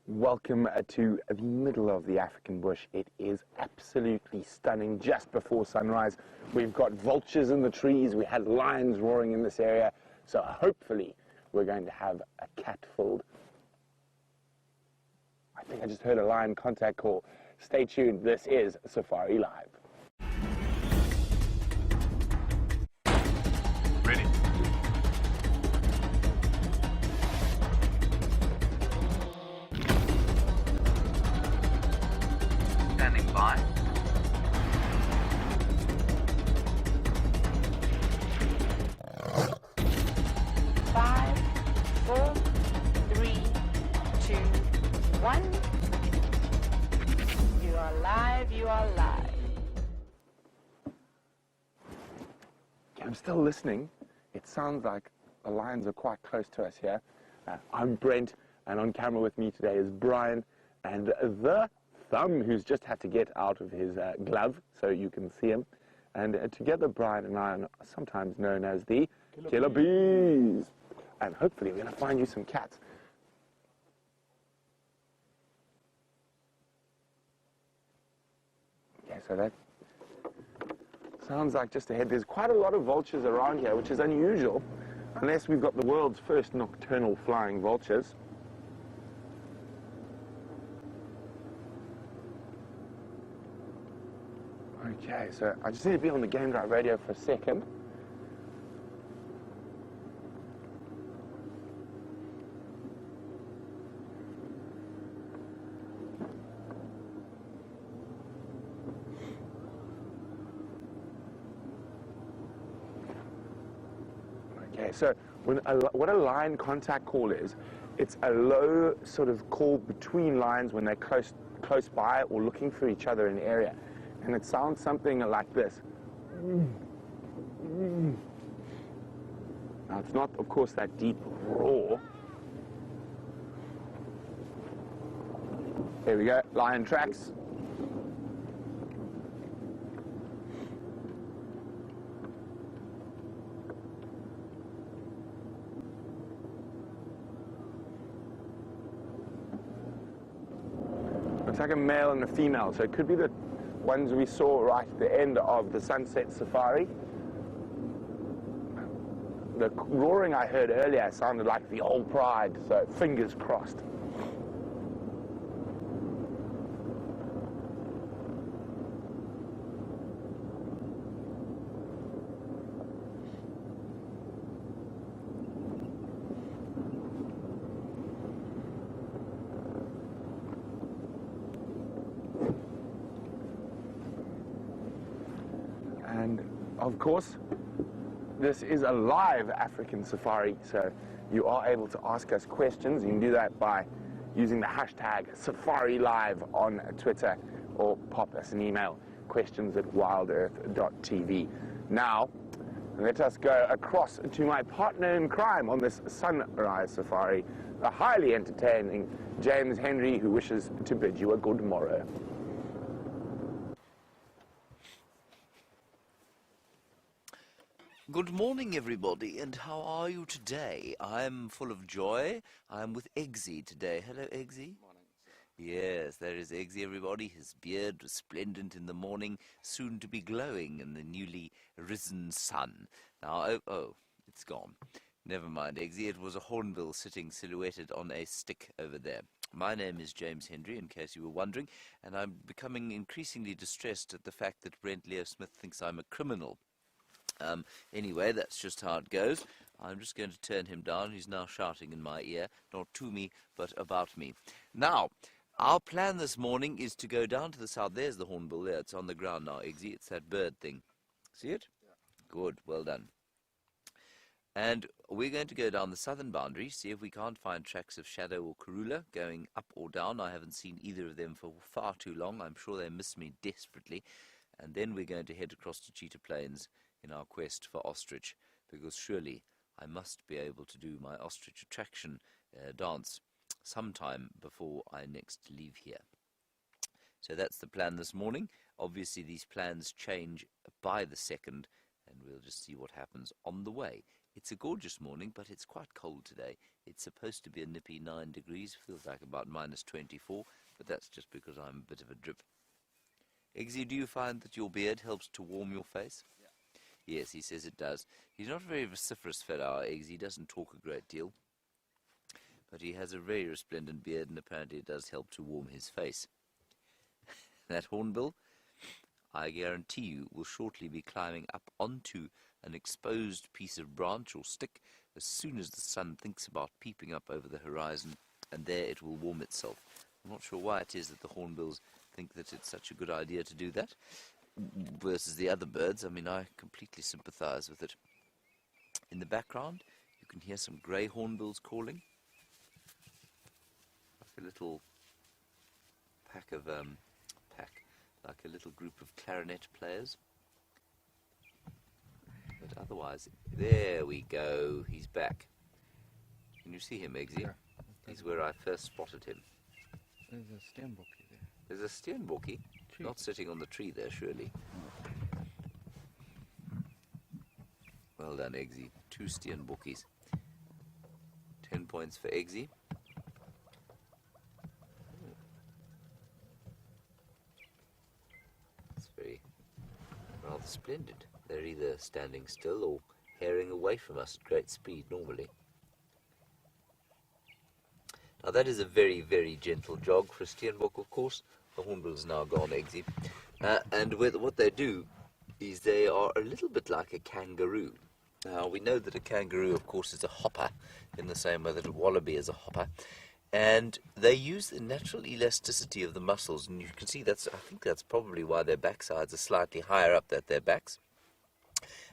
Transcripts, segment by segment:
Welcome to the middle of the African bush. It is absolutely stunning just before sunrise. We've got vultures in the trees, we had lions roaring in this area, so hopefully we're going to have a cat-filled. I think I just heard a lion contact call. Stay tuned, this is Safari Live. Ready? Standing by. Five, four, three, two, one. You are live, you are live. I'm still listening. It sounds like the lions are quite close to us here. I'm Brent, and on camera with me today is Brian and the Thumb, who's just had to get out of his glove so you can see him. And together, Brian and I are sometimes known as the Killer Bees. And hopefully we're going to find you some cats. Okay, so that sounds like just ahead. There's quite a lot of vultures around here, which is unusual, unless we've got the world's first nocturnal flying vultures. Okay, so I just need to be on the Game Drive radio for a second. Okay, so what a line contact call is, it's a low sort of call between lines when they're close by or looking for each other in an area. And it sounds something like this. Now, it's not, of course, that deep roar. There we go, lion tracks. Looks like a male and a female, so it could be the ones we saw right at the end of the sunset safari. The roaring I heard earlier sounded like the old pride, so fingers crossed. And of course, this is a live African safari, so you are able to ask us questions. You can do that by using the hashtag SafariLive on Twitter, or pop us an email, questions@wildearth.tv. Now, let us go across to my partner in crime on this sunrise safari, the highly entertaining James Henry, who wishes to bid you a good morrow. Good morning, everybody, and how are you today? I'm full of joy. I'm with Eggsy today. Hello, Eggsy. Morning, sir. Yes, there is Eggsy, everybody. His beard resplendent in the morning, soon to be glowing in the newly risen sun. Now, oh, it's gone. Never mind, Eggsy. It was a hornbill sitting silhouetted on a stick over there. My name is James Henry, in case you were wondering, and I'm becoming increasingly distressed at the fact that Brent Leo Smith thinks I'm a criminal. Anyway, that's just how it goes. I'm just going to turn him down. He's now shouting in my ear, not to me, but about me. Now, our plan this morning is to go down to the south. There's the hornbill there. It's on the ground now, Eggsy. It's that bird thing. See it? Yeah. Good. Well done. And we're going to go down the southern boundary, see if we can't find tracks of Shadow or Karula going up or down. I haven't seen either of them for far too long. I'm sure they miss me desperately. And then we're going to head across to Cheetah Plains in our quest for ostrich, because surely I must be able to do my ostrich attraction dance sometime before I next leave here. So that's the plan this morning. Obviously these plans change by the second, and we'll just see what happens on the way. It's a gorgeous morning, but it's quite cold today. It's supposed to be a nippy 9 degrees, feels like about -24, but that's just because I'm a bit of a drip. Eggsy, do you find that your beard helps to warm your face? Yeah. Yes, he says it does. He's not a very vociferous fellow, our Eggsy. He doesn't talk a great deal. But he has a very resplendent beard, and apparently it does help to warm his face. That hornbill, I guarantee you, will shortly be climbing up onto an exposed piece of branch or stick as soon as the sun thinks about peeping up over the horizon, and there it will warm itself. I'm not sure why it is that the hornbills think that it's such a good idea to do that versus the other birds. I mean, I completely sympathize with it. In the background, you can hear some grey hornbills calling. Like a little like a little group of clarinet players. But otherwise, there we go, he's back. Can you see him, Eggsy? Yeah. He's where I first spotted him. There's a steenbokkie there. There's a steenbokkie, Tree. not sitting on the tree there, surely. Well done, Eggsy. 2 steenbokkies. 10 points for Eggsy. It's very rather splendid. They're either standing still or herring away from us at great speed normally. Now that is a very, very gentle jog for a steenbok, of course. The hornbill's now gone, Eggsy. And what they do is they are a little bit like a kangaroo. Now we know that a kangaroo, of course, is a hopper, in the same way that a wallaby is a hopper. And they use the natural elasticity of the muscles, and you can see I think that's probably why their backsides are slightly higher up than their backs.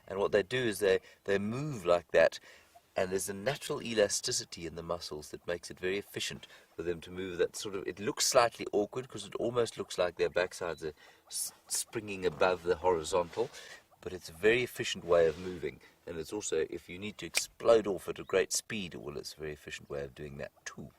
And what they do is they move like that, and there's a natural elasticity in the muscles that makes it very efficient for them to move. That sort of, it looks slightly awkward because it almost looks like their backsides are springing above the horizontal, but it's a very efficient way of moving. And it's also, if you need to explode off at a great speed, well, it's a very efficient way of doing that too.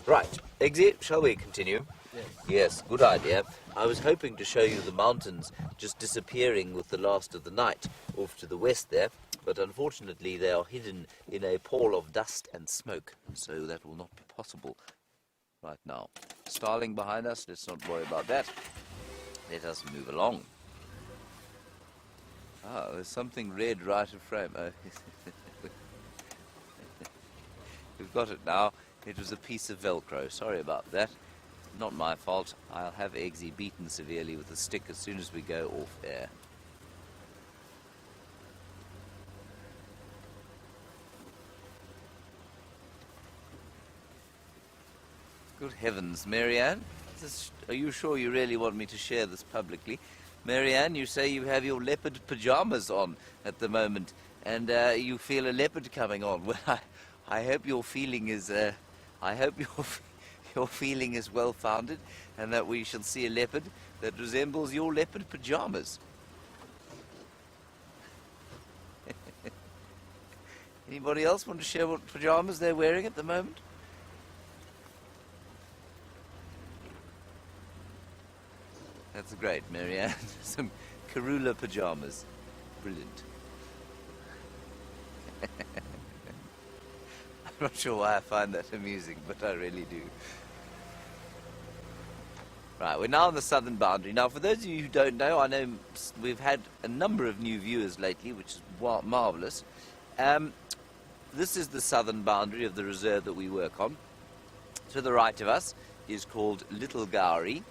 Right, Eggsy, shall we continue? Yes. Yes, good idea. I was hoping to show you the mountains just disappearing with the last of the night off to the west there, but unfortunately they are hidden in a pall of dust and smoke, so that will not be possible right now. Starling behind us, let's not worry about that. Let us move along. Ah, there's something red right in frame. Oh. We've got it now. It was a piece of Velcro. Sorry about that. Not my fault. I'll have Eggsy beaten severely with a stick as soon as we go off air. Good heavens, Marianne. Are you sure you really want me to share this publicly? Marianne, you say you have your leopard pajamas on at the moment, and you feel a leopard coming on. Well, I hope your feeling is... I hope your feeling is well-founded, and that we shall see a leopard that resembles your leopard pajamas. Anybody else want to share what pajamas they're wearing at the moment? That's great, Marianne. Some Karula pajamas. Brilliant. I'm not sure why I find that amusing, but I really do. Right, we're now on the southern boundary. Now, for those of you who don't know, I know we've had a number of new viewers lately, which is marvellous. This is the southern boundary of the reserve that we work on. To the right of us is called Little Gowrie.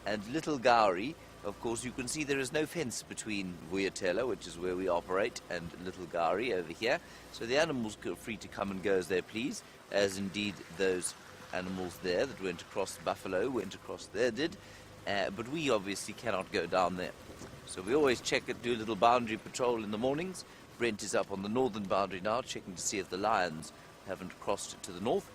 And Little Gowrie, of course, you can see there is no fence between Vuyatela, which is where we operate, and Little Gowrie over here. So the animals are free to come and go as they please, as indeed those animals there that went across, buffalo went across there did. But we obviously cannot go down there. So we always check it, do a little boundary patrol in the mornings. Brent is up on the northern boundary now, checking to see if the lions haven't crossed to the north.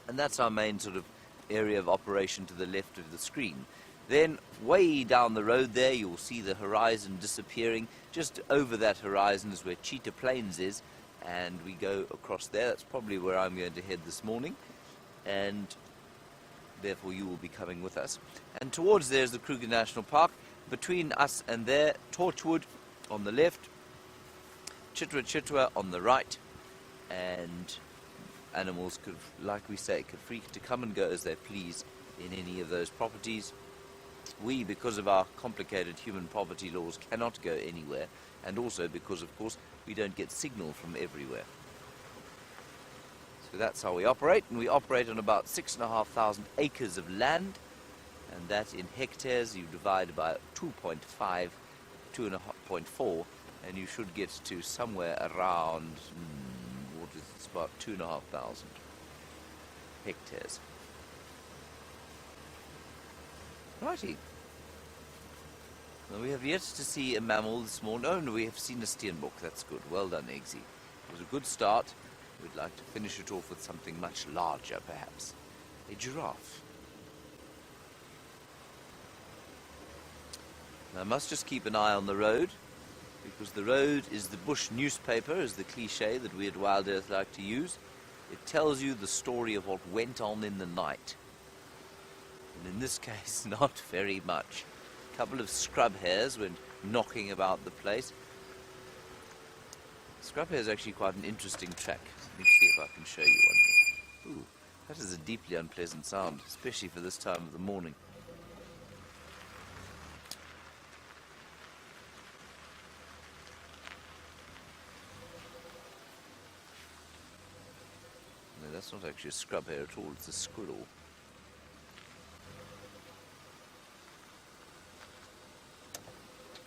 And that's our main sort of area of operation to the left of the screen. Then way down the road there you'll see the horizon disappearing. Just over that horizon is where Cheetah Plains is, and we go across there. That's probably where I'm going to head this morning, and therefore you will be coming with us. And towards there is the Kruger National Park. Between us and there, Torchwood on the left, Chitwa Chitwa on the right, and animals could, like we say, could free to come and go as they please in any of those properties. We, because of our complicated human property laws, cannot go anywhere, and also because, of course, we don't get signal from everywhere. So that's how we operate, and we operate on about 6,500 acres of land, and that in hectares you divide by 2.5, 2.4, and you should get to somewhere around, what is it, it's about 2,500 hectares. Righty. Well, we have yet to see a mammal this morning. Oh, no, we have seen a steenbok. That's good. Well done, Eggsy. It was a good start. We'd like to finish it off with something much larger, perhaps. A giraffe. Now, I must just keep an eye on the road, because the road is the bush newspaper, is the cliche that we at WildEarth like to use. It tells you the story of what went on in the night. And in this case, not very much. A couple of scrub hares went knocking about the place. Scrub hare is actually quite an interesting track. Let me see if I can show you one here. Ooh, that is a deeply unpleasant sound, especially for this time of the morning. No, that's not actually a scrub hare at all, it's a squirrel.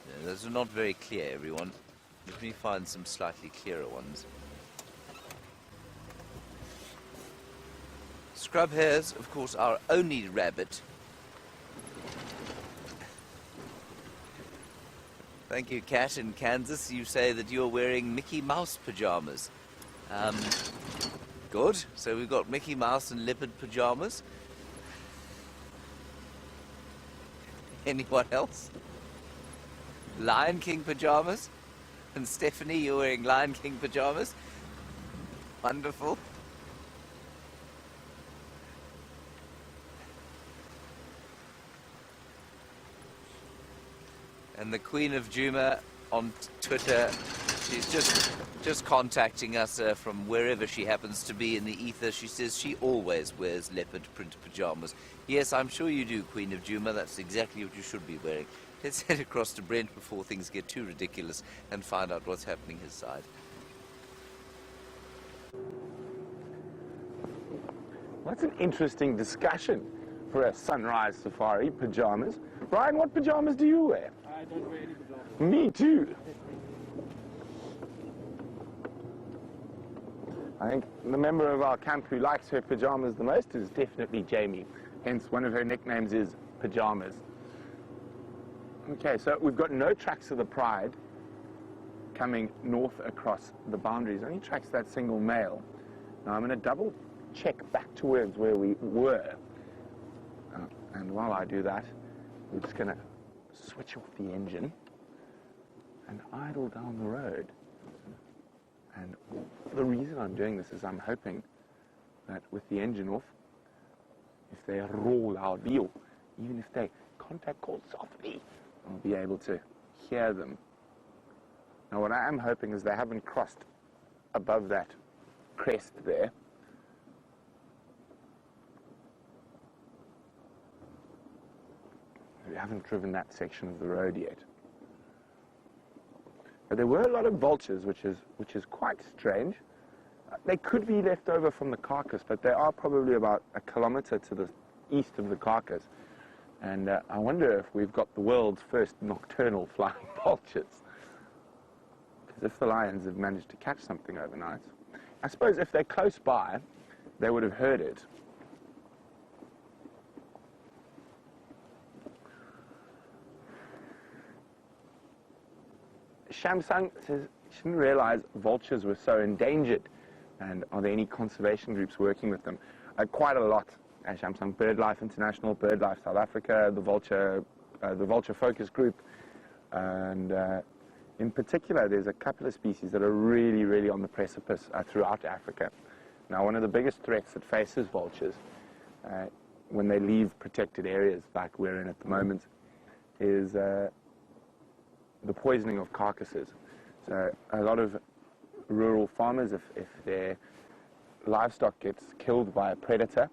No, those are not very clear, everyone. Let me find some slightly clearer ones. Scrub hares, of course, are only rabbit. Thank you, Cat in Kansas. You say that you're wearing Mickey Mouse pajamas. Good. So we've got Mickey Mouse and leopard pajamas. Anyone else? Lion King pajamas? And Stephanie, you're wearing Lion King pajamas? Wonderful. And the Queen of Juma on Twitter, she's just contacting us from wherever she happens to be in the ether. She says she always wears leopard print pajamas. Yes, I'm sure you do, Queen of Juma. That's exactly what you should be wearing. Let's head across to Brent before things get too ridiculous and find out what's happening his side. That's an interesting discussion for a sunrise safari. Pajamas. Brian, what pajamas do you wear? I don't wear any pajamas. Me too. I think the member of our camp who likes her pajamas the most is definitely Jamie. Hence, one of her nicknames is Pajamas. Okay, so we've got no tracks of the Pride coming north across the boundaries. Only tracks that single male. Now I'm going to double check back towards where we were. And while I do that, we're just going to switch off the engine and idle down the road. And the reason I'm doing this is I'm hoping that with the engine off, if they roar loudly, or even if they contact call softly, I'll be able to hear them. Now what I am hoping is they haven't crossed above that crest there. We haven't driven that section of the road yet. But there were a lot of vultures, which is quite strange. They could be left over from the carcass, but they are probably about a kilometre to the east of the carcass. And I wonder if we've got the world's first nocturnal flying vultures. Because if the lions have managed to catch something overnight, I suppose if they're close by, they would have heard it. Shamsung says she didn't realize vultures were so endangered. And are there any conservation groups working with them? Quite a lot. Shamsung, BirdLife International, BirdLife South Africa, the Vulture Focus Group, and in particular, there's a couple of species that are really, really on the precipice throughout Africa. Now, one of the biggest threats that faces vultures when they leave protected areas like we're in at the moment is the poisoning of carcasses. So a lot of rural farmers, if their livestock gets killed by a predator,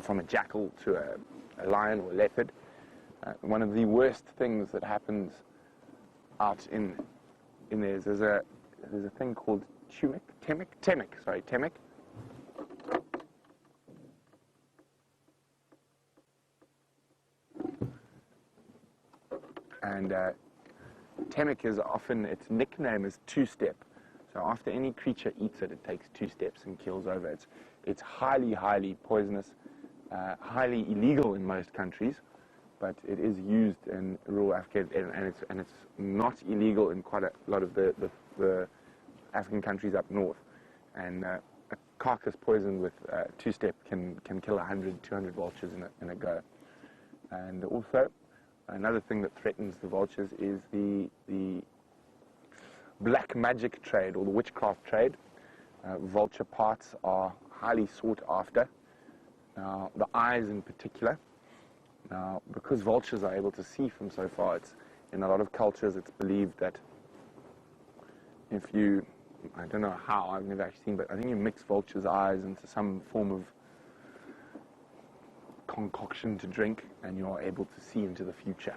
from a jackal to a lion or a leopard, one of the worst things that happens out in there's a thing called temic. And temic is often, its nickname is two-step. So after any creature eats it, it takes 2 steps and kills over. It's highly, highly poisonous, highly illegal in most countries, but it is used in rural Africa, and it's not illegal in quite a lot of the African countries up north. And a carcass poisoned with two-step can kill 100, 200 vultures in a go. And also, another thing that threatens the vultures is the black magic trade, or the witchcraft trade. Vulture parts are highly sought after. Now, the eyes in particular. Now, because vultures are able to see from so far, in a lot of cultures it's believed that if you, I don't know how, I've never actually seen, but I think you mix vultures' eyes into some form of concoction to drink, and you're able to see into the future.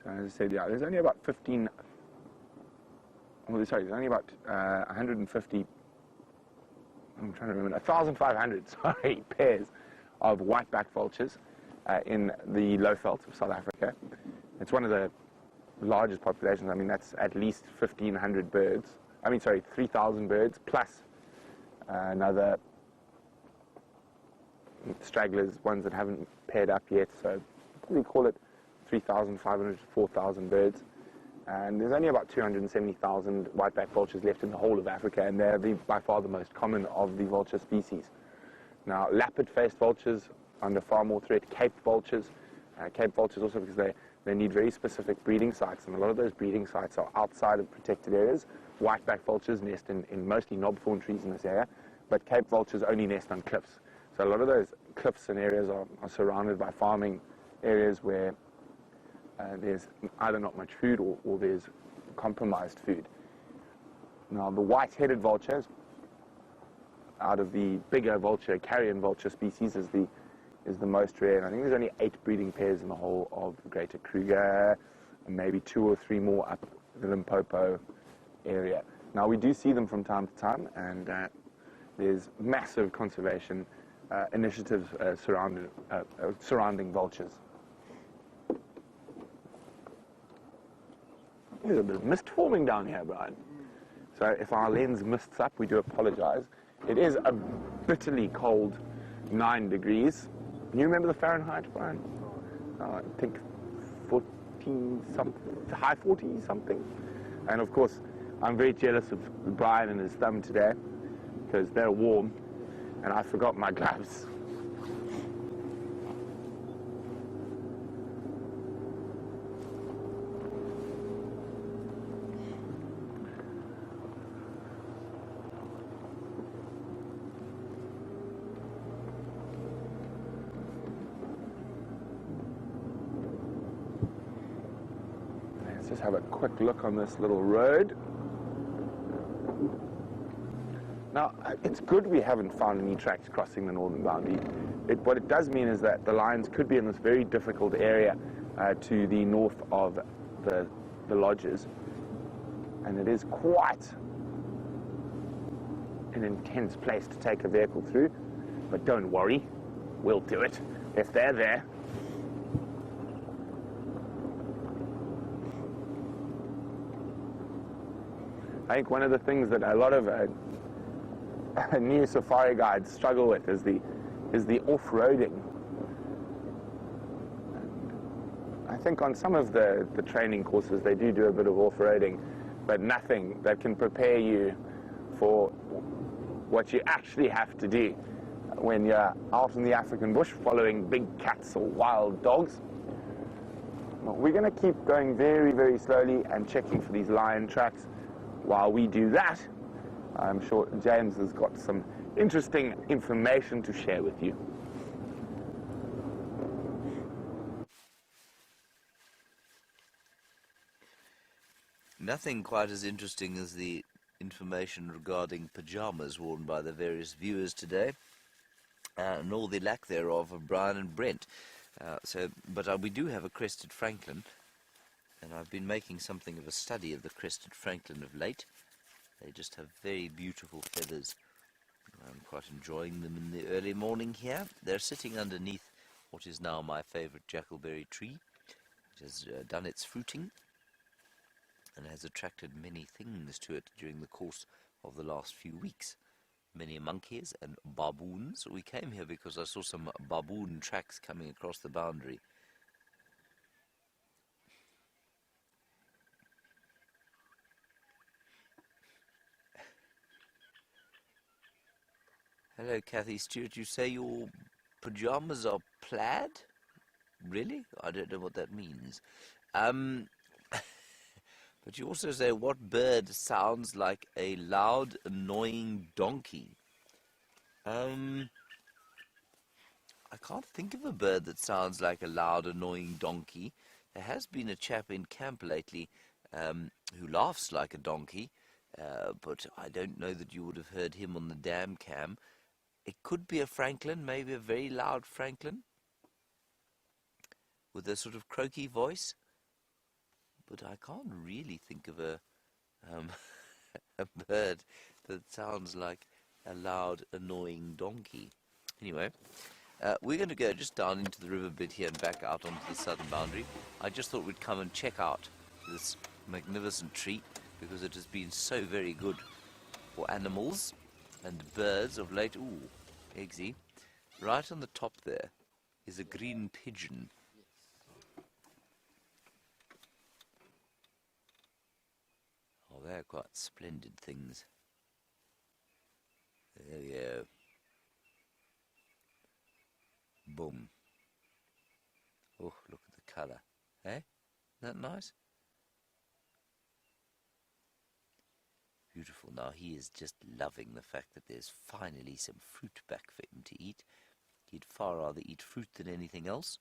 So as I said, yeah, there's only about 150, I'm trying to remember, 1,500, pairs of white-backed vultures in the low veldt of South Africa. It's one of the largest populations. I mean, that's at least 1,500 birds. 3,000 birds, plus another stragglers, ones that haven't paired up yet, so we call it 3,500 to 4,000 birds. And there's only about 270,000 white-backed vultures left in the whole of Africa, and they're by far the most common of the vulture species. Now, lappet-faced vultures under far more threat, Cape vultures. Cape vultures also because they need very specific breeding sites, and a lot of those breeding sites are outside of protected areas. White-backed vultures nest in mostly knobthorn trees in this area, but Cape vultures only nest on cliffs. So a lot of those cliffs and areas are surrounded by farming areas where there's either not much food or there's compromised food. Now, the white-headed vultures, out of the bigger vulture, carrion vulture species, is the most rare, and I think there's only 8 breeding pairs in the whole of the Greater Kruger, and maybe 2 or 3 more up the Limpopo area. Now, we do see them from time to time, and there's massive conservation initiatives surrounding vultures. There's a bit of mist forming down here, Brian. So if our lens mists up, we do apologize. It is a bitterly cold 9 degrees. You remember the Fahrenheit, Brian? I think 40-something, high 40-something. And of course, I'm very jealous of Brian and his thumb today because they're warm, and I forgot my gloves. Let's just have a quick look on this little road. Now, it's good we haven't found any tracks crossing the northern boundary. What it does mean is that the lions could be in this very difficult area to the north of the lodges. And it is quite an intense place to take a vehicle through. But don't worry, we'll do it if they're there. I think one of the things that a lot of new safari guides struggle with is the off-roading. I think on some of the training courses they do a bit of off-roading, but nothing that can prepare you for what you actually have to do when you're out in the African bush following big cats or wild dogs. Well, we're going to keep going very, very slowly and checking for these lion tracks. While we do that, I'm sure James has got some interesting information to share with you. Nothing quite as interesting as the information regarding pyjamas worn by the various viewers today, nor the lack thereof of Brian and Brent. But we do have a crested francolin, and I've been making something of a study of the crested francolin of late. They just have very beautiful feathers. I'm quite enjoying them in the early morning here. They're sitting underneath what is now my favourite jackalberry tree. It has done its fruiting and has attracted many things to it during the course of the last few weeks. Many monkeys and baboons. We came here because I saw some baboon tracks coming across the boundary. Hello, Kathy Stewart. You say your pyjamas are plaid? Really? I don't know what that means. But you also say, what bird sounds like a loud, annoying donkey? I can't think of a bird that sounds like a loud, annoying donkey. There has been a chap in camp lately who laughs like a donkey, but I don't know that you would have heard him on the dam cam. It could be a francolin, maybe a very loud francolin, with a sort of croaky voice. But I can't really think of a bird that sounds like a loud, annoying donkey. Anyway, we're going to go just down into the river bit here and back out onto the southern boundary. I just thought we'd come and check out this magnificent tree because it has been so very good for animals and birds of late. Ooh, Eggsy. Right on the top there is a green pigeon. Oh, they're quite splendid things. There we go. Boom. Oh, look at the colour. Eh? Isn't that nice? Beautiful. Now he is just loving the fact that there's finally some fruit back for him to eat. He'd far rather eat fruit than anything else.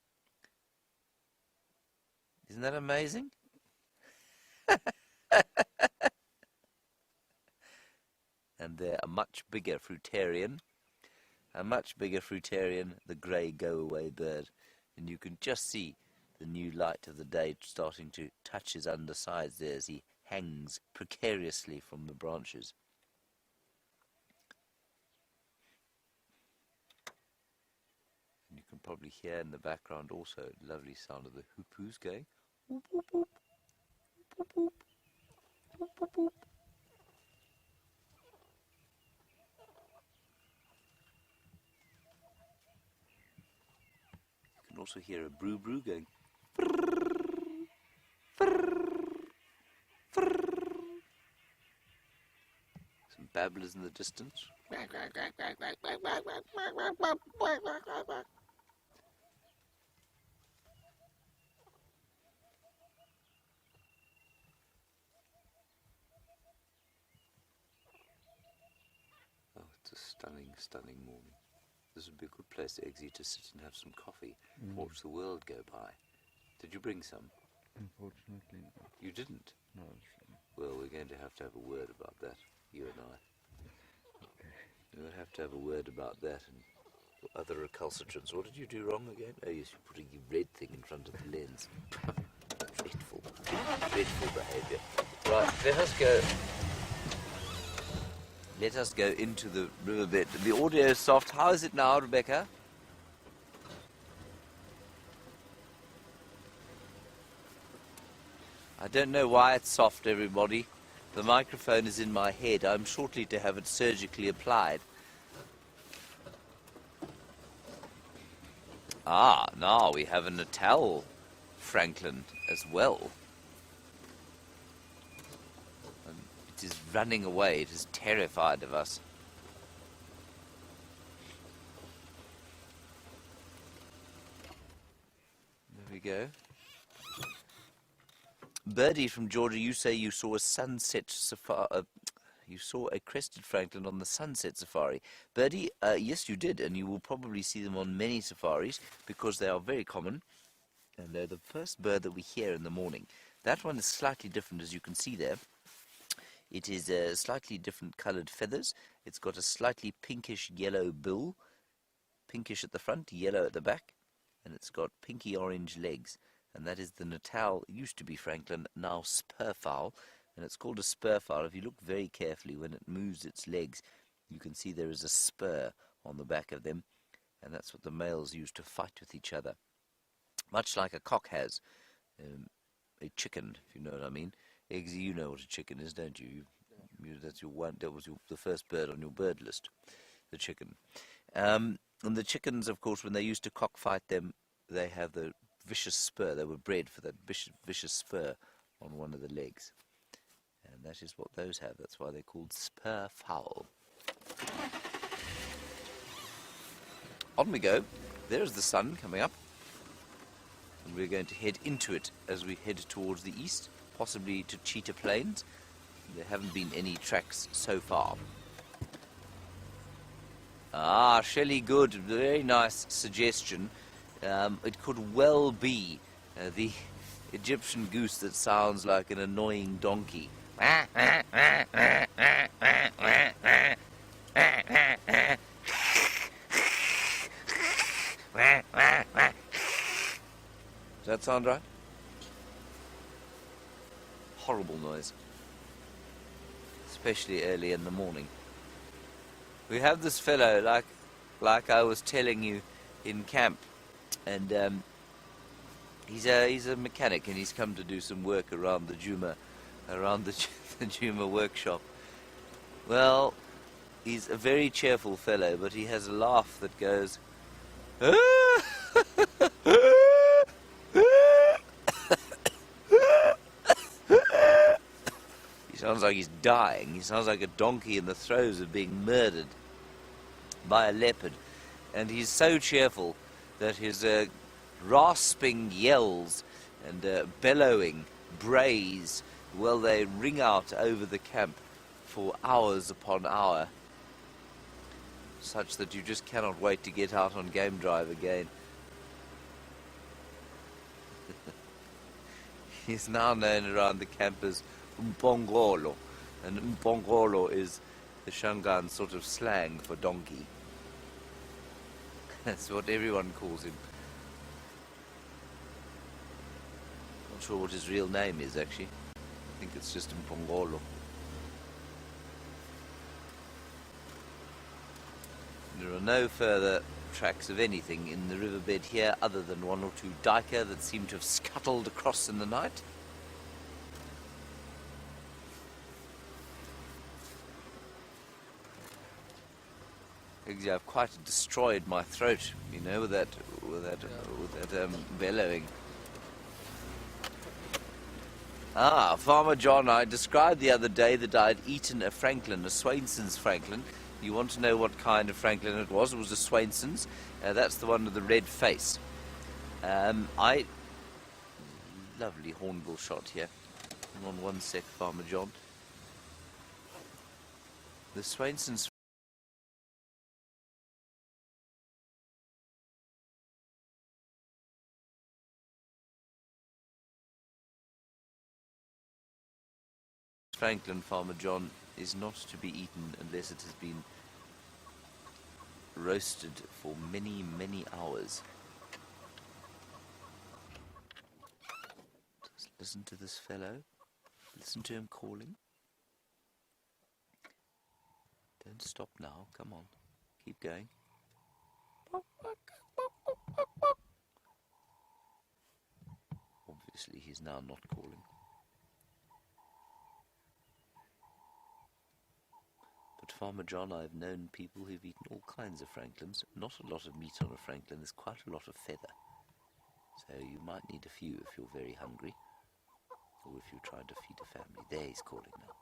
Isn't that amazing? And they're a much bigger fruitarian. A much bigger fruitarian, the grey go-away bird. And you can just see the new light of the day starting to touch his undersides there as he hangs precariously from the branches. And you can probably hear in the background also a lovely sound of the hoopoes going. Whoop, whoop, whoop. Whoop, whoop. Whoop, whoop, whoop. You can also hear a brew going. Some babblers in the distance. Oh, it's a stunning, stunning morning. This would be a good place, Eggsy, to sit and have some coffee, watch the world go by. Did you bring some? Unfortunately not. You didn't? No. Well, we're going to have a word about that, you and I. Okay. We'll have a word about that and other recalcitrants. What did you do wrong again? Oh, yes, you're putting your red thing in front of the lens. Dreadful. Dreadful behaviour. Right, let us go. Let us go into the riverbed. The audio is soft. How is it now, Rebecca? I don't know why it's soft, everybody. The microphone is in my head. I'm shortly to have it surgically applied. Ah, now we have a Natal francolin as well. And it is running away. It is terrified of us. There we go. Birdie from Georgia, you say you saw a sunset safari. You saw a crested francolin on the sunset safari. Birdie, yes, you did, and you will probably see them on many safaris because they are very common, and they're the first bird that we hear in the morning. That one is slightly different, as you can see there. It is slightly different coloured feathers. It's got a slightly pinkish yellow bill, pinkish at the front, yellow at the back, and it's got pinky orange legs. And that is the Natal, used to be Franklin, now spurfowl, and it's called a spurfowl. If you look very carefully when it moves its legs, you can see there is a spur on the back of them, and that's what the males use to fight with each other. Much like a cock has, a chicken, if you know what I mean. Eggsy, you know what a chicken is, don't you? That's your one. That was the first bird on your bird list, the chicken. And the chickens, of course, when they used to cockfight them, they have the vicious spur. They were bred for that vicious spur on one of the legs, and that is what those have. That's why they're called spur fowl. On we go. There's the sun coming up, and we're going to head into it as we head towards the east, possibly to Cheetah Plains. There haven't been any tracks so far. Ah, Shelley Good, very nice suggestion. It could well be the Egyptian goose that sounds like an annoying donkey. Does that sound right? Horrible noise, especially early in the morning. We have this fellow, like I was telling you, in camp, and he's a mechanic, and he's come to do some work around the Juma workshop. Well, he's a very cheerful fellow, but he has a laugh that goes, He sounds like he's dying. He sounds like a donkey in the throes of being murdered by a leopard. And he's so cheerful that his rasping yells and bellowing brays, well, they ring out over the camp for hours upon hour, such that you just cannot wait to get out on game drive again. He's now known around the camp as Mpongolo, and Mpongolo is the Shangaan sort of slang for donkey. That's what everyone calls him. Not sure what his real name is, actually. I think it's just Mpongolo. There are no further tracks of anything in the riverbed here other than one or two duiker that seem to have scuttled across in the night. I've quite destroyed my throat, you know, with that bellowing. Ah, Farmer John, I described the other day that I'd eaten a Franklin, a Swainson's Franklin. You want to know what kind of Franklin it was? It was a Swainson's. That's the one with the red face. Lovely hornbill shot here. Hang on one sec, Farmer John. The Swainson's Franklin, Farmer John, is not to be eaten unless it has been roasted for many, many hours. Just listen to this fellow. Listen to him calling. Don't stop now. Come on. Keep going. Obviously, he's now not calling. But Farmer John, I've known people who've eaten all kinds of Franklins. Not a lot of meat on a Franklin. There's quite a lot of feather. So you might need a few if you're very hungry, or if you're trying to feed a family. There, he's calling now.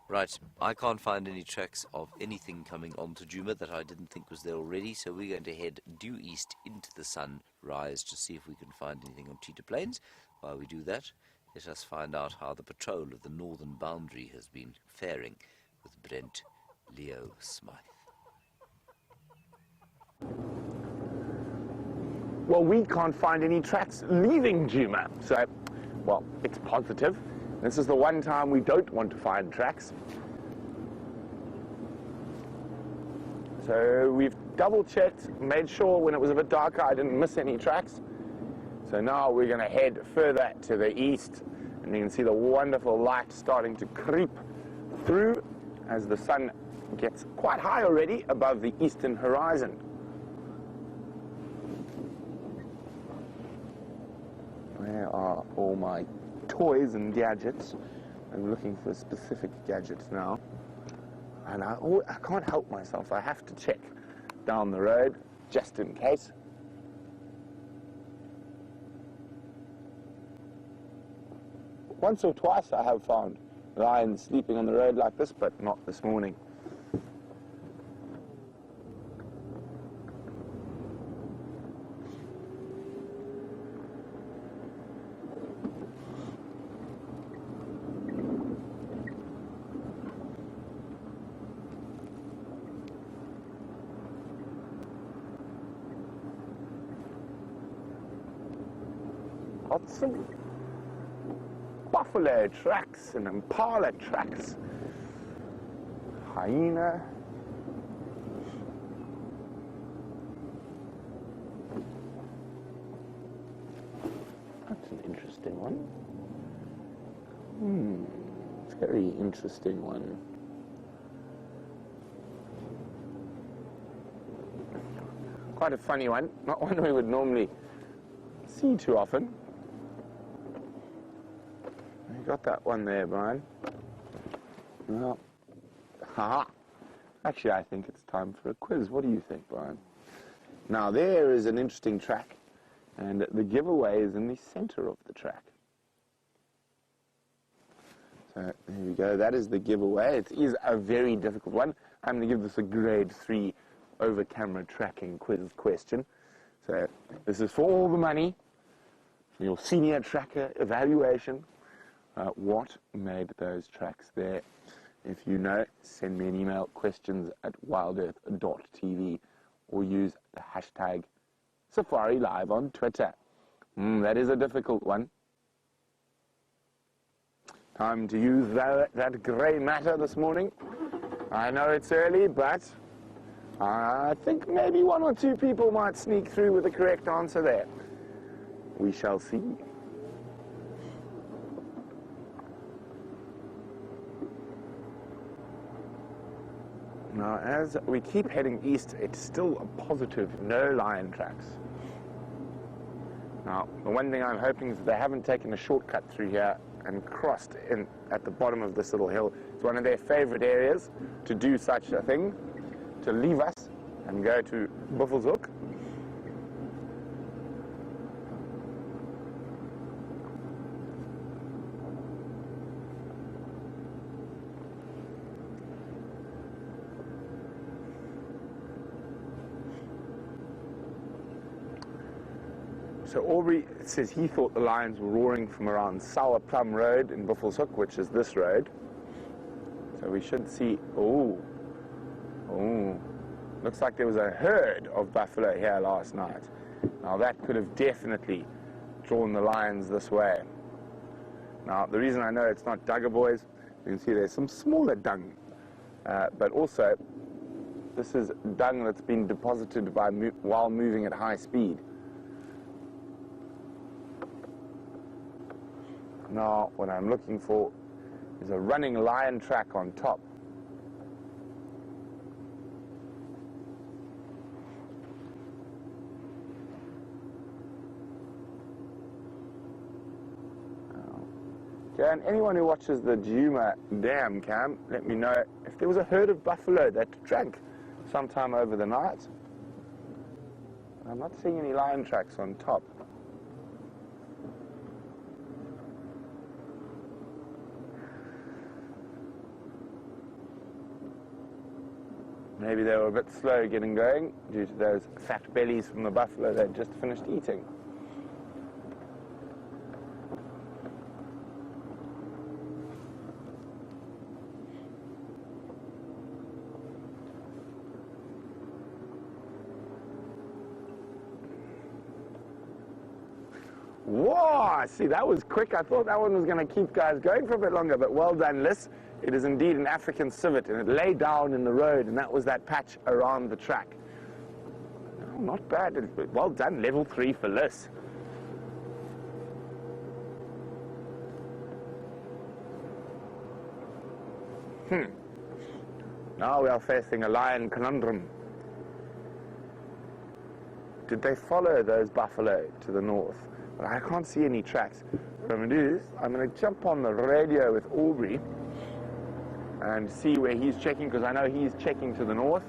Right, I can't find any tracks of anything coming onto Juma that I didn't think was there already, so we're going to head due east into the sunrise to see if we can find anything on Cheetah Plains. While we do that, let us find out how the patrol of the northern boundary has been faring with Brent Leo Smythe. Well, we can't find any tracks leaving Djuma. So, well, it's positive. This is the one time we don't want to find tracks. So we've double-checked, made sure when it was a bit darker I didn't miss any tracks. So now we're going to head further to the east, and you can see the wonderful light starting to creep through as the sun gets quite high already above the eastern horizon. Where are all my toys and gadgets? I'm looking for specific gadgets now. And I can't help myself. I have to check down the road just in case. Once or twice I have found lions sleeping on the road like this, but not this morning. Lots of buffalo tracks and impala tracks. Hyena. That's an interesting one. Very interesting one. Quite a funny one. Not one we would normally see too often. You got that one there, Brian. Well, haha. Actually, I think it's time for a quiz. What do you think, Brian? Now, there is an interesting track, and the giveaway is in the center of the track. So, there we go. That is the giveaway. It is a very difficult one. I'm going to give this a grade 3 over-camera tracking quiz question. So, this is for all the money, your senior tracker evaluation. What made those tracks there? If you know, send me an email, questions@wildearth.tv, or use the hashtag Safari Live on Twitter. That is a difficult one. Time to use that grey matter this morning. I know it's early, but I think maybe 1 or 2 people might sneak through with the correct answer there. We shall see. Now, as we keep heading east, it's still a positive, no lion tracks. Now, the one thing I'm hoping is that they haven't taken a shortcut through here and crossed in at the bottom of this little hill. It's one of their favorite areas to do such a thing, to leave us and go to Buffelshoek. So Aubrey says he thought the lions were roaring from around Sour Plum Road in Buffelshoek, which is this road. So we should see, looks like there was a herd of buffalo here last night. Now that could have definitely drawn the lions this way. Now the reason I know it's not Duggar boys, you can see there's some smaller dung, but also this is dung that's been deposited while moving at high speed. Now, what I'm looking for is a running lion track on top. Okay, and anyone who watches the Djuma Dam cam, let me know if there was a herd of buffalo that drank sometime over the night. I'm not seeing any lion tracks on top. Maybe they were a bit slow getting going due to those fat bellies from the buffalo they'd just finished eating. Whoa, see, that was quick. I thought that one was going to keep guys going for a bit longer, but well done, Liz. It is indeed an African civet, and it lay down in the road, and that was that patch around the track. Oh, not bad. Well done, level 3 for Liz. Now we are facing a lion conundrum. Did they follow those buffalo to the north? But I can't see any tracks. What I'm going to do is I'm going to jump on the radio with Aubrey and see where he's checking, because I know he's checking to the north,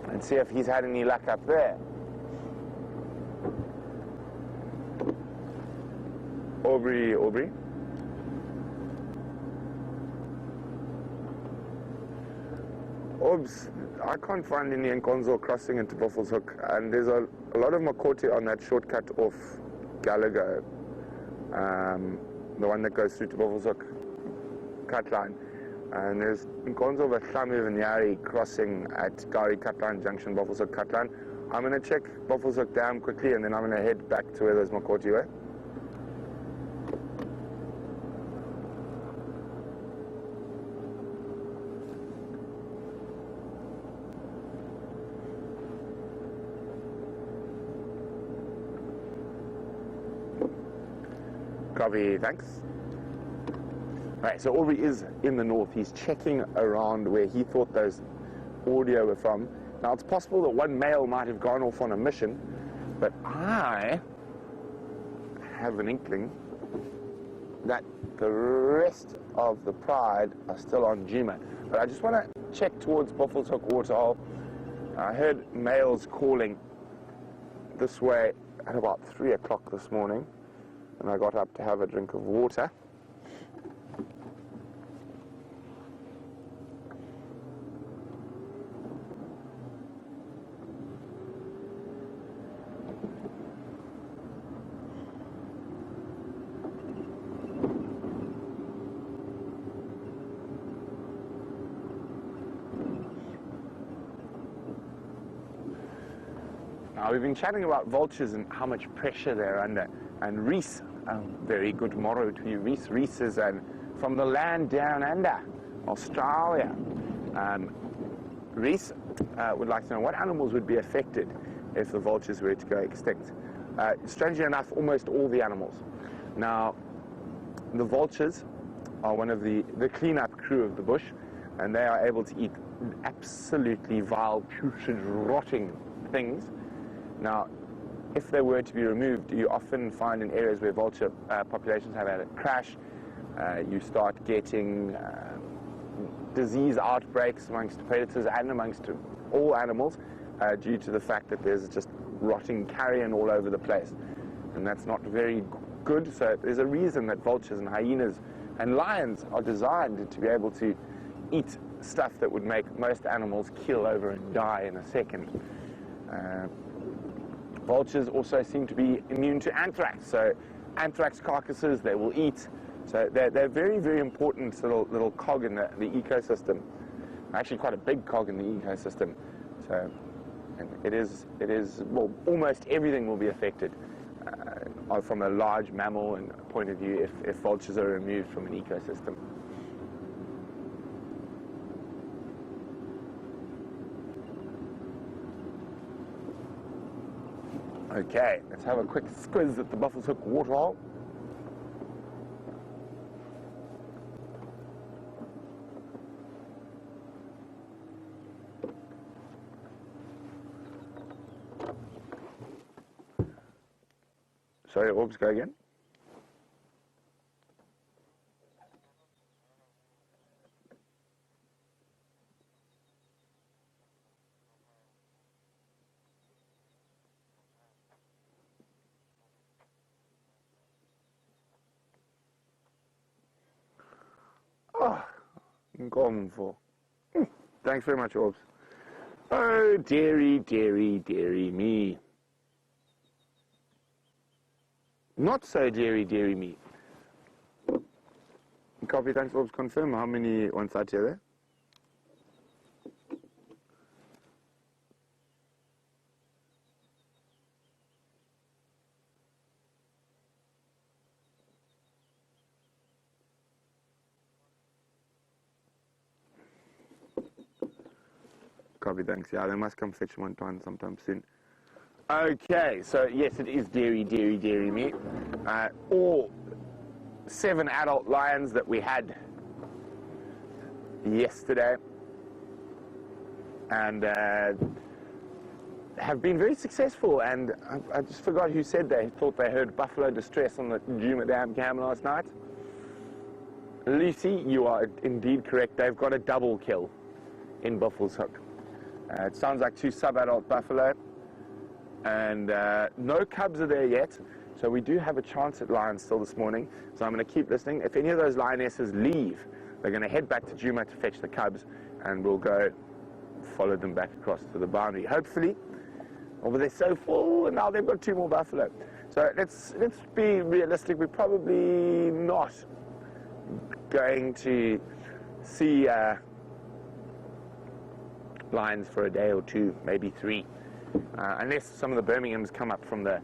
and see if he's had any luck up there. Aubrey. Orbs, I can't find any Nkonzo crossing into Buffalo's Hook, and there's a lot of Makoti on that shortcut off Gallagher, the one that goes through to Buffalo's Hook cut line. And there's Nkonzo Vahlami Vinyari crossing at Gari cut line junction, Buffalo's Hook cut line. I'm going to check Buffalo's Hook Dam quickly, and then I'm going to head back to where those Makoti were. Copy, thanks. Right, so Aubrey is in the north. He's checking around where he thought those audio were from. Now, it's possible that one male might have gone off on a mission, but I have an inkling that the rest of the pride are still on Juma. But I just want to check towards Buffalo's Hook Waterhole. I heard males calling this way at about 3 o'clock this morning, and I got up to have a drink of water. Now, we've been chatting about vultures and how much pressure they're under. And Reese, a very good motto to you, Reese. Reese is from the land down under, Australia. Reese would like to know what animals would be affected if the vultures were to go extinct. Strangely enough, almost all the animals. Now, the vultures are one of the cleanup crew of the bush, and they are able to eat absolutely vile, putrid, rotting things. Now, if they were to be removed, you often find in areas where vulture populations have had a crash, you start getting disease outbreaks amongst predators and amongst all animals due to the fact that there's just rotting carrion all over the place. And that's not very good. So there's a reason that vultures and hyenas and lions are designed to be able to eat stuff that would make most animals keel over and die in a second. Vultures also seem to be immune to anthrax, so anthrax carcasses they will eat. So they're very, very important little cog in the ecosystem. Actually, quite a big cog in the ecosystem. So, and it is well, almost everything will be affected from a large mammal and point of view if vultures are removed from an ecosystem. Okay, let's have a quick squiz at the Buffalo's Hook Waterhole. Sorry, Orbs, go again. Oh, gone for. Thanks very much, Orbs. Oh, dearie, dearie, dearie me. Not so dearie, dearie me. Copy, thanks, Orbs. Confirm how many on site here there? Copy, thanks. Yeah, they must come fetch one time sometime soon. Okay, so yes, it is dairy meat. All 7 adult lions that we had yesterday, and have been very successful. And I just forgot who said they thought they heard buffalo distress on the Juma Dam cam last night. Lucy, you are indeed correct. They've got a double kill in Buffalo's Hook. It sounds like 2 sub-adult buffalo, and no cubs are there yet, so we do have a chance at lions still this morning. So I'm going to keep listening. If any of those lionesses leave, they're going to head back to Juma to fetch the cubs, and we'll go follow them back across to the boundary. Hopefully, over they're so full, and now they've got 2 more buffalo. So let's be realistic. We're probably not going to see lions for a day or 2, maybe 3, unless some of the Birminghams come up from the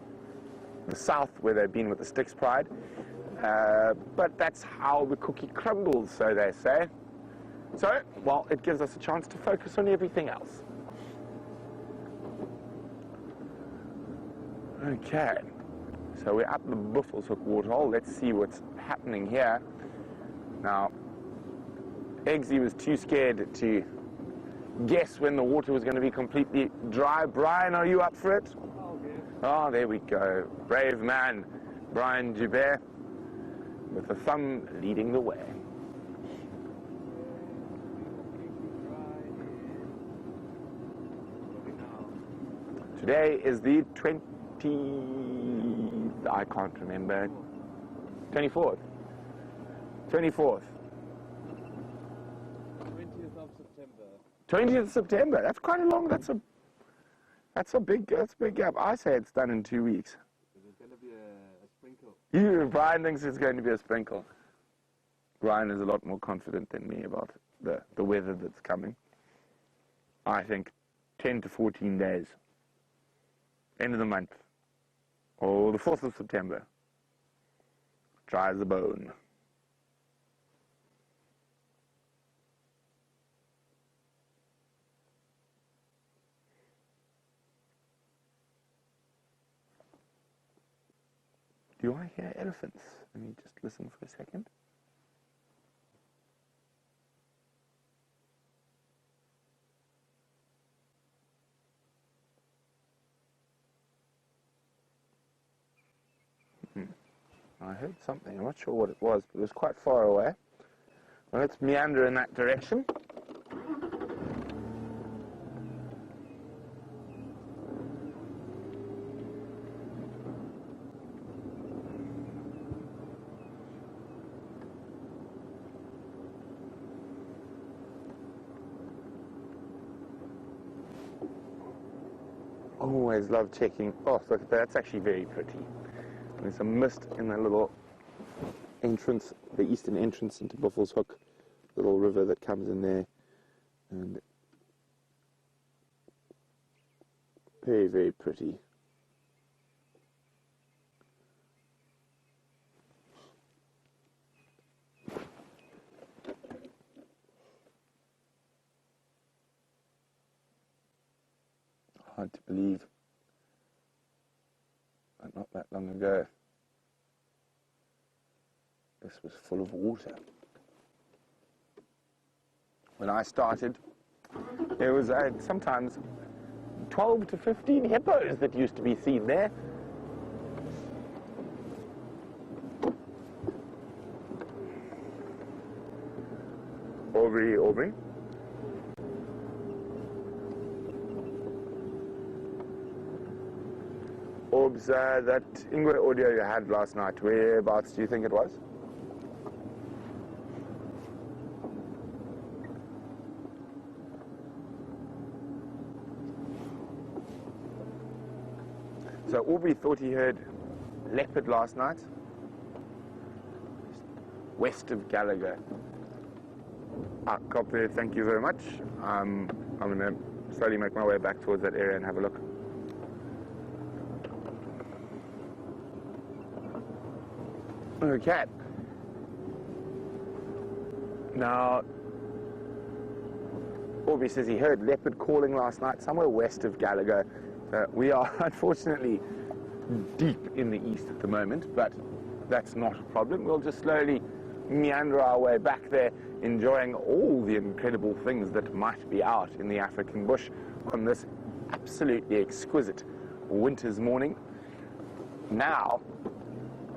south where they've been with the Styx Pride. But that's how the cookie crumbles, so they say. So, well, it gives us a chance to focus on everything else. Okay, so we're up the Buffalo's Hook waterhole. Let's see what's happening here. Now, Eggsy was too scared to guess when the water was going to be completely dry. Brian, are you up for it? Oh, there we go. Brave man, Brian Joubert, with the thumb leading the way. Today is the I can't remember. 24th. 24th. 20th of September. 20th of September. That's quite a long. That's a big gap. I say it's done in 2 weeks. Is it going to be a sprinkle? Brian thinks it's going to be a sprinkle. Brian is a lot more confident than me about the weather that's coming. I think 10 to 14 days. End of the month. Or the 4th of September. Dry as a bone. Do I hear elephants? Let me just listen for a second. I heard something. I'm not sure what it was, but it was quite far away. Well, let's meander in that direction. Always love checking. Oh, look at that. That's actually very pretty. There's some mist in that little entrance, the eastern entrance into Buffalo's Hook, little river that comes in there, and very, very pretty. Hard to believe. But not that long ago, this was full of water. When I started, there was sometimes 12 to 15 hippos that used to be seen there. Aubrey. Orbs, that Ingwe audio you had last night, whereabouts do you think it was? So Aubrey thought he heard leopard last night, west of Gallagher. Copy, thank you very much. I'm going to slowly make my way back towards that area and have a look. Okay. Aubrey says he heard leopard calling last night somewhere west of Gallagher. We are unfortunately deep in the east at the moment, but that's not a problem. We'll just slowly meander our way back there, enjoying all the incredible things that might be out in the African bush on this absolutely exquisite winter's morning. Now,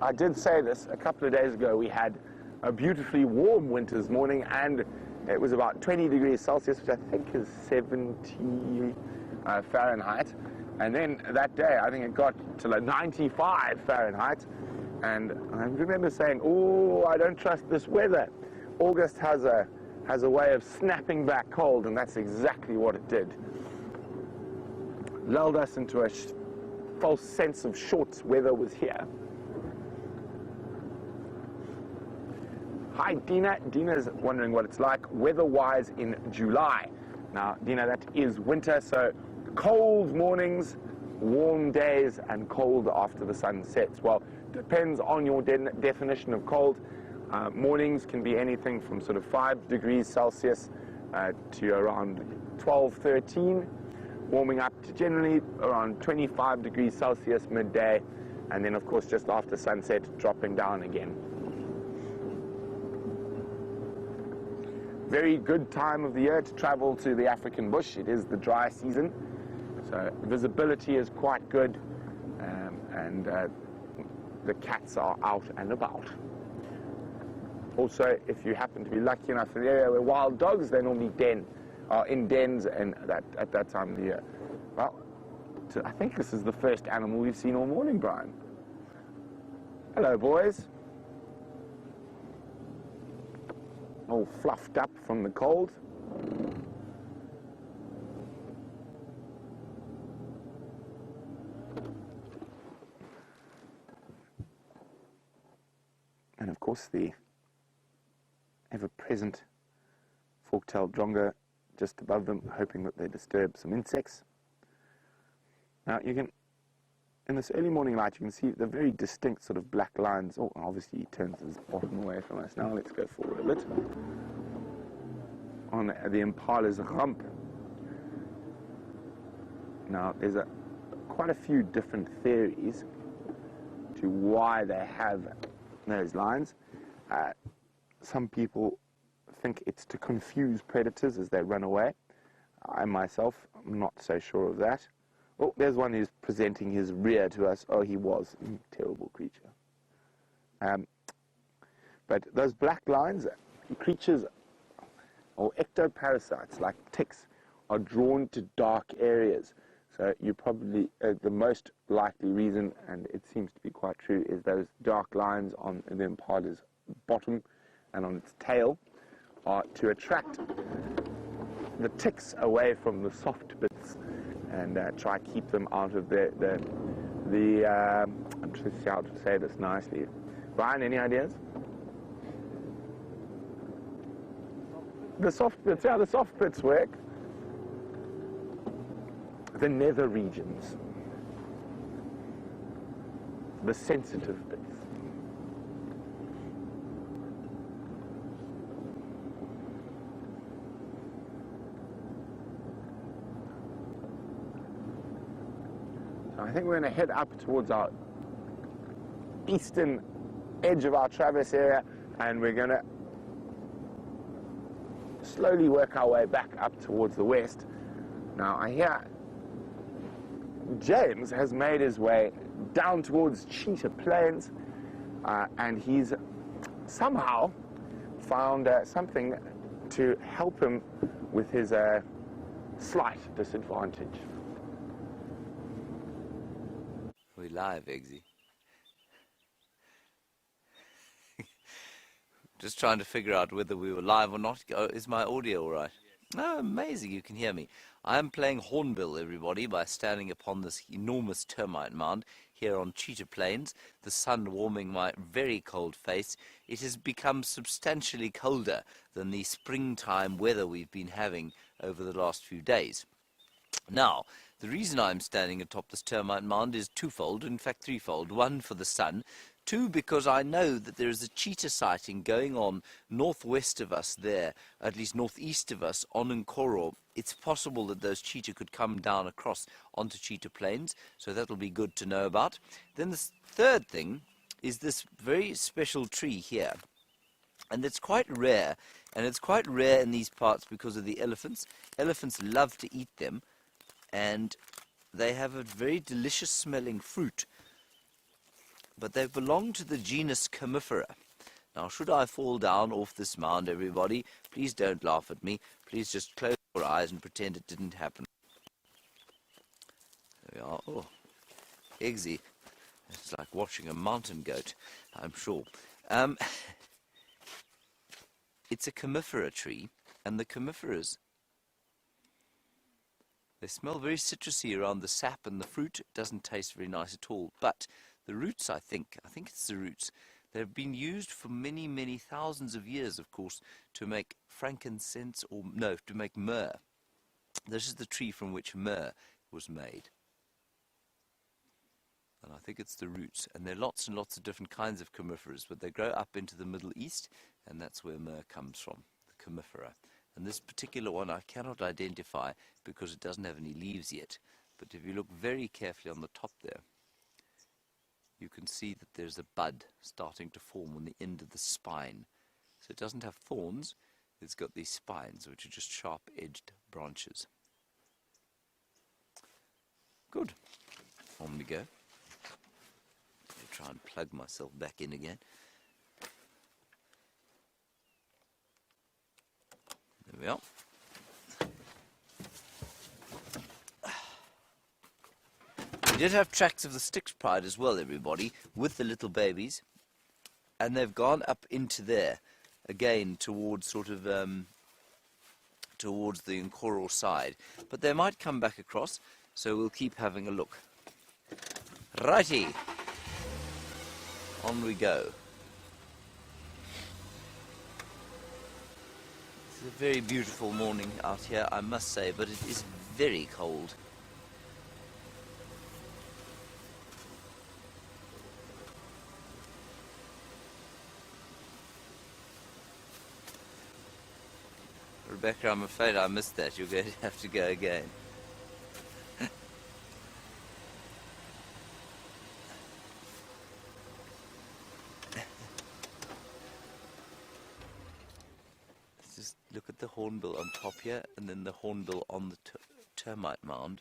I did say this a couple of days ago, we had a beautifully warm winter's morning, and it was about 20 degrees Celsius, which I think is 70 Fahrenheit. And then that day, I think it got to like 95 Fahrenheit. And I remember saying, oh, I don't trust this weather. August has a way of snapping back cold, and that's exactly what it did. Lulled us into a false sense of shorts weather was here. Hi, Dina. Dina's wondering what it's like weather-wise in July. Now, Dina, that is winter, so cold mornings, warm days, and cold after the sun sets. Well, depends on your definition of cold. Mornings can be anything from sort of 5 degrees Celsius to around 12, 13, warming up to generally around 25 degrees Celsius midday, and then, of course, just after sunset, dropping down again. Very good time of the year to travel to the African bush. It is the dry season, so visibility is quite good, and the cats are out and about. Also, if you happen to be lucky enough in the area where wild dogs, they normally are in dens and at that time of the year. Well, I think this is the first animal we've seen all morning, Brian. Hello, boys. All fluffed up from the cold. And of course the ever-present fork-tailed drongo just above them, hoping that they disturb some insects. Now you can, in this early morning light, you can see the very distinct sort of black lines. Oh, obviously he turns his bottom away from us. Now let's go forward a bit. On the impala's rump. Now there's quite a few different theories to why they have those lines. Some people think it's to confuse predators as they run away. I myself am not so sure of that. Oh, there's one who's presenting his rear to us. Oh, he was a terrible creature. But those black lines, creatures or ectoparasites like ticks are drawn to dark areas. So you probably, the most likely reason, and it seems to be quite true, is those dark lines on the impala's bottom and on its tail are to attract the ticks away from the soft bits and try to keep them out of the I'm trying to see how to say this nicely. Brian, any ideas? The soft bits, yeah, the soft bits work. The nether regions. The sensitive bits. I think we're going to head up towards our eastern edge of our traverse area, and we're going to slowly work our way back up towards the west. Now, I hear James has made his way down towards Cheetah Plains, and he's somehow found something to help him with his slight disadvantage. We're live, Eggsy. Just trying to figure out whether we were live or not. Is my audio all right? Oh, amazing, you can hear me. I am playing Hornbill, everybody, by standing upon this enormous termite mound here on Cheetah Plains, the sun warming my very cold face. It has become substantially colder than the springtime weather we've been having over the last few days. Now, the reason I'm standing atop this termite mound is twofold, in fact threefold. One, for the sun, 2, because I know that there is a cheetah sighting going on northwest of us there, at least northeast of us, on Nkoro. It's possible that those cheetah could come down across onto Cheetah Plains, so that'll be good to know about. Then the third thing is this very special tree here, and it's quite rare, and it's quite rare in these parts because of the elephants. Elephants love to eat them, and they have a very delicious smelling fruit, but they belong to the genus Comifera. Now, should I fall down off this mound, everybody, please don't laugh at me. Please just close your eyes and pretend it didn't happen. There we are. Oh, Eggsy. It's like watching a mountain goat, I'm sure. It's a Comifera tree, and the Comiferas, they smell very citrusy around the sap, and the fruit doesn't taste very nice at all. But the roots, I think it's the roots, they've been used for many, many thousands of years, of course, to make frankincense, to make myrrh. This is the tree from which myrrh was made. And I think it's the roots. And there are lots and lots of different kinds of comiferas, but they grow up into the Middle East, and that's where myrrh comes from, the comifera. And this particular one I cannot identify because it doesn't have any leaves yet. But if you look very carefully on the top there, you can see that there's a bud starting to form on the end of the spine. So it doesn't have thorns, it's got these spines, which are just sharp-edged branches. Good. On we go. I'll try and plug myself back in again. There we are. We did have tracks of the Styx Pride as well, everybody, with the little babies, and they've gone up into there, again towards sort of towards the Nkoro side, but they might come back across, so we'll keep having a look. Righty, on we go. It's a very beautiful morning out here, I must say, but it is very cold. Rebecca, I'm afraid I missed that. You're going to have to go again. Let's just look at the hornbill on top here, and then the hornbill on the termite mound.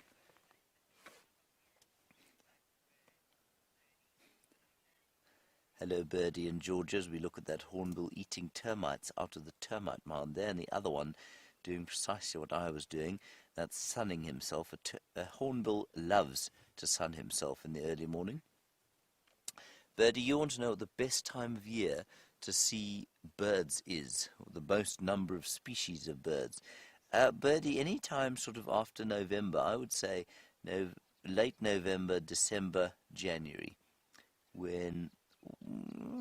Hello, Birdie and George, as we look at that hornbill eating termites out of the termite mound there, and the other one doing precisely what I was doing. That's sunning himself. A hornbill loves to sun himself in the early morning. Birdie, you want to know what the best time of year to see birds is, or the most number of species of birds? Birdie, any time sort of after November, I would say late November, December, January, when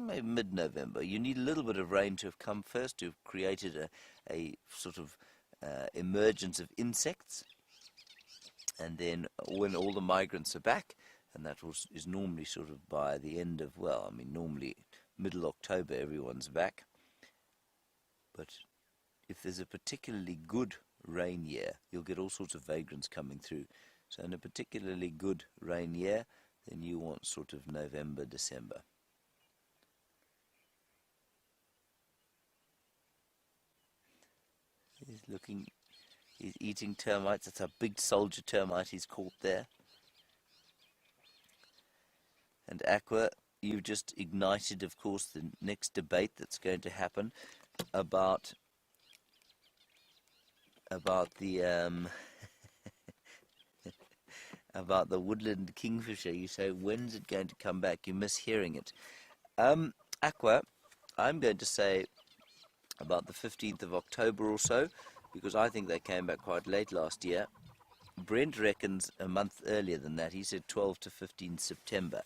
maybe mid-November. You need a little bit of rain to have come first to have created a sort of emergence of insects, and then when all the migrants are back, and that is normally sort of by the end of, well, I mean normally middle October everyone's back, but if there's a particularly good rain year, you'll get all sorts of vagrants coming through. So in a particularly good rain year, then you want sort of November, December. He's eating termites. That's a big soldier termite he's caught there. And Aqua, you just ignited, of course, the next debate that's going to happen about the about the woodland kingfisher. You say, when's it going to come back? You miss hearing it. Aqua, I'm going to say about the 15th of October or so, because I think they came back quite late last year. Brent reckons a month earlier than that. He said 12 to 15 September.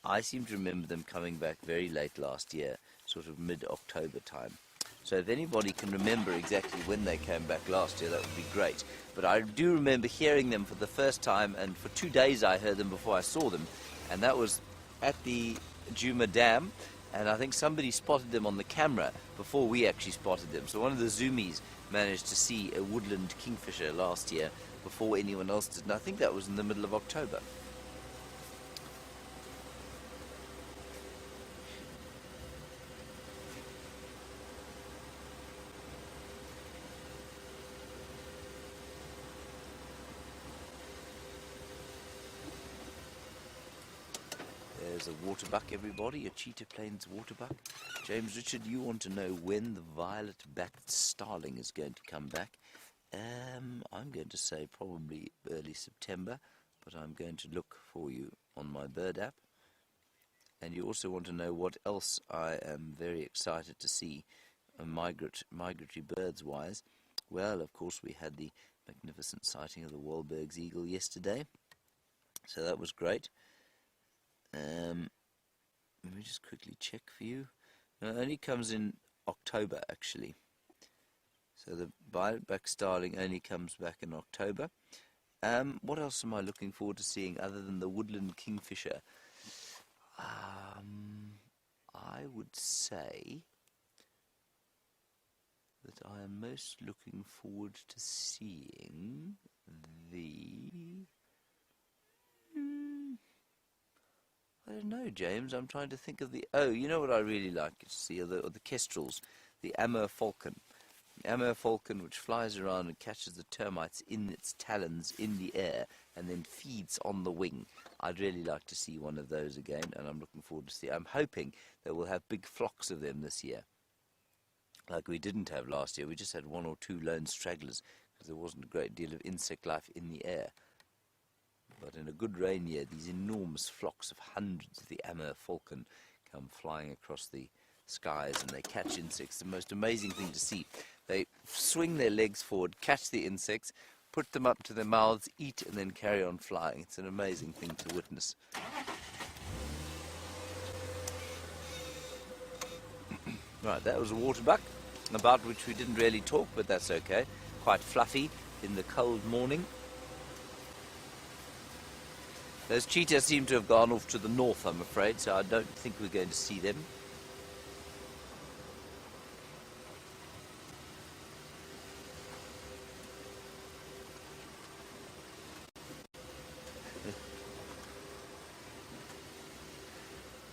I seem to remember them coming back very late last year, sort of mid-October time. So if anybody can remember exactly when they came back last year, that would be great. But I do remember hearing them for the first time, and for 2 days I heard them before I saw them, and that was at the Juma Dam, and I think somebody spotted them on the camera before we actually spotted them. So one of the zoomies managed to see a woodland kingfisher last year before anyone else did, and I think that was in the middle of October. There's a waterbuck, everybody, a cheetah plains waterbuck. James Richard, you want to know when the violet-backed starling is going to come back? I'm going to say probably early September, but I'm going to look for you on my bird app. And you also want to know what else I am very excited to see migratory birds-wise. Well, of course, we had the magnificent sighting of the Wahlberg's eagle yesterday, so that was great. Let me just quickly check for you. No, it only comes in October, actually. So the violet-backed starling only comes back in October. What else am I looking forward to seeing other than the woodland kingfisher? I would say that I am most looking forward to seeing the... I don't know, James. I'm trying to think of the... Oh, you know what I really like to see are the kestrels, the Amur falcon. The Amur falcon, which flies around and catches the termites in its talons in the air and then feeds on the wing. I'd really like to see one of those again, and I'm looking forward to see. I'm hoping that we'll have big flocks of them this year, like we didn't have last year. We just had one or two lone stragglers because there wasn't a great deal of insect life in the air. But in a good rain year, these enormous flocks of hundreds of the Amur falcon come flying across the skies and they catch insects. The most amazing thing to see. They swing their legs forward, catch the insects, put them up to their mouths, eat, and then carry on flying. It's an amazing thing to witness. Right, that was a waterbuck, about which we didn't really talk, but that's okay. Quite fluffy in the cold morning. Those cheetahs seem to have gone off to the north, I'm afraid, so I don't think we're going to see them.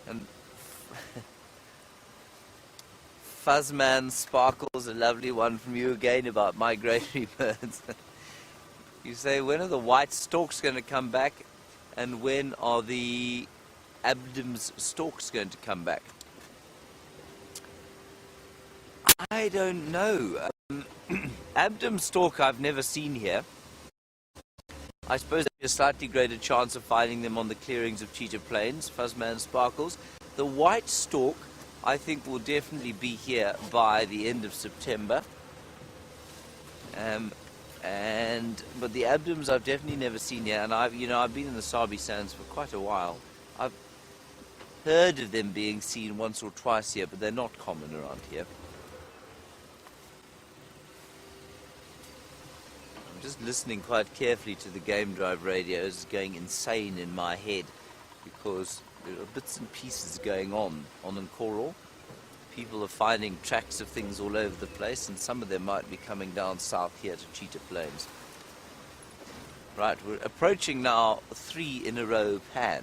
And Fuzzman Sparkles, a lovely one from you again about migratory birds. You say, when are the white storks going to come back? And when are the Abdam's storks going to come back? I don't know. Abdam's stork I've never seen here. I suppose there's a slightly greater chance of finding them on the clearings of Cheetah Plains, Fuzzman Sparkles. The white stork, I think, will definitely be here by the end of September. But the Abdams I've definitely never seen here, and I've been in the Sabi Sands for quite a while. I've heard of them being seen once or twice here, but they're not common around here. I'm just listening quite carefully to the Game Drive radios, going insane in my head, because there are bits and pieces going on Coral. People are finding tracks of things all over the place, and some of them might be coming down south here to Cheetah Plains. Right, we're approaching now 3 in a row pan.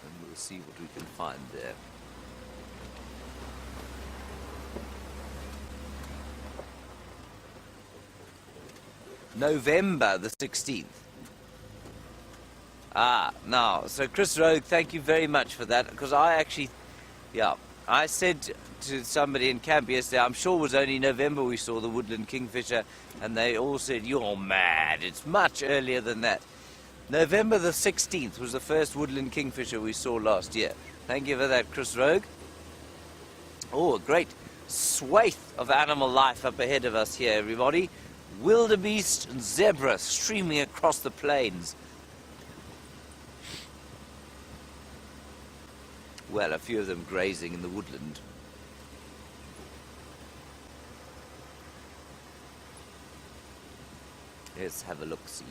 And we'll see what we can find there. November the 16th. Now, so Chris Rogue, thank you very much for that, because I said to somebody in camp yesterday, I'm sure it was only November we saw the woodland kingfisher, and they all said, you're mad, it's much earlier than that. November the 16th was the first woodland kingfisher we saw last year. Thank you for that, Chris Rogue. Oh, a great swathe of animal life up ahead of us here, everybody. Wildebeest and zebra streaming across the plains. Well, a few of them grazing in the woodland. Let's have a look-see.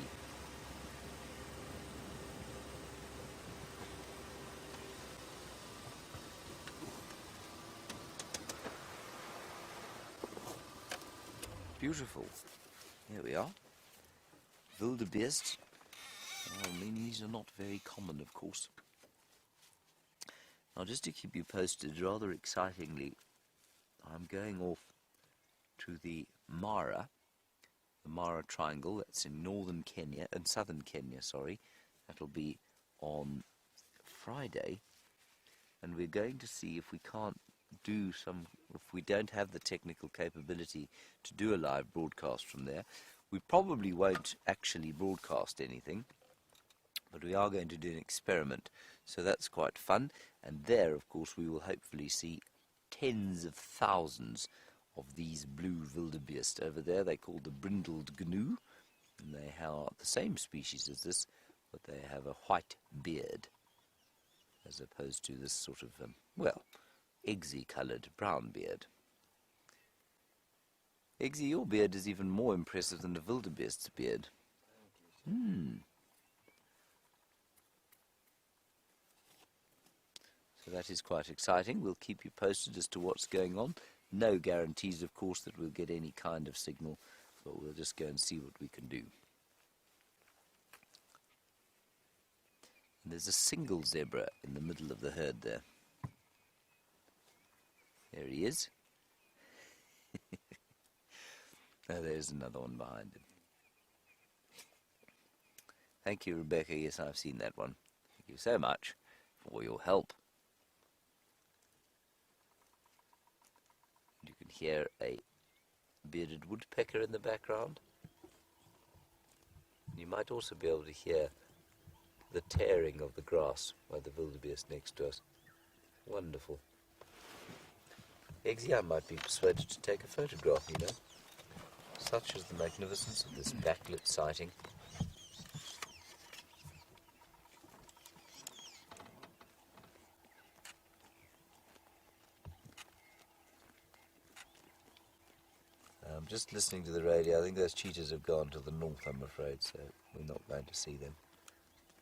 Beautiful. Here we are. Wildebeest. Well, I mean, these are not very common, of course. Now, just to keep you posted, rather excitingly, I'm going off to the Mara Triangle. That's in northern Kenya, and southern Kenya, sorry. That'll be on Friday. And we're going to see if we can't do if we don't have the technical capability to do a live broadcast from there. We probably won't actually broadcast anything, but we are going to do an experiment. So that's quite fun. And there, of course, we will hopefully see tens of thousands of these blue wildebeest. Over there they call the brindled gnu, and they are the same species as this, but they have a white beard, as opposed to this sort of, Eggsy coloured brown beard. Eggsy, your beard is even more impressive than the wildebeest's beard. So that is quite exciting. We'll keep you posted as to what's going on. No guarantees, of course, that we'll get any kind of signal, but we'll just go and see what we can do. And there's a single zebra in the middle of the herd there. There he is. Oh, there's another one behind him. Thank you, Rebecca. Yes, I've seen that one. Thank you so much for your help. You can hear a bearded woodpecker in the background. You might also be able to hear the tearing of the grass by the wildebeest next to us. Wonderful. Eggsy, I might be persuaded to take a photograph, you know. Such is the magnificence of this backlit sighting. I'm just listening to the radio. I think those cheetahs have gone to the north, I'm afraid, so we're not going to see them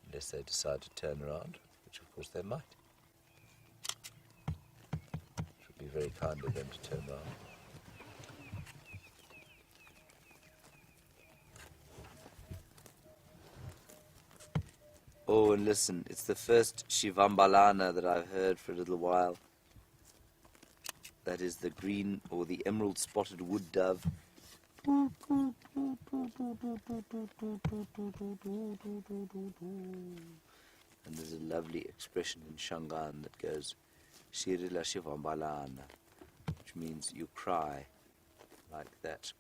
unless they decide to turn around, which of course they might. It would be very kind of them to turn around. Oh, and listen, it's the first Shivambalana that I've heard for a little while. That is the green or the emerald spotted wood dove. And there's a lovely expression in Shangaan that goes Shirila Shivambalana, which means you cry like that,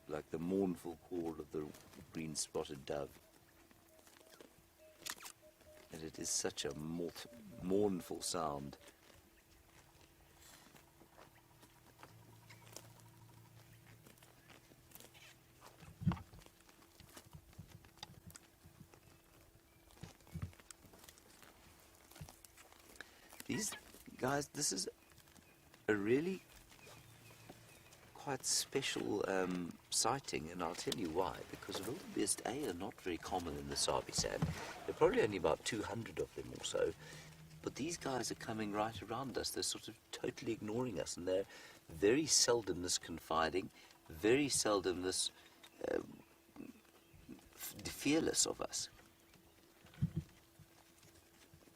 like the mournful call of the green spotted dove. And it is such a mournful sound. These guys, this is a really quite special sighting, and I'll tell you why. Because wildebeest are not very common in the Sabi Sand. There are probably only about 200 of them or so, but these guys are coming right around us. They're sort of totally ignoring us, and they're very seldom this confiding, very seldom this fearless of us.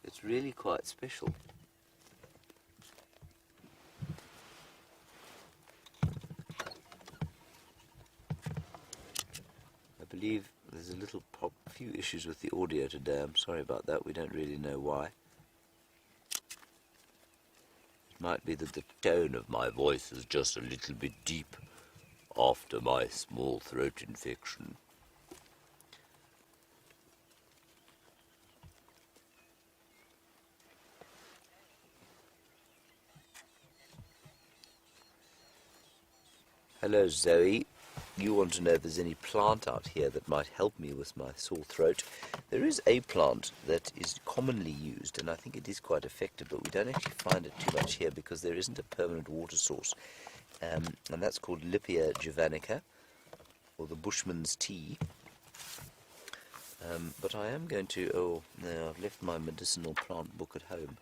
It's really quite special. I believe there's a few issues with the audio today. I'm sorry about that. We don't really know why. It might be that the tone of my voice is just a little bit deep after my small throat infection. Hello, Zoe. You want to know if there's any plant out here that might help me with my sore throat. There is a plant that is commonly used, and I think it is quite effective, but we don't actually find it too much here because there isn't a permanent water source. And that's called Lippia javanica, or the bushman's tea. But I am going to... Oh, no, I've left my medicinal plant book at home.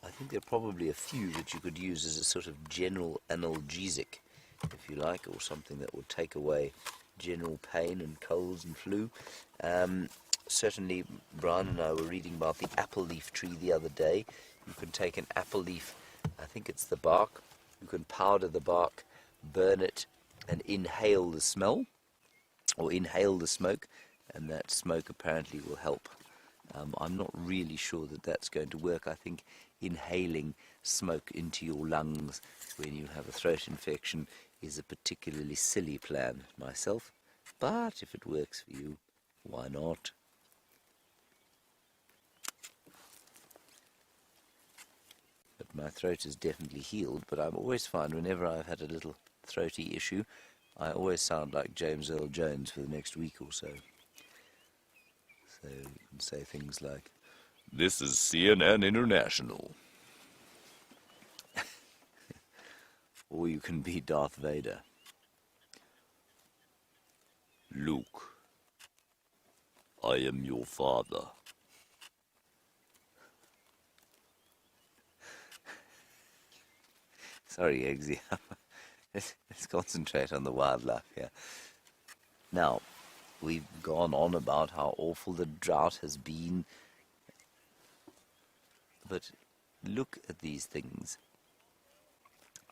I think there are probably a few that you could use as a sort of general analgesic, if you like, or something that would take away general pain and colds and flu. Certainly, Brian and I were reading about the apple leaf tree the other day. You can take an apple leaf, I think it's the bark, you can powder the bark, burn it, and inhale the smell, or inhale the smoke, and that smoke apparently will help. I'm not really sure that that's going to work. I think inhaling smoke into your lungs when you have a throat infection is a particularly silly plan myself, but if it works for you, why not? But my throat is definitely healed, but I've always found whenever I've had a little throaty issue, I always sound like James Earl Jones for the next week or so. So you can say things like, "This is CNN International." Or you can be Darth Vader. "Luke, I am your father." Sorry, Eggsy. Let's concentrate on the wildlife here. Now, we've gone on about how awful the drought has been. But look at these things.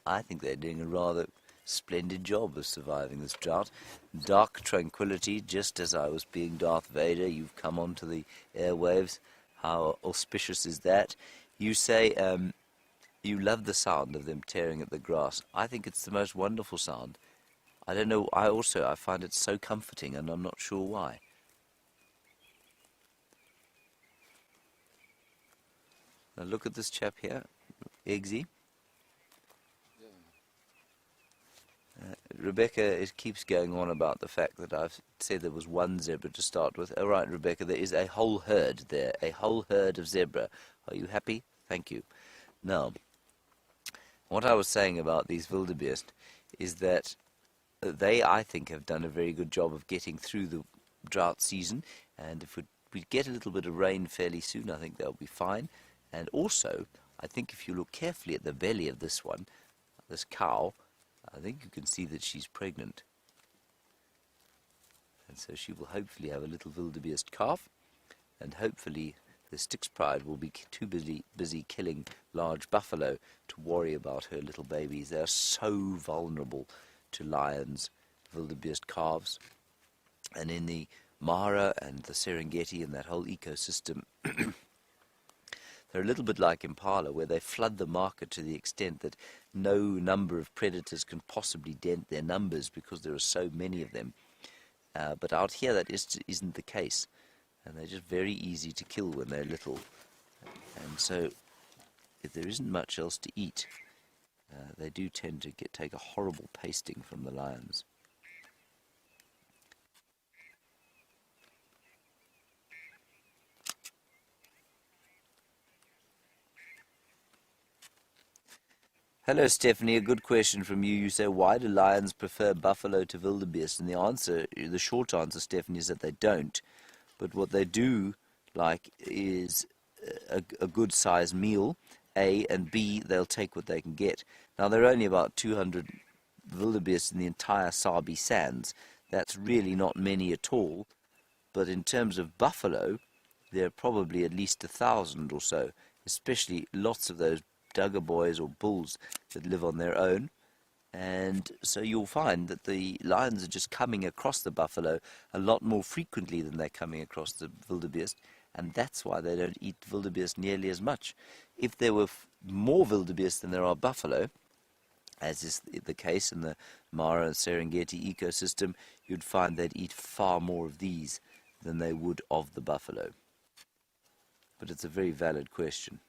I think they're doing a rather splendid job of surviving this drought. Dark tranquility, just as I was being Darth Vader, you've come onto the airwaves. How auspicious is that? You say you love the sound of them tearing at the grass. I think it's the most wonderful sound. I don't know, I find it so comforting, and I'm not sure why. Now look at this chap here, Eggsy. Rebecca keeps going on about the fact that I've said there was one zebra to start with. Oh, right, Rebecca, there is a whole herd there, a whole herd of zebra. Are you happy? Thank you. Now, what I was saying about these wildebeest is that they, I think, have done a very good job of getting through the drought season, and if we get a little bit of rain fairly soon, I think they'll be fine. And also, I think if you look carefully at the belly of this one, this cow, I think you can see that she's pregnant. And so she will hopefully have a little wildebeest calf, and hopefully the Styx Pride will be too busy killing large buffalo to worry about her little babies. They are so vulnerable to lions, wildebeest calves. And in the Mara and the Serengeti and that whole ecosystem, they're a little bit like impala, where they flood the market to the extent that no number of predators can possibly dent their numbers because there are so many of them. But out here that isn't the case, and they're just very easy to kill when they're little. And so if there isn't much else to eat, they do tend to take a horrible pasting from the lions. Hello, Stephanie. A good question from you. You say, why do lions prefer buffalo to wildebeest? And the answer, the short answer, Stephanie, is that they don't. But what they do like is a good sized meal, A, and B, they'll take what they can get. Now, there are only about 200 wildebeest in the entire Sabi Sands. That's really not many at all. But in terms of buffalo, there are probably at least 1,000 or so, especially lots of those Duggar boys or bulls that live on their own. And so you'll find that the lions are just coming across the buffalo a lot more frequently than they're coming across the wildebeest, and that's why they don't eat wildebeest nearly as much. If there were more wildebeest than there are buffalo, as is the case in the Mara and Serengeti ecosystem, you'd find they'd eat far more of these than they would of the buffalo. But it's a very valid question.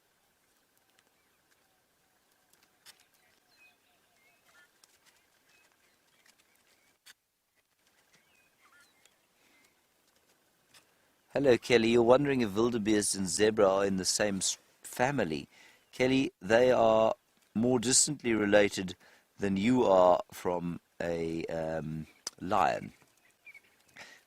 Hello, Kelly. You're wondering if wildebeest and zebra are in the same family. Kelly, they are more distantly related than you are from a lion.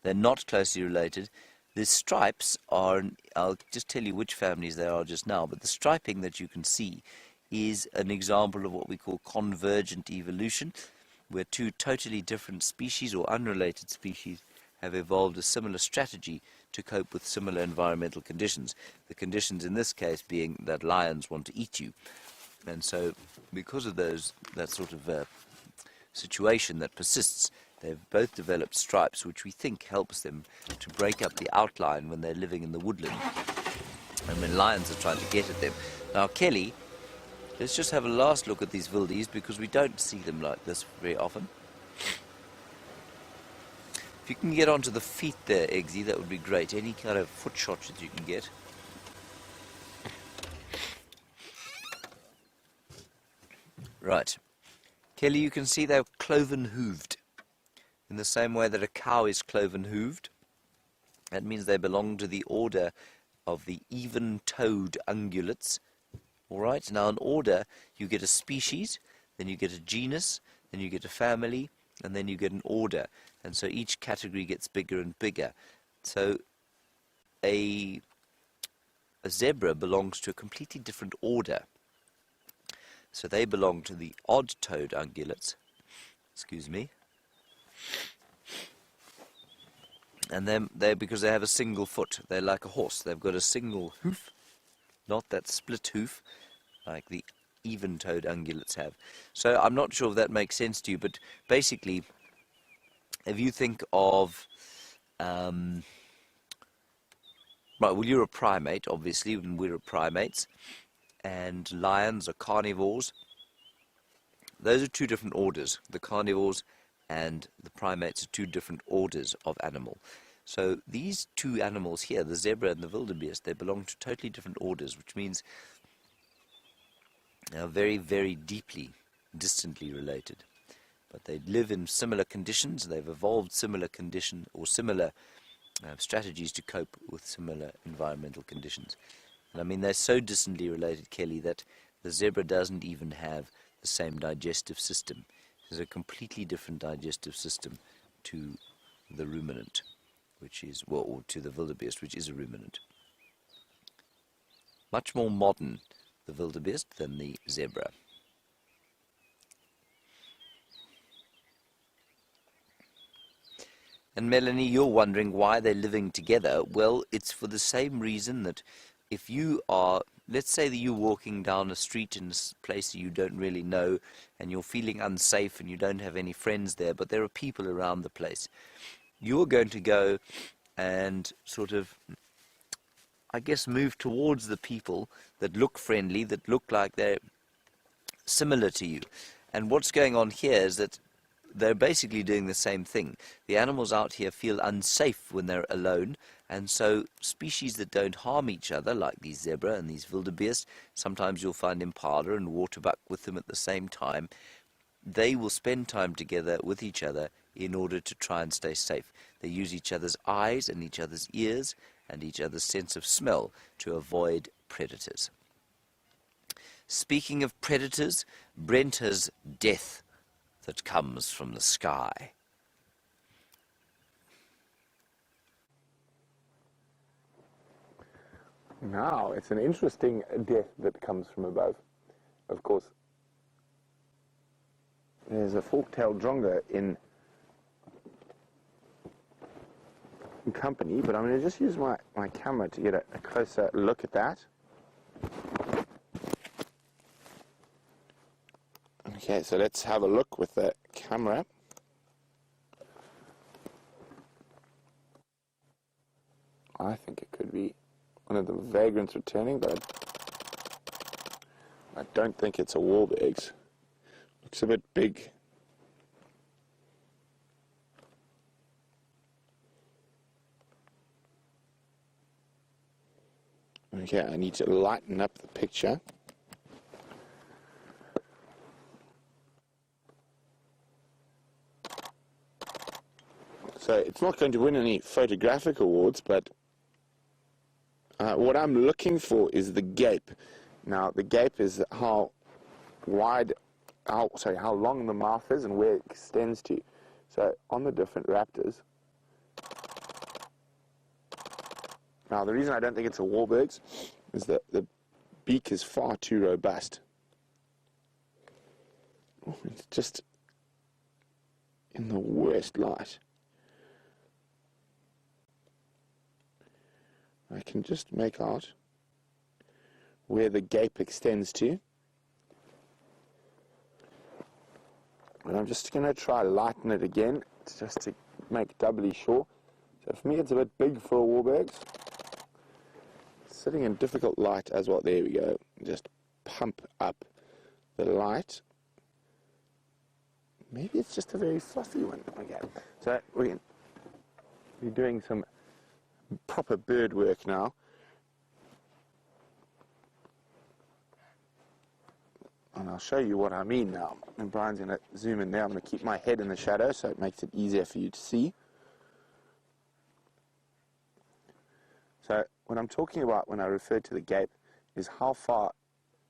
They're not closely related. The stripes are, I'll just tell you which families they are just now, but the striping that you can see is an example of what we call convergent evolution, where two totally different species or unrelated species have evolved a similar strategy to cope with similar environmental conditions. The conditions in this case being that lions want to eat you. And so because of that sort of situation that persists, they've both developed stripes, which we think helps them to break up the outline when they're living in the woodland and when lions are trying to get at them. Now, Kelly, let's just have a last look at these wildies because we don't see them like this very often. If you can get onto the feet there, Eggsy, that would be great. Any kind of foot shot that you can get. Right. Kelly, you can see they're cloven-hooved. In the same way that a cow is cloven-hooved, that means they belong to the order of the even-toed ungulates. All right, now in order, you get a species, then you get a genus, then you get a family, and then you get an order. And so each category gets bigger and bigger. So a zebra belongs to a completely different order. So they belong to the odd-toed ungulates. Excuse me. And then because they have a single foot, they're like a horse. They've got a single hoof, not that split hoof like the even-toed ungulates have. So I'm not sure if that makes sense to you, but basically, if you think of, right, well, you're a primate, obviously, and we're primates, and lions are carnivores. Those are two different orders. The carnivores and the primates are two different orders of animal. So these two animals here, the zebra and the wildebeest, they belong to totally different orders, which means they are very, very deeply, distantly related. But they live in similar conditions. They've evolved similar condition or similar strategies to cope with similar environmental conditions. And I mean, they're so distantly related, Kelly, that the zebra doesn't even have the same digestive system. There's a completely different digestive system to the ruminant, which is, well, or to the wildebeest, which is a ruminant. Much more modern, the wildebeest, than the zebra. And Melanie, you're wondering why they're living together. Well, it's for the same reason that if you are, let's say that you're walking down a street in a place that you don't really know and you're feeling unsafe and you don't have any friends there, but there are people around the place. You're going to go and sort of, I guess, move towards the people that look friendly, that look like they're similar to you. And what's going on here is that they're basically doing the same thing. The animals out here feel unsafe when they're alone, and so species that don't harm each other, like these zebra and these wildebeest, sometimes you'll find impala and waterbuck with them at the same time, they will spend time together with each other in order to try and stay safe. They use each other's eyes and each other's ears and each other's sense of smell to avoid predators. Speaking of predators, Brent has death that comes from the sky. Now, it's an interesting death that comes from above. Of course, there's a fork-tailed drongo in company, but I'm going to just use my camera to get a closer look at that. Okay, so let's have a look with the camera. I think it could be one of the vagrants returning, but I don't think it's a WildEarth. Looks a bit big. Okay, I need to lighten up the picture. So it's not going to win any photographic awards, but what I'm looking for is the gape. Now, the gape is how long the mouth is and where it extends to. So on the different raptors, Now, the reason I don't think it's a Warburg's is that the beak is far too robust. Oh, it's just in the worst light. I can just make out where the gape extends to. And I'm just going to try lighten it again, just to make doubly sure. So for me, it's a bit big for a Warburg's. Sitting in difficult light as well. There we go. Just pump up the light. Maybe it's just a very fluffy one. Okay. So we're doing some proper bird work now. And I'll show you what I mean now. And Brian's going to zoom in there. I'm going to keep my head in the shadow so it makes it easier for you to see. So what I'm talking about when I refer to the gape is how far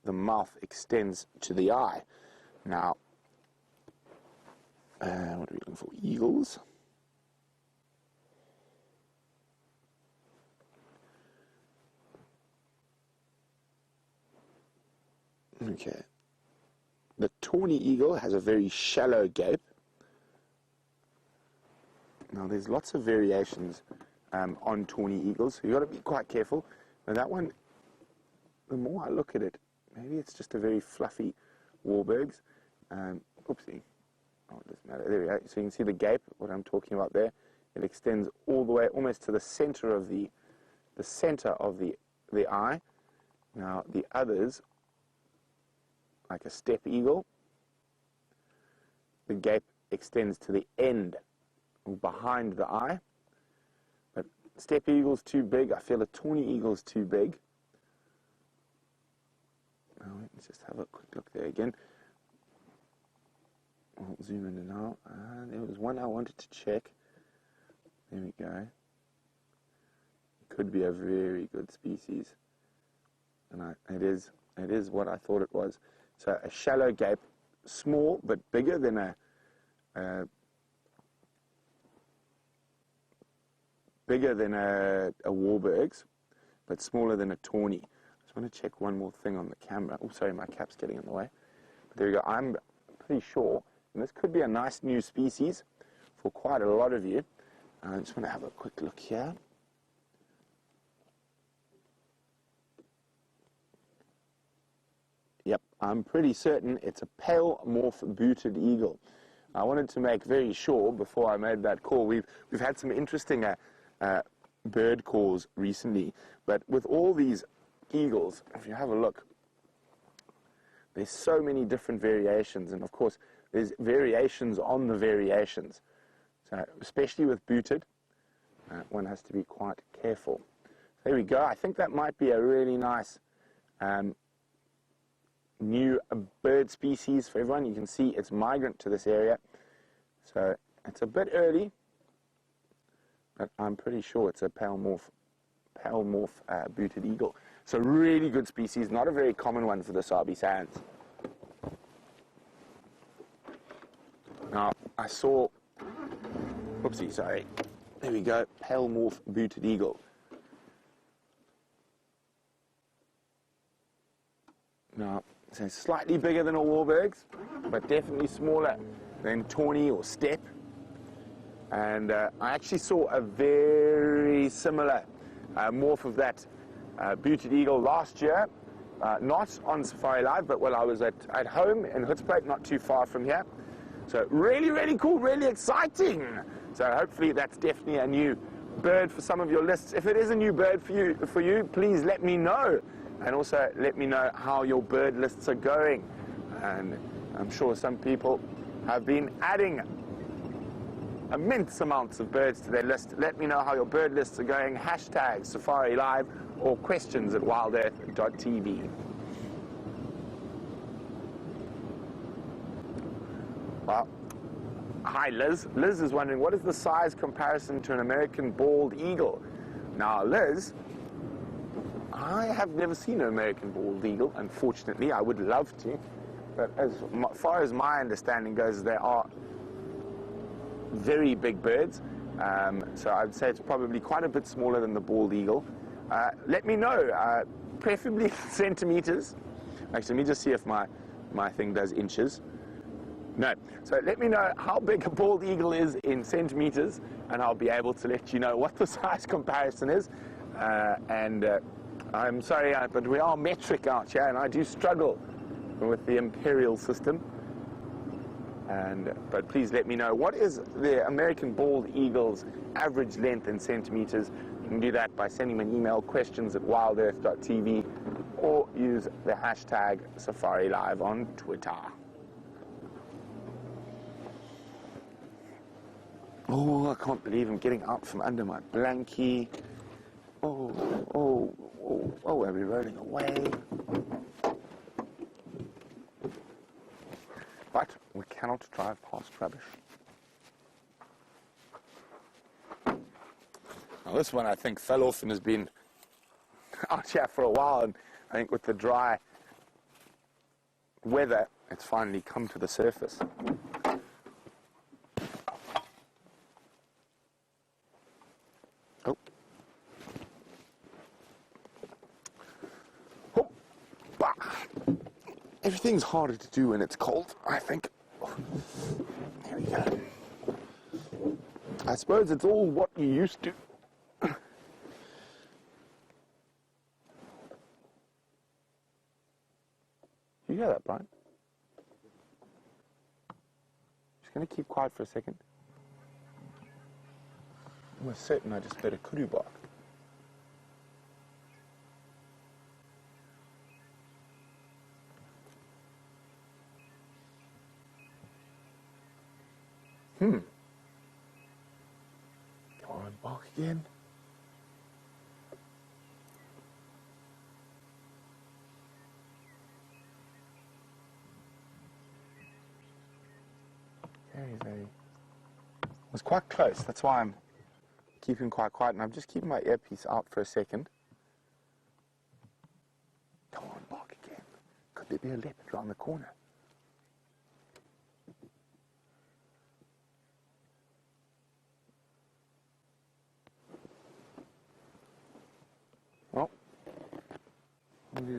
the mouth extends to the eye. Now, what are we looking for? Eagles. Okay. The tawny eagle has a very shallow gape. Now, there's lots of variations on tawny eagles, so you've got to be quite careful. But that one, the more I look at it, maybe it's just a very fluffy Warburg's. Oopsie. Oh, it doesn't matter. There we go. So you can see the gape, what I'm talking about there. It extends all the way almost to the center of the eye. Now, the others, like a steppe eagle, the gape extends to the end, behind the eye. But steppe eagle's too big. I feel a tawny eagle's too big. Now, let's just have a quick look there again. I'll zoom in now. There was one I wanted to check. There we go. It could be a very good species. And it is what I thought it was. So a shallow gape, small but bigger than a Warburg's, but smaller than a tawny. I just want to check one more thing on the camera. Oh, sorry, my cap's getting in the way. But there we go. I'm pretty sure, and this could be a nice new species for quite a lot of you. I just want to have a quick look here. Yep, I'm pretty certain it's a pale morph booted eagle. I wanted to make very sure before I made that call. We've had some interesting bird calls recently, but with all these eagles, if you have a look, there's so many different variations, and of course there's variations on the variations. So especially with booted, one has to be quite careful. There we go. I think that might be a really nice new bird species for everyone. You can see it's migrant to this area, so it's a bit early, but I'm pretty sure it's a pale morph booted eagle. So really good species, not a very common one for the Sabi Sands. Now I saw, oopsie, sorry, there we go, pale morph booted eagle. Now, so slightly bigger than a Warburg's, but definitely smaller than tawny or steppe. And I actually saw a very similar morph of that booted eagle last year, not on Safari Live, but while I was at home in Hoedspruit, not too far from here. So really, really cool, really exciting. So hopefully that's definitely a new bird for some of your lists. If it is a new bird for you, please let me know. And also let me know how your bird lists are going. And I'm sure some people have been adding immense amounts of birds to their list. Let me know how your bird lists are going. Hashtag Safari Live or questions at wildearth.tv. Well, hi Liz. Liz is wondering, what is the size comparison to an American bald eagle? Now Liz, I have never seen an American bald eagle, unfortunately. I would love to, but as far as my understanding goes, they are very big birds. So I'd say it's probably quite a bit smaller than the bald eagle. let me know, preferably centimeters. Actually, let me just see if my thing does inches. No. So let me know how big a bald eagle is in centimeters, and I'll be able to let you know what the size comparison is. I'm sorry, but we are metric out here, and I do struggle with the imperial system. But please let me know, what is the American bald eagle's average length in centimeters? You can do that by sending me an email, questions@wildearth.tv, or use the hashtag SafariLive on Twitter. Oh, I can't believe I'm getting out from under my blankie. Oh, are we rolling away? But we cannot drive past rubbish. Now this one I think fell off and has been out here for a while, and I think with the dry weather it's finally come to the surface. Everything's harder to do when it's cold, I think. There we go. I suppose it's all what you used to. You hear that, Brian? Just going to keep quiet for a second. I'm almost certain I just heard a kudu bark. Come on, bark again. Very. It was quite close. That's why I'm keeping quite quiet, and I'm just keeping my earpiece out for a second. Come on, bark again. Could there be a leopard around the corner? Well,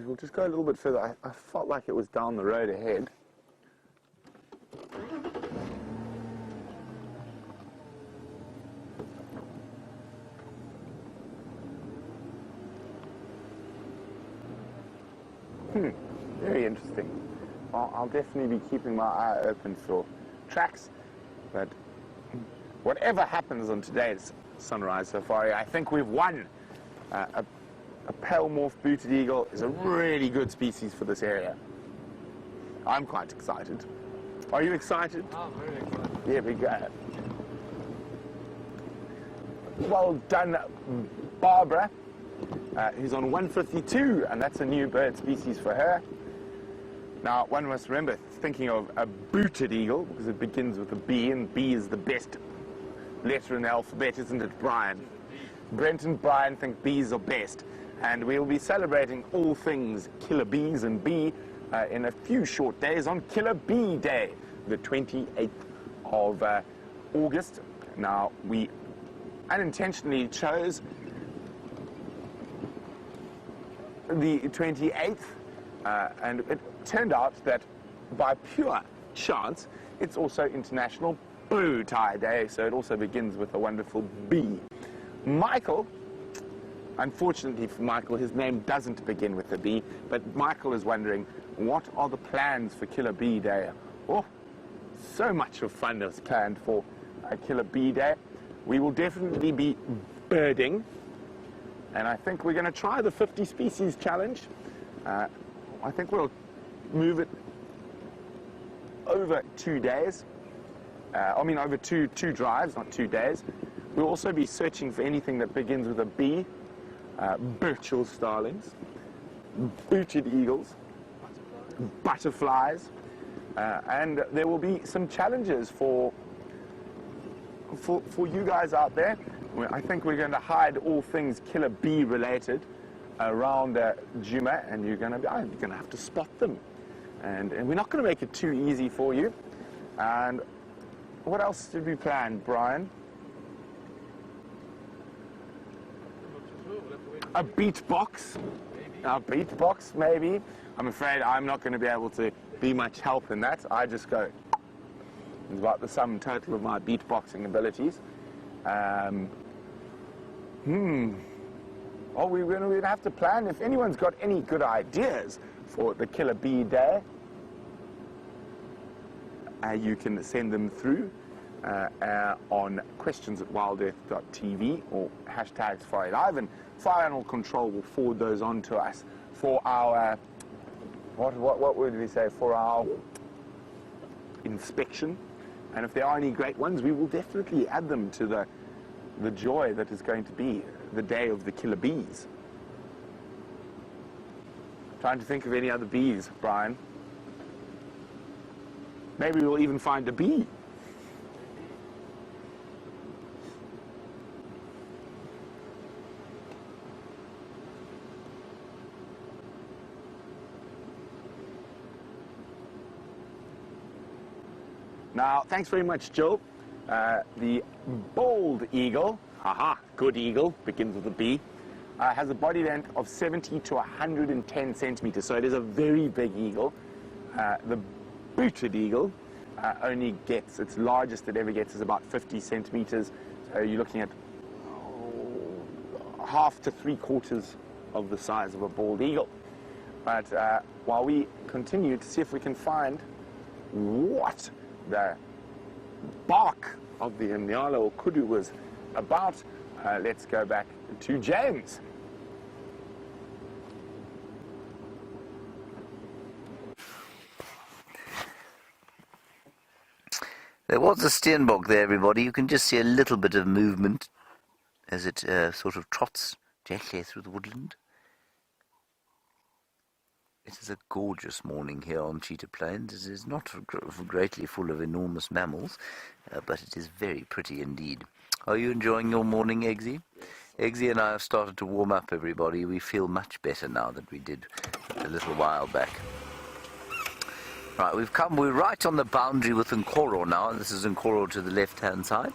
we'll just go a little bit further. I felt like it was down the road ahead. Very interesting. Well, I'll definitely be keeping my eye open for tracks, but whatever happens on today's Sunrise Safari, I think we've won. A pale morph booted eagle is a really good species for this area. I'm quite excited. Are you excited? Oh, very excited. Here we go. Well done, Barbara, who's on 152, and that's a new bird species for her. Now, one must remember thinking of a booted eagle, because it begins with a B, and B is the best letter in the alphabet, isn't it, Brian? Brent and Brian think bees are best, and we'll be celebrating all things killer bees and bee in a few short days on Killer Bee Day, the 28th of August. Now, we unintentionally chose the 28th, and it turned out that by pure chance, it's also International Bow Tie Day, so it also begins with a wonderful B. Michael, unfortunately for Michael, his name doesn't begin with a B, but Michael is wondering, what are the plans for Killer Bee Day? Oh, so much of fun is planned for Killer Bee Day. We will definitely be birding, and I think we're going to try the 50 species challenge. I think we'll move it over 2 days. Over two drives, not 2 days. We'll also be searching for anything that begins with a B, Birchall starlings, booted eagles, butterflies, and there will be some challenges for you guys out there. I think we're going to hide all things killer bee related around Juma, and you're going to have to spot them, and we're not going to make it too easy for you. And what else did we plan, Brian? a beatbox. A beatbox, maybe. I'm afraid I'm not going to be able to be much help in that. I just go. It's about the sum total of my beatboxing abilities. Oh, we'd have to plan. If anyone's got any good ideas for the Killer Bee Day, you can send them through on questions@wildearth.tv or hashtags Friday Live, and Fire Animal Control will forward those on to us for our, what would we say, for our inspection. And if there are any great ones, we will definitely add them to the joy that is going to be the day of the killer bees. Trying to think of any other bees, Brian. Maybe we'll even find a bee. Now, thanks very much, Jill. The bald eagle, good eagle, begins with a B, has a body length of 70 to 110 centimeters, so it is a very big eagle. The booted eagle only gets, its largest it ever gets is about 50 centimeters, so you're looking at half to 3/4 of the size of a bald eagle. But while we continue to see if we can find what the bark of the Nyala or kudu was about, let's go back to James. There was a steenbok there, everybody. You can just see a little bit of movement as it sort of trots gently through the woodland. It is a gorgeous morning here on Cheetah Plains. It is not greatly full of enormous mammals, but it is very pretty indeed. Are you enjoying your morning, Eggsy? Yes. Eggsy and I have started to warm up, everybody. We feel much better now than we did a little while back. Right, we're right on the boundary with Nkoro now. This is Nkoro to the left-hand side.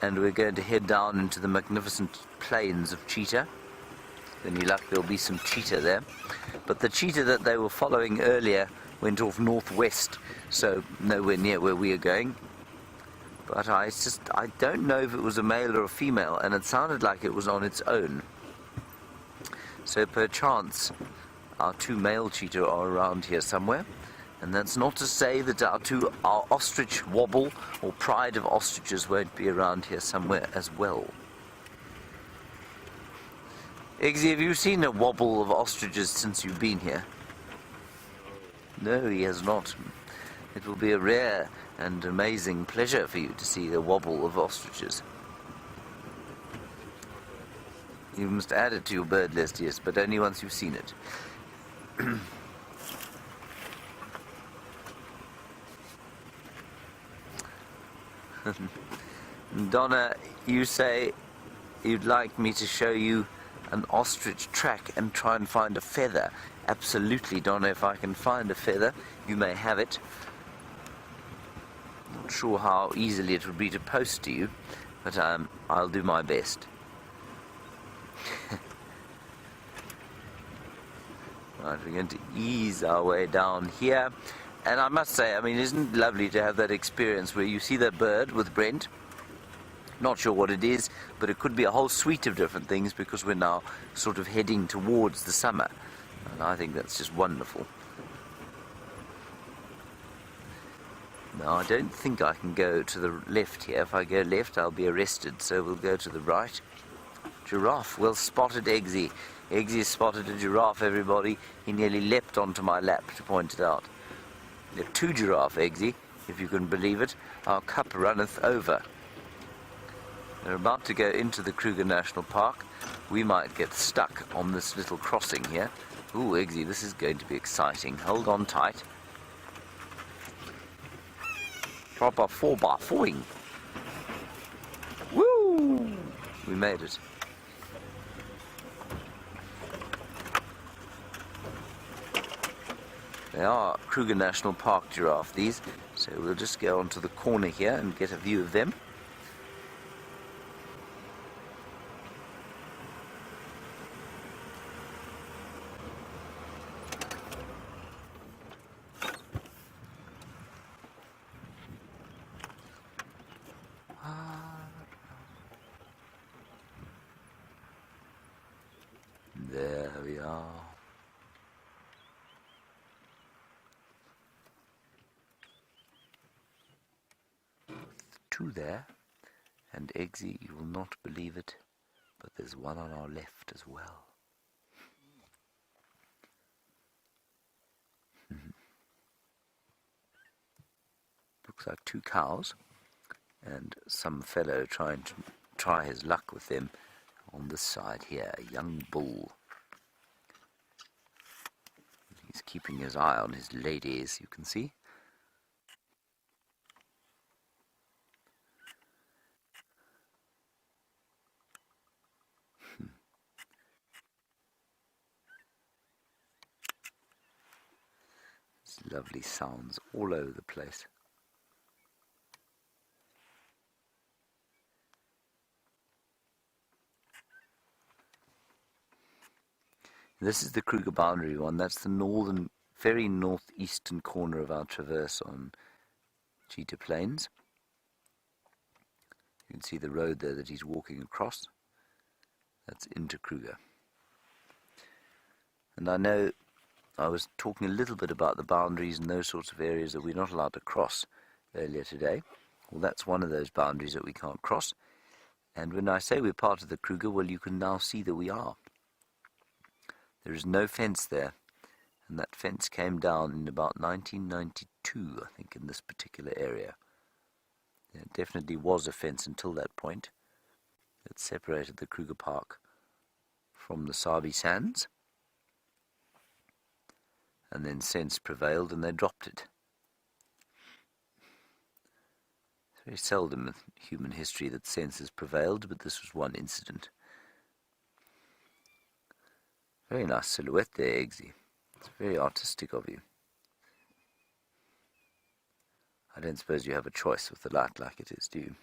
And we're going to head down into the magnificent plains of Cheetah. Any luck, there'll be some cheetah there. But the cheetah that they were following earlier went off northwest, so nowhere near where we are going. But I don't know if it was a male or a female, and it sounded like it was on its own. So perchance our two male cheetah are around here somewhere. And that's not to say that our ostrich wobble or pride of ostriches won't be around here somewhere as well. Eggsy, have you seen a wobble of ostriches since you've been here? No, he has not. It will be a rare and amazing pleasure for you to see a wobble of ostriches. You must add it to your bird list, yes, but only once you've seen it. Donna, you say you'd like me to show you an ostrich track and try and find a feather. Absolutely, Donna. If I can find a feather, you may have it. Not sure how easily it would be to post to you, but I'll do my best. Right, we're going to ease our way down here. And I must say, I mean, isn't it lovely to have that experience where you see that bird with Brent? Not sure what it is, but it could be a whole suite of different things because we're now sort of heading towards the summer. And I think that's just wonderful. Now, I don't think I can go to the left here. If I go left, I'll be arrested, so we'll go to the right. Giraffe. Well spotted, Eggsy. Eggsy spotted a giraffe, everybody. He nearly leapt onto my lap to point it out. There are two giraffe, Eggsy, if you can believe it. Our cup runneth over. They're about to go into the Kruger National Park. We might get stuck on this little crossing here. Ooh, Eggsy, this is going to be exciting. Hold on tight. Proper 4x4ing. Woo! We made it. They are Kruger National Park giraffe, these. So we'll just go onto the corner here and get a view of them. two there. And Eggsy, you will not believe it, but there's one on our left as well. Looks like two cows and some fellow trying to try his luck with them on this side here, a young bull. He's keeping his eye on his lady, as you can see. There's lovely sounds all over the place. This is the Kruger boundary one. That's the northern, very northeastern corner of our traverse on Cheetah Plains. You can see the road there that he's walking across. That's into Kruger. And I know I was talking a little bit about the boundaries and those sorts of areas that we're not allowed to cross earlier today. Well, that's one of those boundaries that we can't cross. And when I say we're part of the Kruger, well, you can now see that we are. There is no fence there, and that fence came down in about 1992, I think, in this particular area. There definitely was a fence until that point that separated the Kruger Park from the Sabi Sands, and then sense prevailed and they dropped it. It's very seldom in human history that sense has prevailed, but this was one incident. Very nice silhouette there, Eggsy. It's very artistic of you. I don't suppose you have a choice with the light like it is, do you?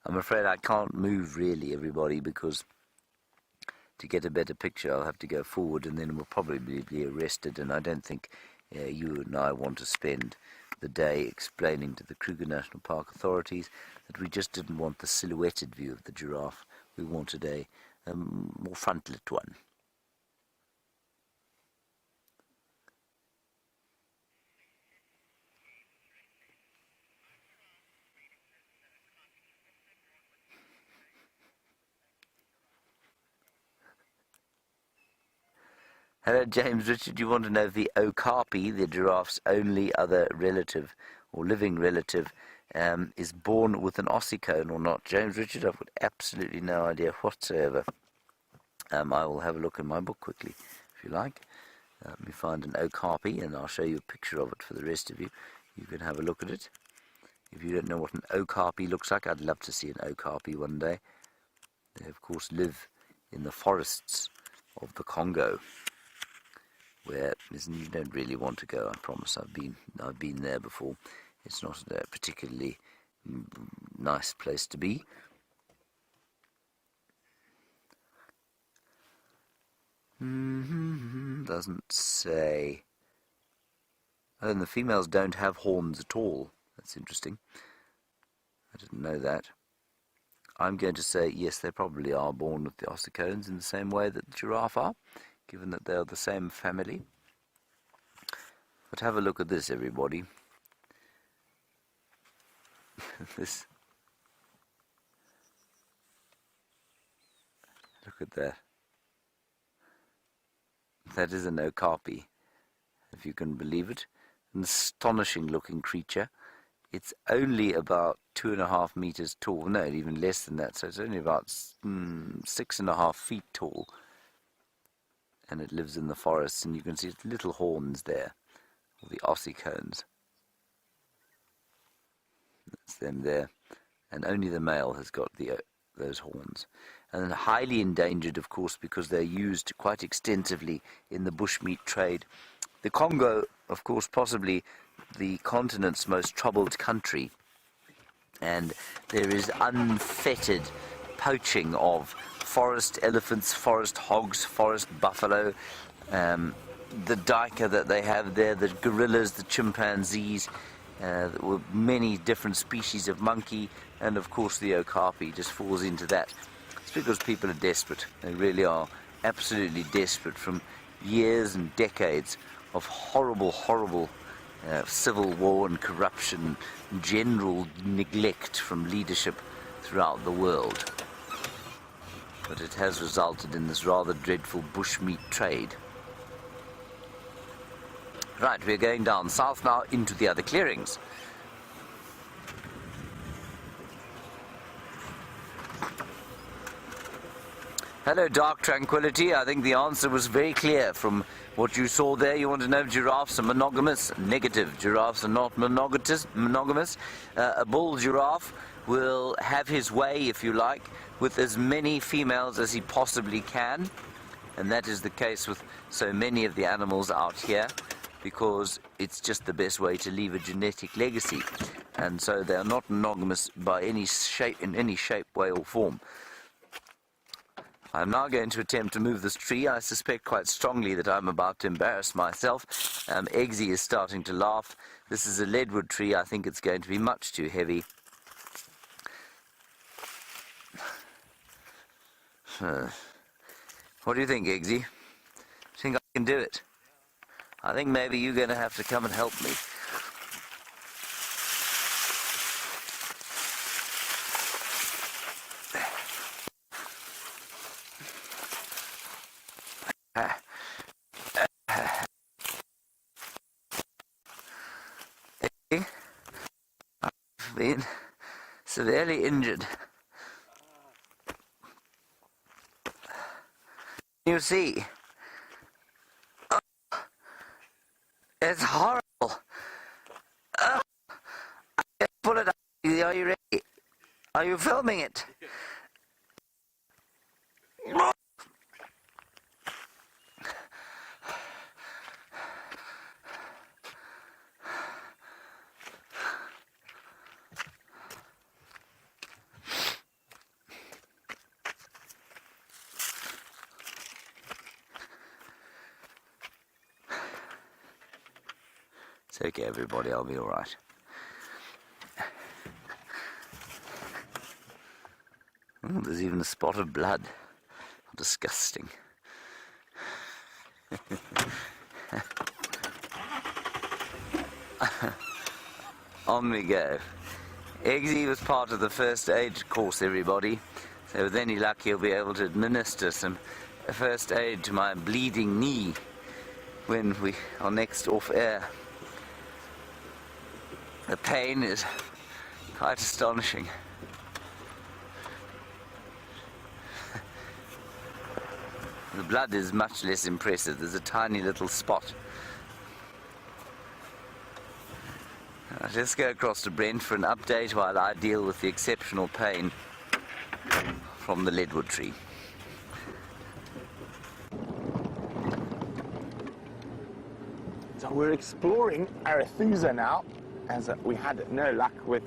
I'm afraid I can't move really, everybody, because to get a better picture I'll have to go forward and then we'll probably be arrested, and I don't think you and I want to spend the day explaining to the Kruger National Park authorities that we just didn't want the silhouetted view of the giraffe. We wanted a more frontlit one. Hello, James Richard. You want to know if the okapi, the giraffe's only other relative or living relative, is born with an ossicone or not? James Richard, I've got absolutely no idea whatsoever. I will have a look in my book quickly, if you like. Let me find an okapi, and I'll show you a picture of it for the rest of you. You can have a look at it. If you don't know what an okapi looks like, I'd love to see an okapi one day. They, of course, live in the forests of the Congo, where you don't really want to go. I promise. I've been there before. It's not a particularly nice place to be. Doesn't say. Oh, and the females don't have horns at all. That's interesting. I didn't know that. I'm going to say yes, they probably are born with the ossicones in the same way that the giraffe are, given that they are the same family. But have a look at this, everybody. This. Look at that. That is an okapi, if you can believe it. An astonishing looking creature. It's only about 2.5 meters tall. No, even less than that. So it's only about 6.5 feet tall. And it lives in the forests, and you can see its little horns there, or the ossicones. That's them there. And only the male has got those horns. And then highly endangered, of course, because they're used quite extensively in the bushmeat trade. The Congo, of course, possibly the continent's most troubled country. And there is unfettered poaching of forest elephants, forest hogs, forest buffalo, the duiker that they have there, the gorillas, the chimpanzees, many different species of monkey, and of course the okapi just falls into that. It's because people are desperate. They really are absolutely desperate from years and decades of horrible, horrible civil war and corruption, general neglect from leadership throughout the world. But it has resulted in this rather dreadful bushmeat trade. Right, we're going down south now into the other clearings. Hello, Dark Tranquility. I think the answer was very clear from what you saw there. You want to know if giraffes are monogamous? Negative. Giraffes are not monogamous. A bull giraffe will have his way, if you like, with as many females as he possibly can. And that is the case with so many of the animals out here, because it's just the best way to leave a genetic legacy. And so they are not monogamous by any shape, in any shape, way or form. I'm now going to attempt to move this tree. I suspect quite strongly that I'm about to embarrass myself. Eggsy is starting to laugh. This is a leadwood tree. I think it's going to be much too heavy. What do you think, Eggsy? Think I can do it? I think maybe you're going to have to come and help me. I've been severely injured. You see, it's horrible. I can't pull it up. Are you ready? Are you filming it? It's okay, everybody, I'll be all right. Oh, there's even a spot of blood. Disgusting. On we go. Eggsy was part of the first aid course, everybody. So with any luck, he'll be able to administer some first aid to my bleeding knee when we are next off air. The pain is quite astonishing. The blood is much less impressive. There's a tiny little spot. Let's go across to Brent for an update while I deal with the exceptional pain from the leadwood tree. So we're exploring Arethusa now, as we had no luck with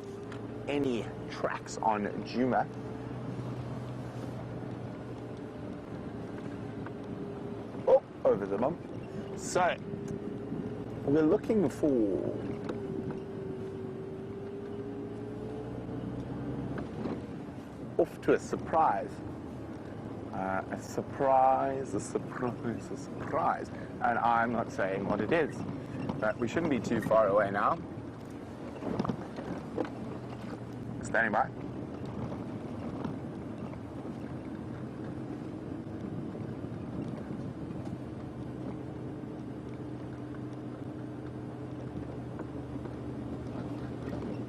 any tracks on Juma. Oh, over the bump. So, we're looking for off to a surprise. A surprise. And I'm not saying what it is, but we shouldn't be too far away now. Standing by.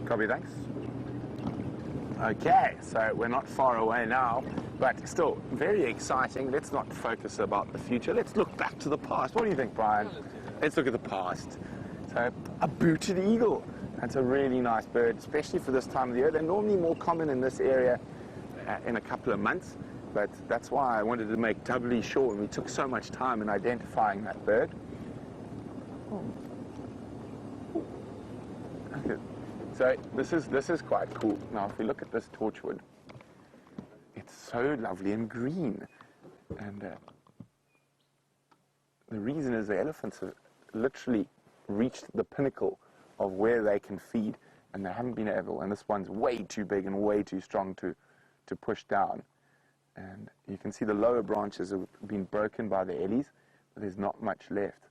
Copy, thanks. Okay, so we're not far away now, but still very exciting. Let's not focus about the future. Let's look back to the past. What do you think, Brian? Let's look at the past. So, a booted eagle. That's a really nice bird, especially for this time of the year. They're normally more common in this area in a couple of months, but that's why I wanted to make doubly sure, and we took so much time in identifying that bird. Okay. So this is quite cool. Now, if we look at this torchwood, it's so lovely and green, and the reason is the elephants have literally reached the pinnacle of where they can feed, and they haven't been able, and this one's way too big and way too strong to push down. And you can see the lower branches have been broken by the ellies, but there's not much left.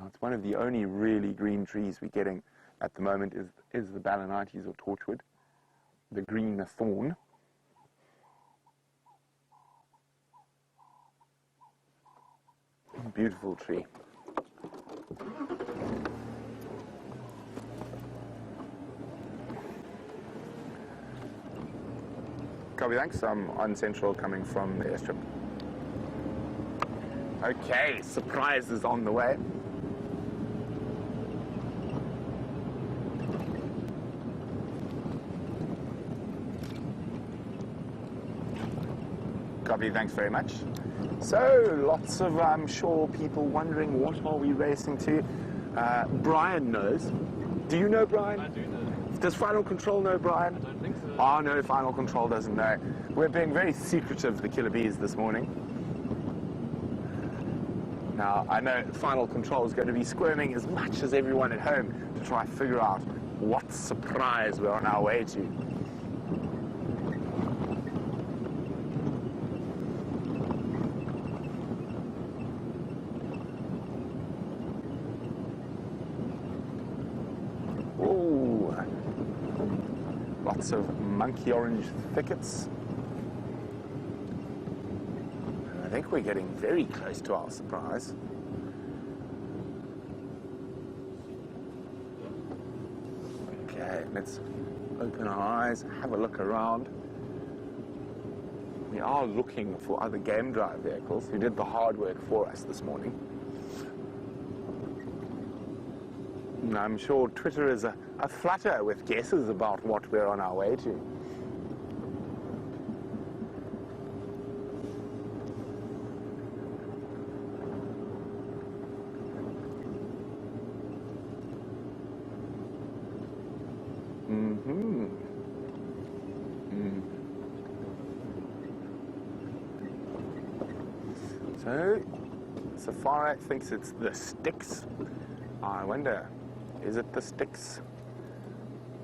It's one of the only really green trees we're getting at the moment is the balanites or torchwood, the green thorn. Beautiful tree. Copy, thanks. I'm on Central coming from the airstrip. Okay, surprise is on the way. Copy, thanks very much. So, lots of, I'm sure, people wondering what are we racing to. Brian knows. Do you know Brian? I do know. Does Final Control know Brian? I don't think so. Oh no, Final Control doesn't know. We're being very secretive, the Killer Bees, this morning. Now, I know Final Control is going to be squirming as much as everyone at home to try to figure out what surprise we're on our way to. Lots of monkey orange thickets. I think we're getting very close to our surprise. Okay, let's open our eyes, have a look around. We are looking for other game drive vehicles who did the hard work for us this morning. And I'm sure Twitter is a flutter with guesses about what we're on our way to. So, Safari thinks it's the Sticks. I wonder, is it the Sticks?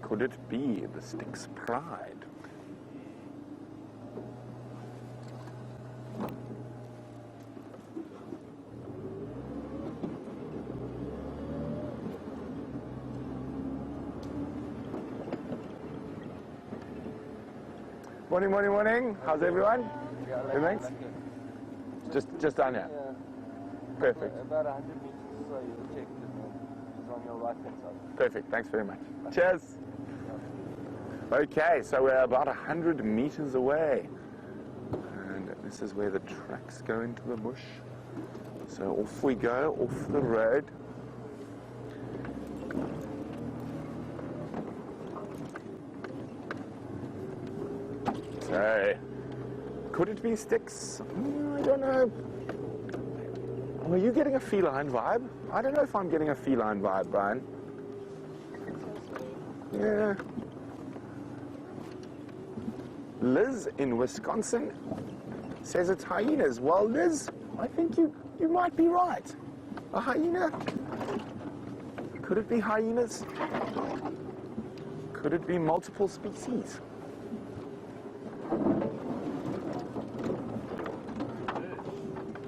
Could it be the Sticks Pride? Morning, morning, morning. How's everyone? Good, thanks. Just down here. Yeah. Perfect. About 100 meters, so you'll check it's on your right hand side. Perfect. Thanks very much. Cheers. Okay, so we're about 100 meters away. And this is where the tracks go into the bush. So off we go, off the road. So, could it be Sticks? I don't know. Are you getting a feline vibe? I don't know if I'm getting a feline vibe, Brian. Yeah. Liz in Wisconsin says it's hyenas. Well, Liz, I think you might be right. A hyena? Could it be hyenas? Could it be multiple species?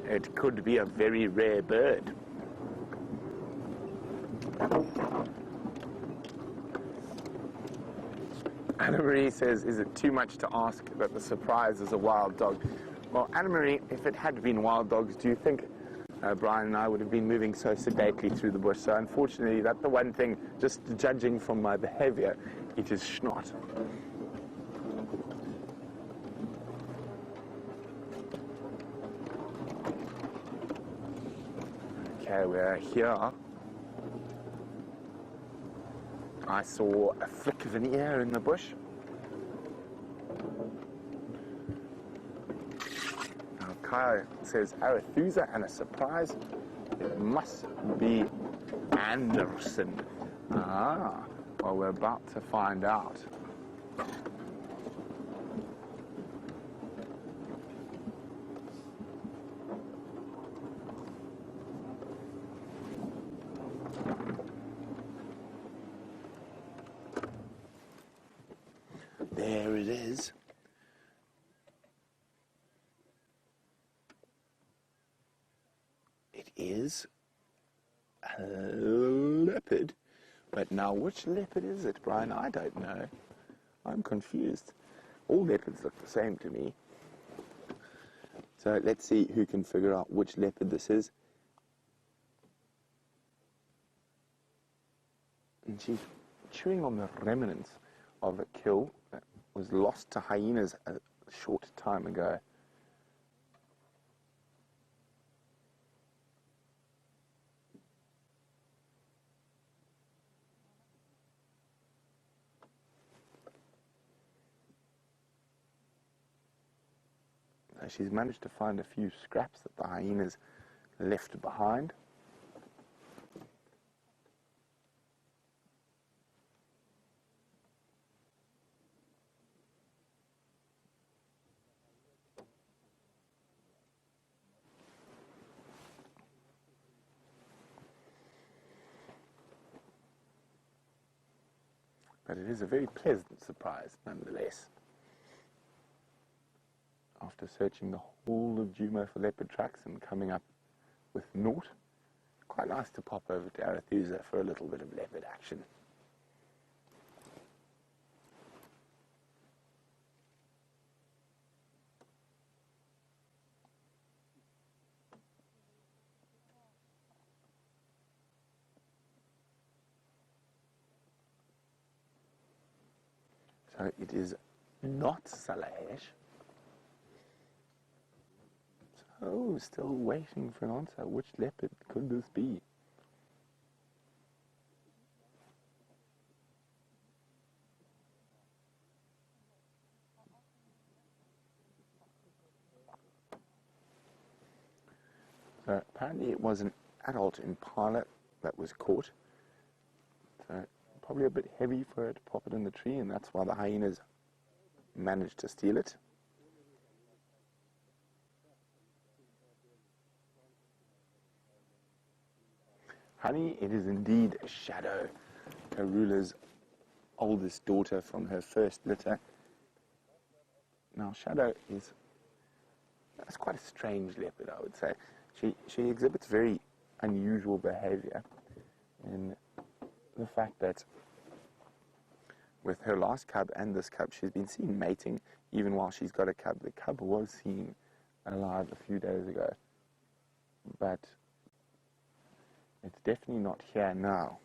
It could be a very rare bird. Anna-Marie says, is it too much to ask that the surprise is a wild dog? Well, Anna-Marie, if it had been wild dogs, do you think Brian and I would have been moving so sedately through the bush? So unfortunately, that's the one thing, just judging from my behavior, it is snot. Okay, we're here. I saw a flick of an ear in the bush. Now, Kyle says Arethusa and a surprise. It must be Anderson. Ah, well, we're about to find out. There it is. It is a a leopard. But now, which leopard is it, Brian? I don't know. I'm confused. All leopards look the same to me. So let's see who can figure out which leopard this is. And she's chewing on the remnants of a kill that was lost to hyenas a short time ago. She's managed to find a few scraps that the hyenas left behind. But it is a very pleasant surprise nonetheless. After searching the whole of Jumo for leopard tracks and coming up with naught, quite nice to pop over to Arethusa for a little bit of leopard action. So it is not Salahesh. Oh, still waiting for an answer. Which leopard could this be? So apparently it was an adult impala that was caught. So probably a bit heavy for her to pop it in the tree, and that's why the hyenas managed to steal it. Honey, it is indeed Shadow, Karula's oldest daughter from her first litter. Now, Shadow that's quite a strange leopard, I would say. She exhibits very unusual behavior in the fact that with her last cub and this cub, she's been seen mating even while she's got a cub. The cub was seen alive a few days ago, but it's definitely not here now.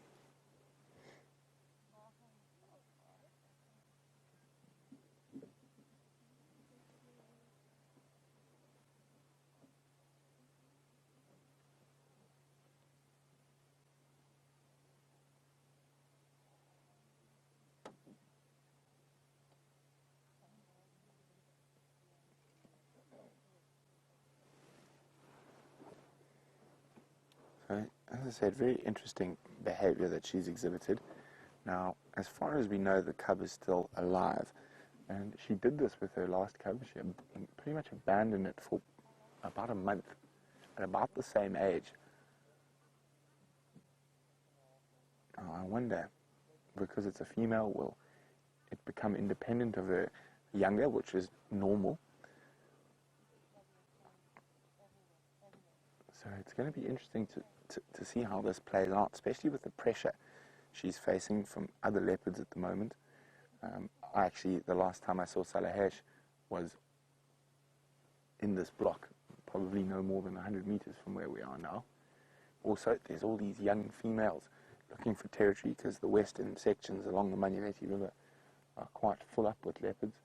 So, as I said, very interesting behavior that she's exhibited. Now, as far as we know, the cub is still alive, and she did this with her last cub. She pretty much abandoned it for about a month, at about the same age. Now, I wonder, because it's a female, will it become independent of her younger, which is normal? So it's going to be interesting to see how this plays out, especially with the pressure she's facing from other leopards at the moment. Actually, the last time I saw Salahesh was in this block, probably no more than 100 meters from where we are now. Also, there's all these young females looking for territory because the western sections along the Manyaneti River are quite full up with leopards.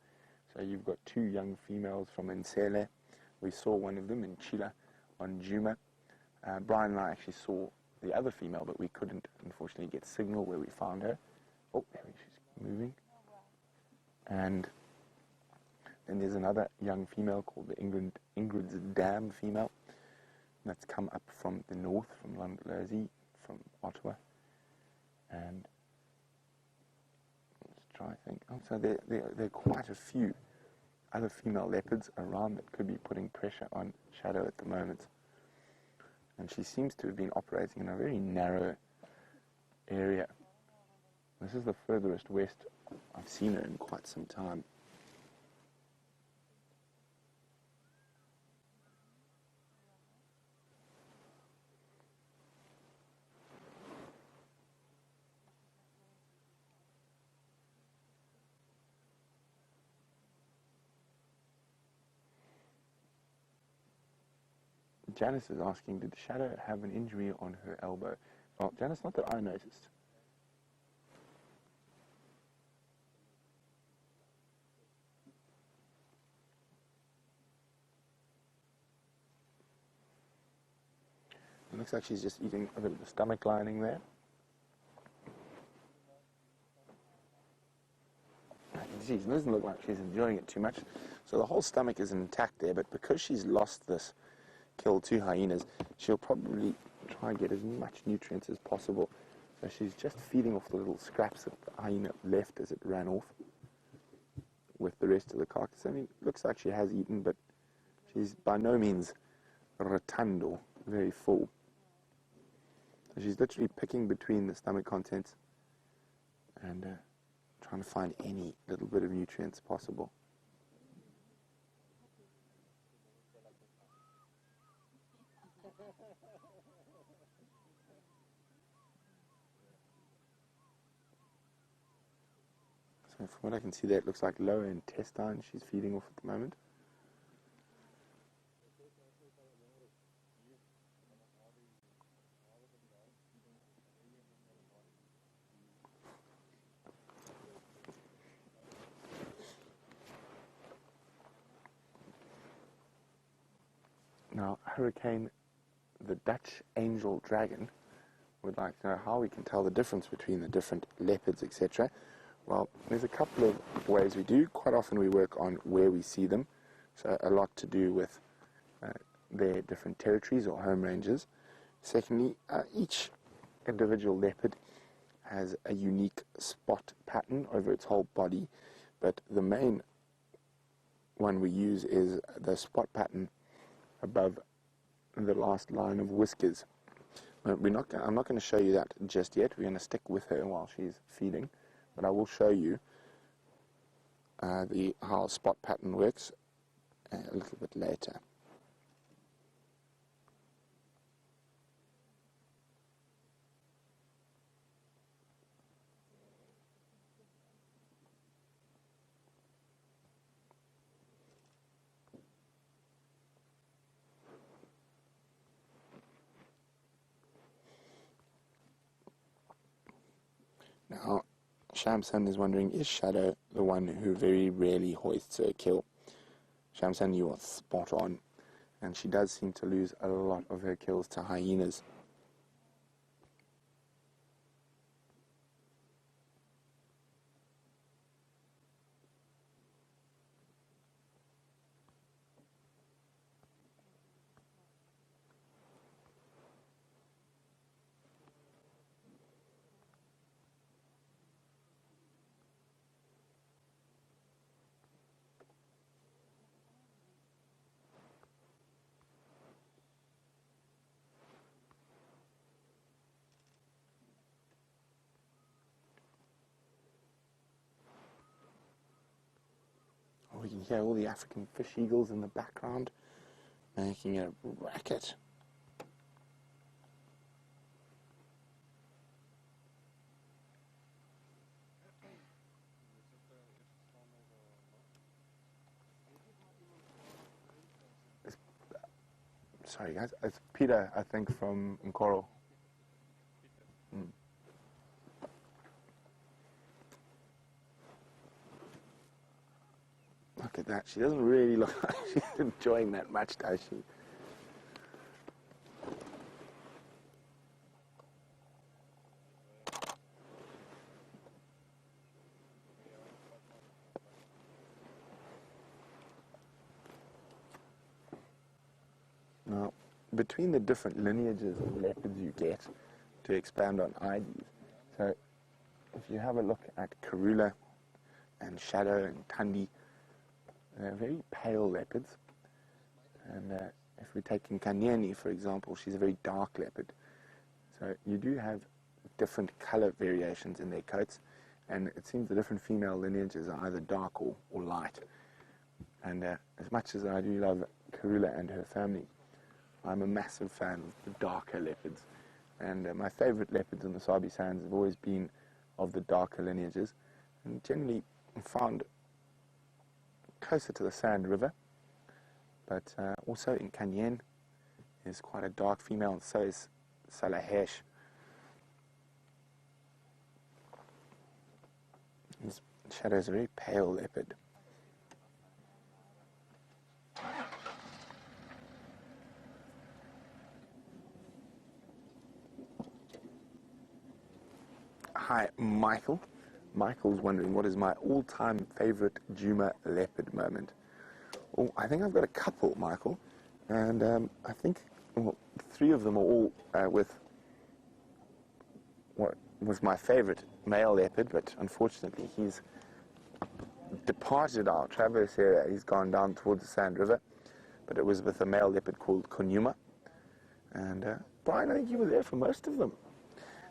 So you've got two young females from Nsele. We saw one of them in Chila on Juma. Brian and I actually saw the other female, but we couldn't, unfortunately, get signal where we found her. Oh, there she's moving. And then there's another young female called the Ingrid's Dam female. That's come up from the north, from Londonderry, from Ottawa. And let's try to think. Oh, so there are quite a few other female leopards around that could be putting pressure on Shadow at the moment. And she seems to have been operating in a very narrow area. This is the furthest west I've seen her in quite some time. Janice is asking, did Shadow have an injury on her elbow? Well, Janice, not that I noticed. It looks like she's just eating a bit of the stomach lining there. Geez, it doesn't look like she's enjoying it too much. So the whole stomach is intact there, but because she's lost this kill 2 hyenas, she'll probably try and get as much nutrients as possible. So she's just feeding off the little scraps that the hyena left as it ran off with the rest of the carcass. I mean, it looks like she has eaten, but she's by no means rotund or very full. So she's literally picking between the stomach contents and trying to find any little bit of nutrients possible. So from what I can see there, it looks like lower intestine she's feeding off at the moment. Now, Hurricane, the Dutch angel dragon, would like to know how we can tell the difference between the different leopards, etc. Well, there's a couple of ways we do. Quite often we work on where we see them, so a lot to do with their different territories or home ranges. Secondly, each individual leopard has a unique spot pattern over its whole body, but the main one we use is the spot pattern above the last line of whiskers. I'm not going to show you that just yet. We're going to stick with her while she's feeding, but I will show you how spot pattern works a little bit later. Now, Shamsan is wondering, is Shadow the one who very rarely hoists her kill? Shamsan, you are spot on, and she does seem to lose a lot of her kills to hyenas. We can hear all the African fish eagles in the background making a racket. Sorry guys, it's Peter, I think, from Nkoro. Look at that. She doesn't really look like she's enjoying that much, does she? Now, between the different lineages of leopards you get, to expand on IDs, so if you have a look at Karula and Shadow and Tundi, they're very pale leopards, and if we take Nkanyeni, for example, she's a very dark leopard. So you do have different color variations in their coats, and it seems the different female lineages are either dark or light. And as much as I do love Karula and her family, I'm a massive fan of the darker leopards. And my favorite leopards in the Sabi Sands have always been of the darker lineages, and generally found closer to the Sand River, but also in Kanyen, is quite a dark female, and so is Salahesh. Shadow is a very pale leopard. Hi, Michael. Michael's wondering what is my all-time favorite Juma leopard moment. Oh, I think I've got a couple, Michael, and I think 3 of them are all with what was my favorite male leopard, but unfortunately he's departed our traverse area. He's gone down towards the Sand River, but it was with a male leopard called Konuma, and Brian, I think you were there for most of them.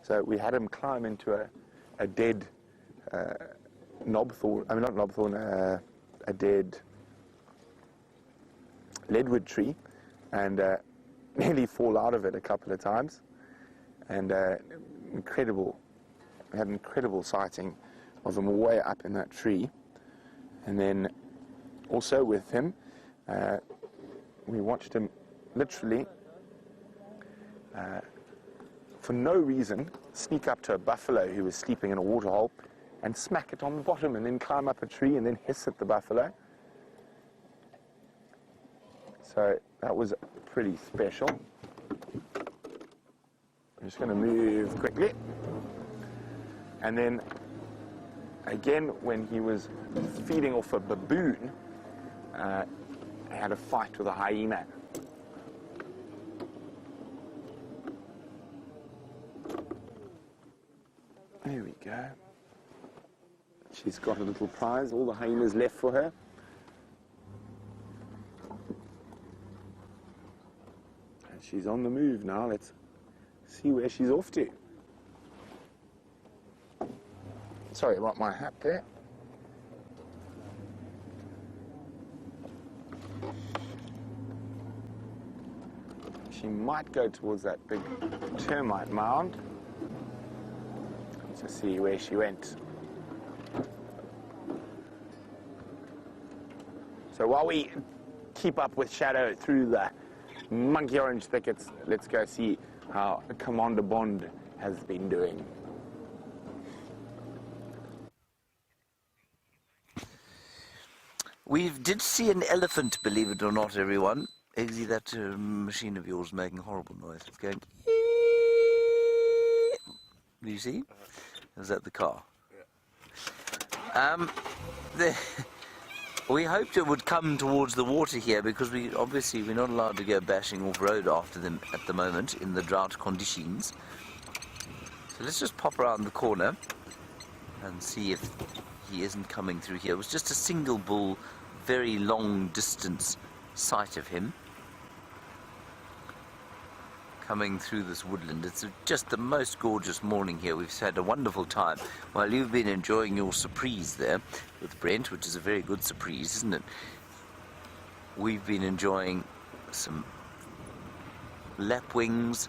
So we had him climb into a dead knobthorn, I mean not knobthorn, a dead leadwood tree, and nearly fall out of it a couple of times, and incredible, we had an incredible sighting of him way up in that tree. And then also with him, we watched him literally for no reason sneak up to a buffalo who was sleeping in a waterhole and smack it on the bottom, and then climb up a tree and then hiss at the buffalo. So that was pretty special. I'm just going to move quickly. And then again, when he was feeding off a baboon, I had a fight with a hyena. There we go. She's got a little prize, all the hyenas left for her. And she's on the move now. Let's see where she's off to. Sorry about my hat there. She might go towards that big termite mound. Let's see where she went. So while we keep up with Shadow through the monkey orange thickets, let's go see how Commander Bond has been doing. We did see an elephant, believe it or not, everyone. Eggsy, that machine of yours is making horrible noise. It's going... Do you see? Is that the car? Yeah. We hoped it would come towards the water here, because we're not allowed to go bashing off-road after them at the moment in the drought conditions. So let's just pop around the corner and see if he isn't coming through here. It was just a single bull, very long distance sight of him coming through this woodland. It's just the most gorgeous morning here. We've had a wonderful time while you've been enjoying your surprise there with Brent, which is a very good surprise, isn't it? We've been enjoying some lapwings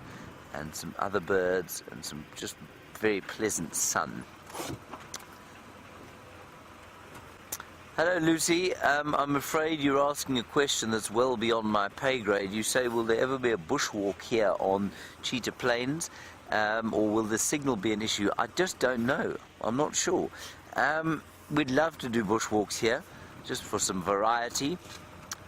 and some other birds and some just very pleasant sun. Hello, Lucy. I'm afraid you're asking a question that's well beyond my pay grade. You say, will there ever be a bushwalk here on Cheetah Plains, or will the signal be an issue? I just don't know. I'm not sure. We'd love to do bushwalks here, just for some variety.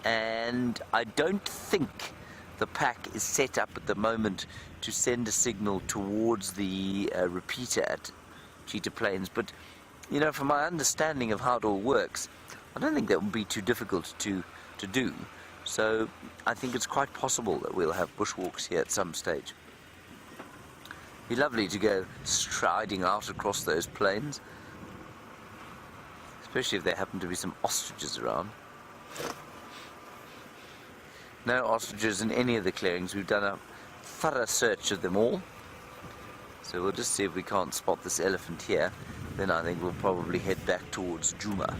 And I don't think the pack is set up at the moment to send a signal towards the repeater at Cheetah Plains. But, you know, from my understanding of how it all works, I don't think that would be too difficult to do. So I think it's quite possible that we'll have bushwalks here at some stage. It'd be lovely to go striding out across those plains, especially if there happen to be some ostriches around. No ostriches in any of the clearings. We've done a thorough search of them all. So we'll just see if we can't spot this elephant here. Then I think we'll probably head back towards Juma.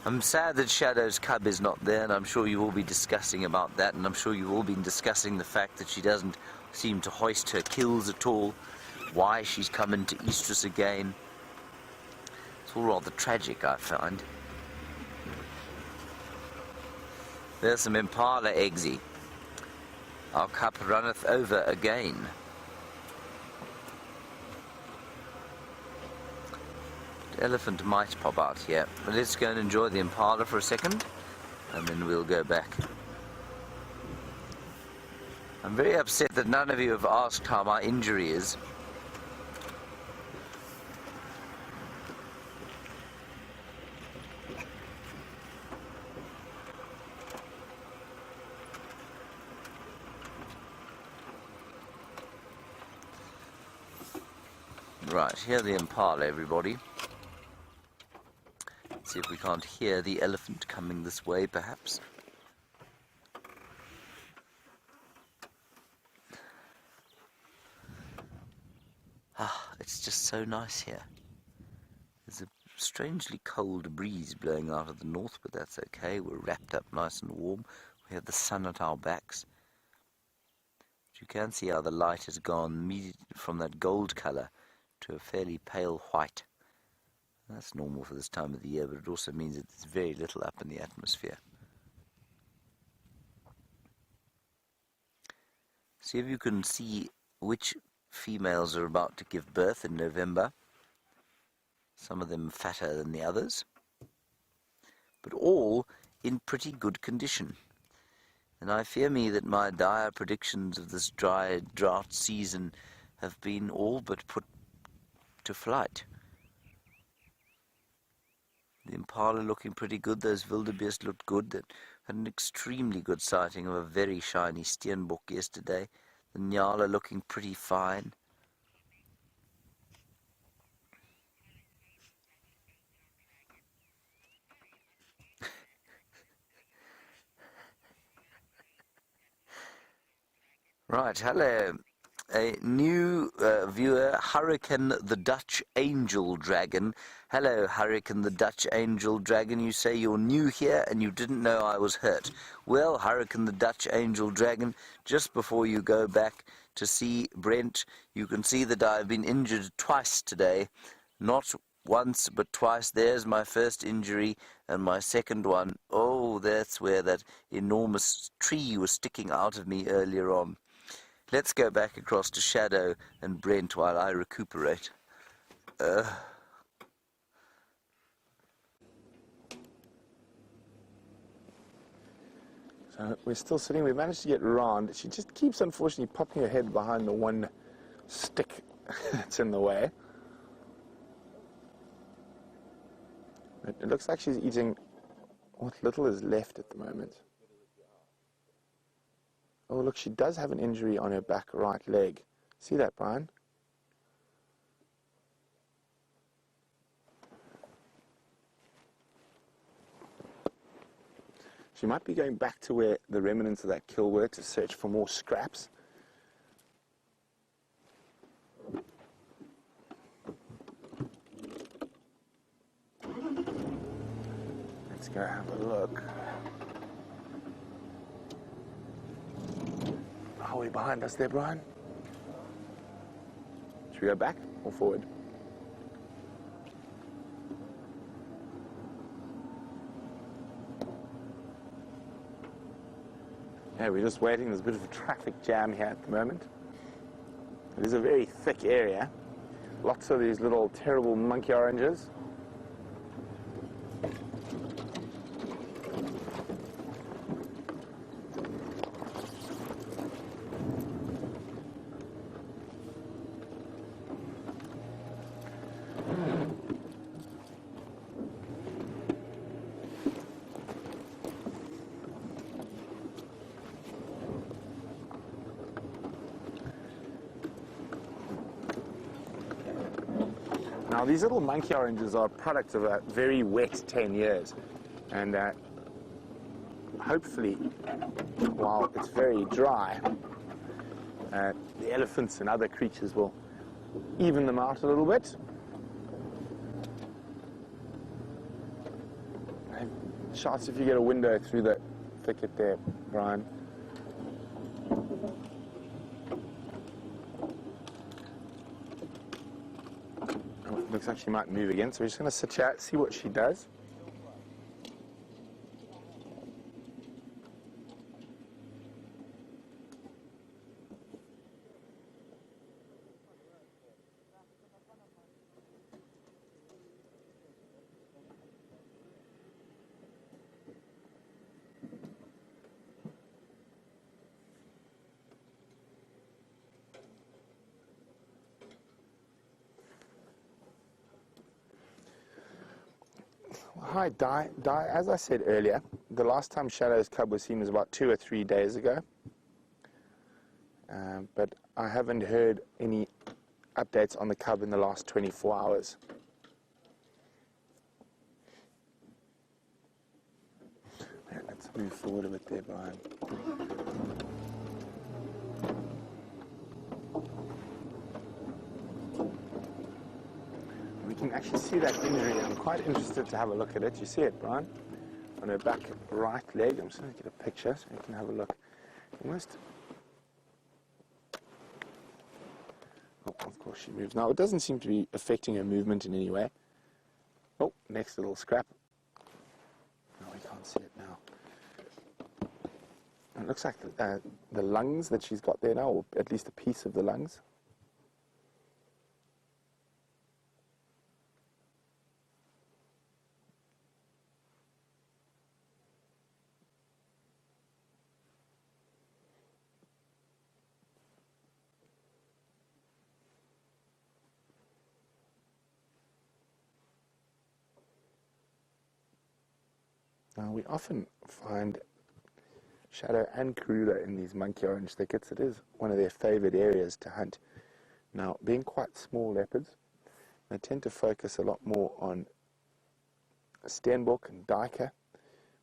I'm sad that Shadow's cub is not there, and I'm sure you will be discussing about that, and I'm sure you've all been discussing the fact that she doesn't seem to hoist her kills at all, why she's come into estrus again. It's all rather tragic, I find. There's some impala, Eggsy. Our cup runneth over again. The elephant might pop out here. But let's go and enjoy the impala for a second, and then we'll go back. I'm very upset that none of you have asked how my injury is. Right, hear the impala, everybody. Let's see if we can't hear the elephant coming this way, perhaps. Ah, it's just so nice here. There's a strangely cold breeze blowing out of the north, but that's okay. We're wrapped up nice and warm. We have the sun at our backs. But you can see how the light has gone immediately from that gold colour to a fairly pale white. That's normal for this time of the year, but it also means that there's very little up in the atmosphere. See if you can see which females are about to give birth in November. Some of them fatter than the others, but all in pretty good condition. And I fear me that my dire predictions of this dry drought season have been all but put to flight. The impala looking pretty good. Those wildebeest looked good. That had an extremely good sighting of a very shiny steenbok yesterday. The nyala looking pretty fine. Right, hello. A new viewer, Hurricane the Dutch Angel Dragon. Hello, Hurricane the Dutch Angel Dragon. You say you're new here and you didn't know I was hurt. Well, Hurricane the Dutch Angel Dragon, just before you go back to see Brent, you can see that I've been injured twice today. Not once, but twice. There's my first injury, and my second one, oh, that's where that enormous tree was sticking out of me earlier on. Let's go back across to Shadow and Brent while I recuperate. So we're still sitting. We managed to get round. She just keeps, unfortunately, popping her head behind the one stick that's in the way. It looks like she's eating what little is left at the moment. Oh, look, she does have an injury on her back right leg. See that, Brian? She might be going back to where the remnants of that kill were to search for more scraps. Let's go have a look. Are we behind us there, Brian? Should we go back or forward? Yeah, we're just waiting. There's a bit of a traffic jam here at the moment. It is a very thick area. Lots of these little terrible monkey oranges. Now, these little monkey oranges are a product of a very wet 10 years. And hopefully, while it's very dry, the elephants and other creatures will even them out a little bit. Shots if you get a window through the thicket there, Brian. Looks like she might move again, so we're just going to sit here, see what she does. Hi, Di. As I said earlier, the last time Shadow's cub was seen was about 2 or 3 days ago. But I haven't heard any updates on the cub in the last 24 hours. Right, let's move forward a bit there, Brian. We can actually see that injury. I'm quite interested to have a look at it. You see it, Brian? On her back right leg. I'm just going to get a picture so you can have a look. Almost. Oh, of course she moves. Now, it doesn't seem to be affecting her movement in any way. Oh, next little scrap. No, we can't see it now. It looks like the lungs that she's got there now, or at least a piece of the lungs. Now, we often find shadow and Karula in these monkey orange thickets. It is one of their favourite areas to hunt. Now, being quite small leopards, they tend to focus a lot more on steenbok and duiker,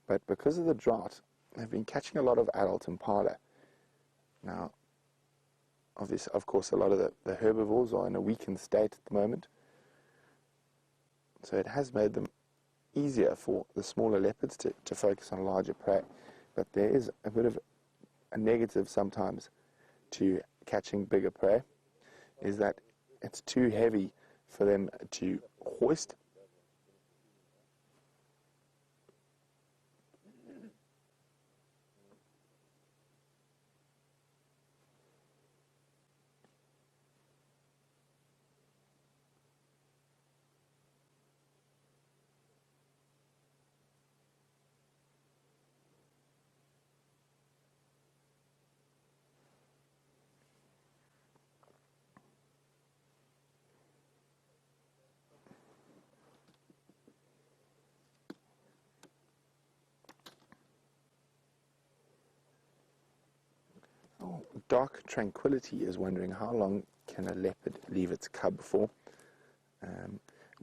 but because of the drought, they've been catching a lot of adult impala. Now, of course, a lot of the herbivores are in a weakened state at the moment, so it has made them easier for the smaller leopards to focus on larger prey. But there is a bit of a negative sometimes to catching bigger prey, is that it's too heavy for them to hoist. Oh, Dark Tranquility is wondering how long can a leopard leave its cub for?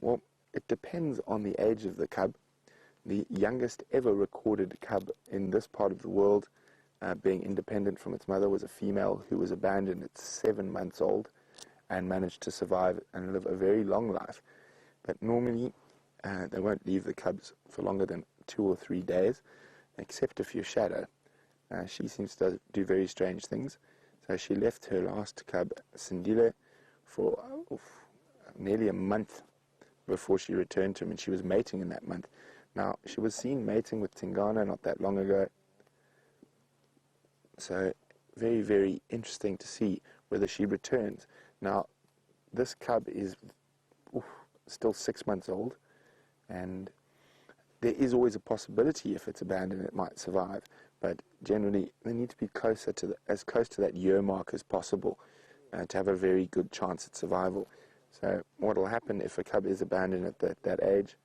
Well, it depends on the age of the cub. The youngest ever recorded cub in this part of the world, being independent from its mother, was a female who was abandoned at 7 months old and managed to survive and live a very long life. But normally, they won't leave the cubs for longer than 2 or 3 days, except if you're shadow. She seems to do very strange things. So she left her last cub, Sindile, for nearly a month before she returned to him, and she was mating in that month. Now, she was seen mating with Tingana not that long ago. So, very, very interesting to see whether she returns. Now, this cub is still 6 months old, and there is always a possibility if it's abandoned it might survive. But generally, they need to be closer to as close to that year mark as possible to have a very good chance at survival. So what will happen if a cub is abandoned at that age?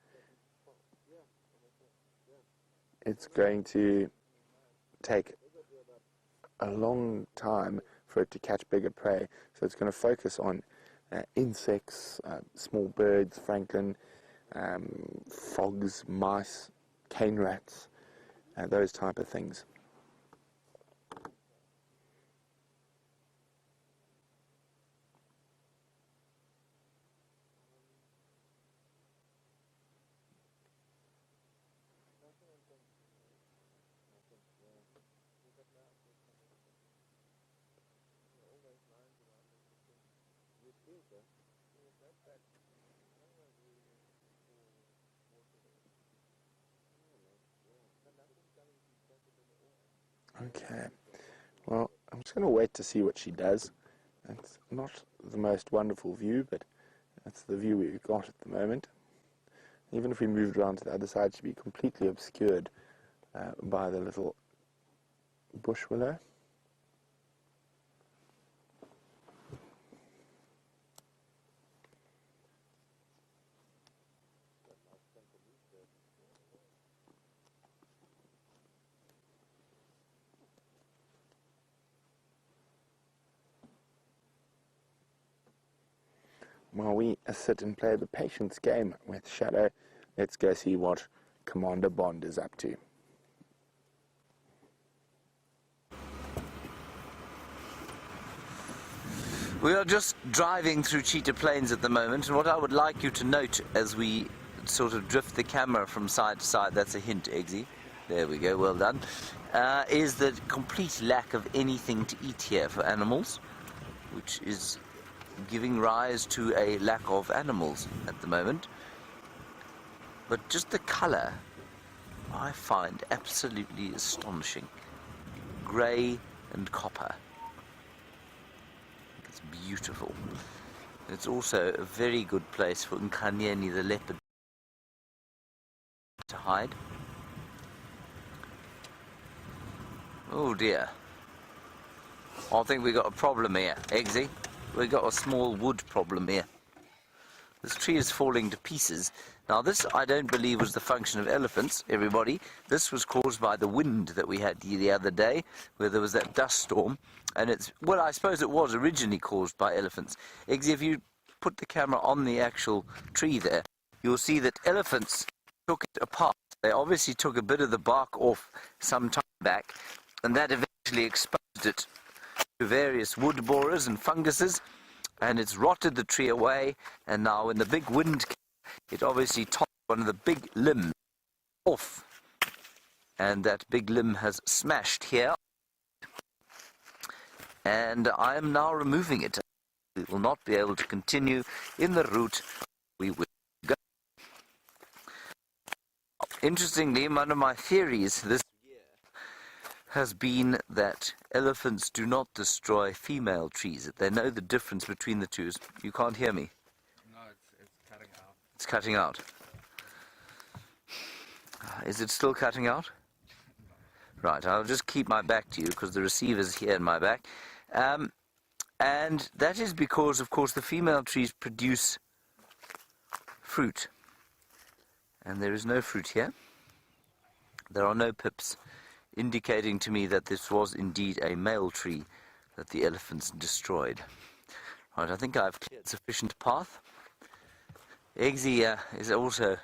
It's going to take a long time for it to catch bigger prey. So it's going to focus on insects, small birds, francolin, frogs, mice, cane rats, those type of things. Okay, well, I'm just going to wait to see what she does. It's not the most wonderful view, but that's the view we've got at the moment. Even if we moved around to the other side, she'd be completely obscured by the little bush willow. while we sit and play the patience game with Shadow, let's go see what Commander Bond is up to. We are just driving through Cheetah Plains at the moment, and what I would like you to note as we sort of drift the camera from side to side, that's a hint, Eggsy, there we go, well done, is the complete lack of anything to eat here for animals, which is giving rise to a lack of animals at the moment. But just the colour I find absolutely astonishing. Grey and copper. It's beautiful. It's also a very good place for Nkanyeni the leopard to hide. Oh dear. I think we got a problem here, Eggsy. We got a small wood problem here. This tree is falling to pieces. Now this, I don't believe, was the function of elephants, everybody. This was caused by the wind that we had the other day, where there was that dust storm. And it's, well, I suppose it was originally caused by elephants. Eggsy, if you put the camera on the actual tree there, you'll see that elephants took it apart. They obviously took a bit of the bark off some time back, and that eventually exposed it to various wood borers and funguses, and it's rotted the tree away, and now when the big wind came, it obviously topped one of the big limbs off, and that big limb has smashed here, and I am now removing it. We will not be able to continue in the route we will go. Interestingly, one of my theories this has been that elephants do not destroy female trees, that they know the difference between the two. You can't hear me? No, it's cutting out. It's cutting out. Is it still cutting out? Right, I'll just keep my back to you because the receiver's here in my back. And that is because, of course, the female trees produce fruit. And there is no fruit here. There are no pips, indicating to me that this was indeed a male tree that the elephants destroyed. Right, I think I've cleared sufficient path. Eggsy is also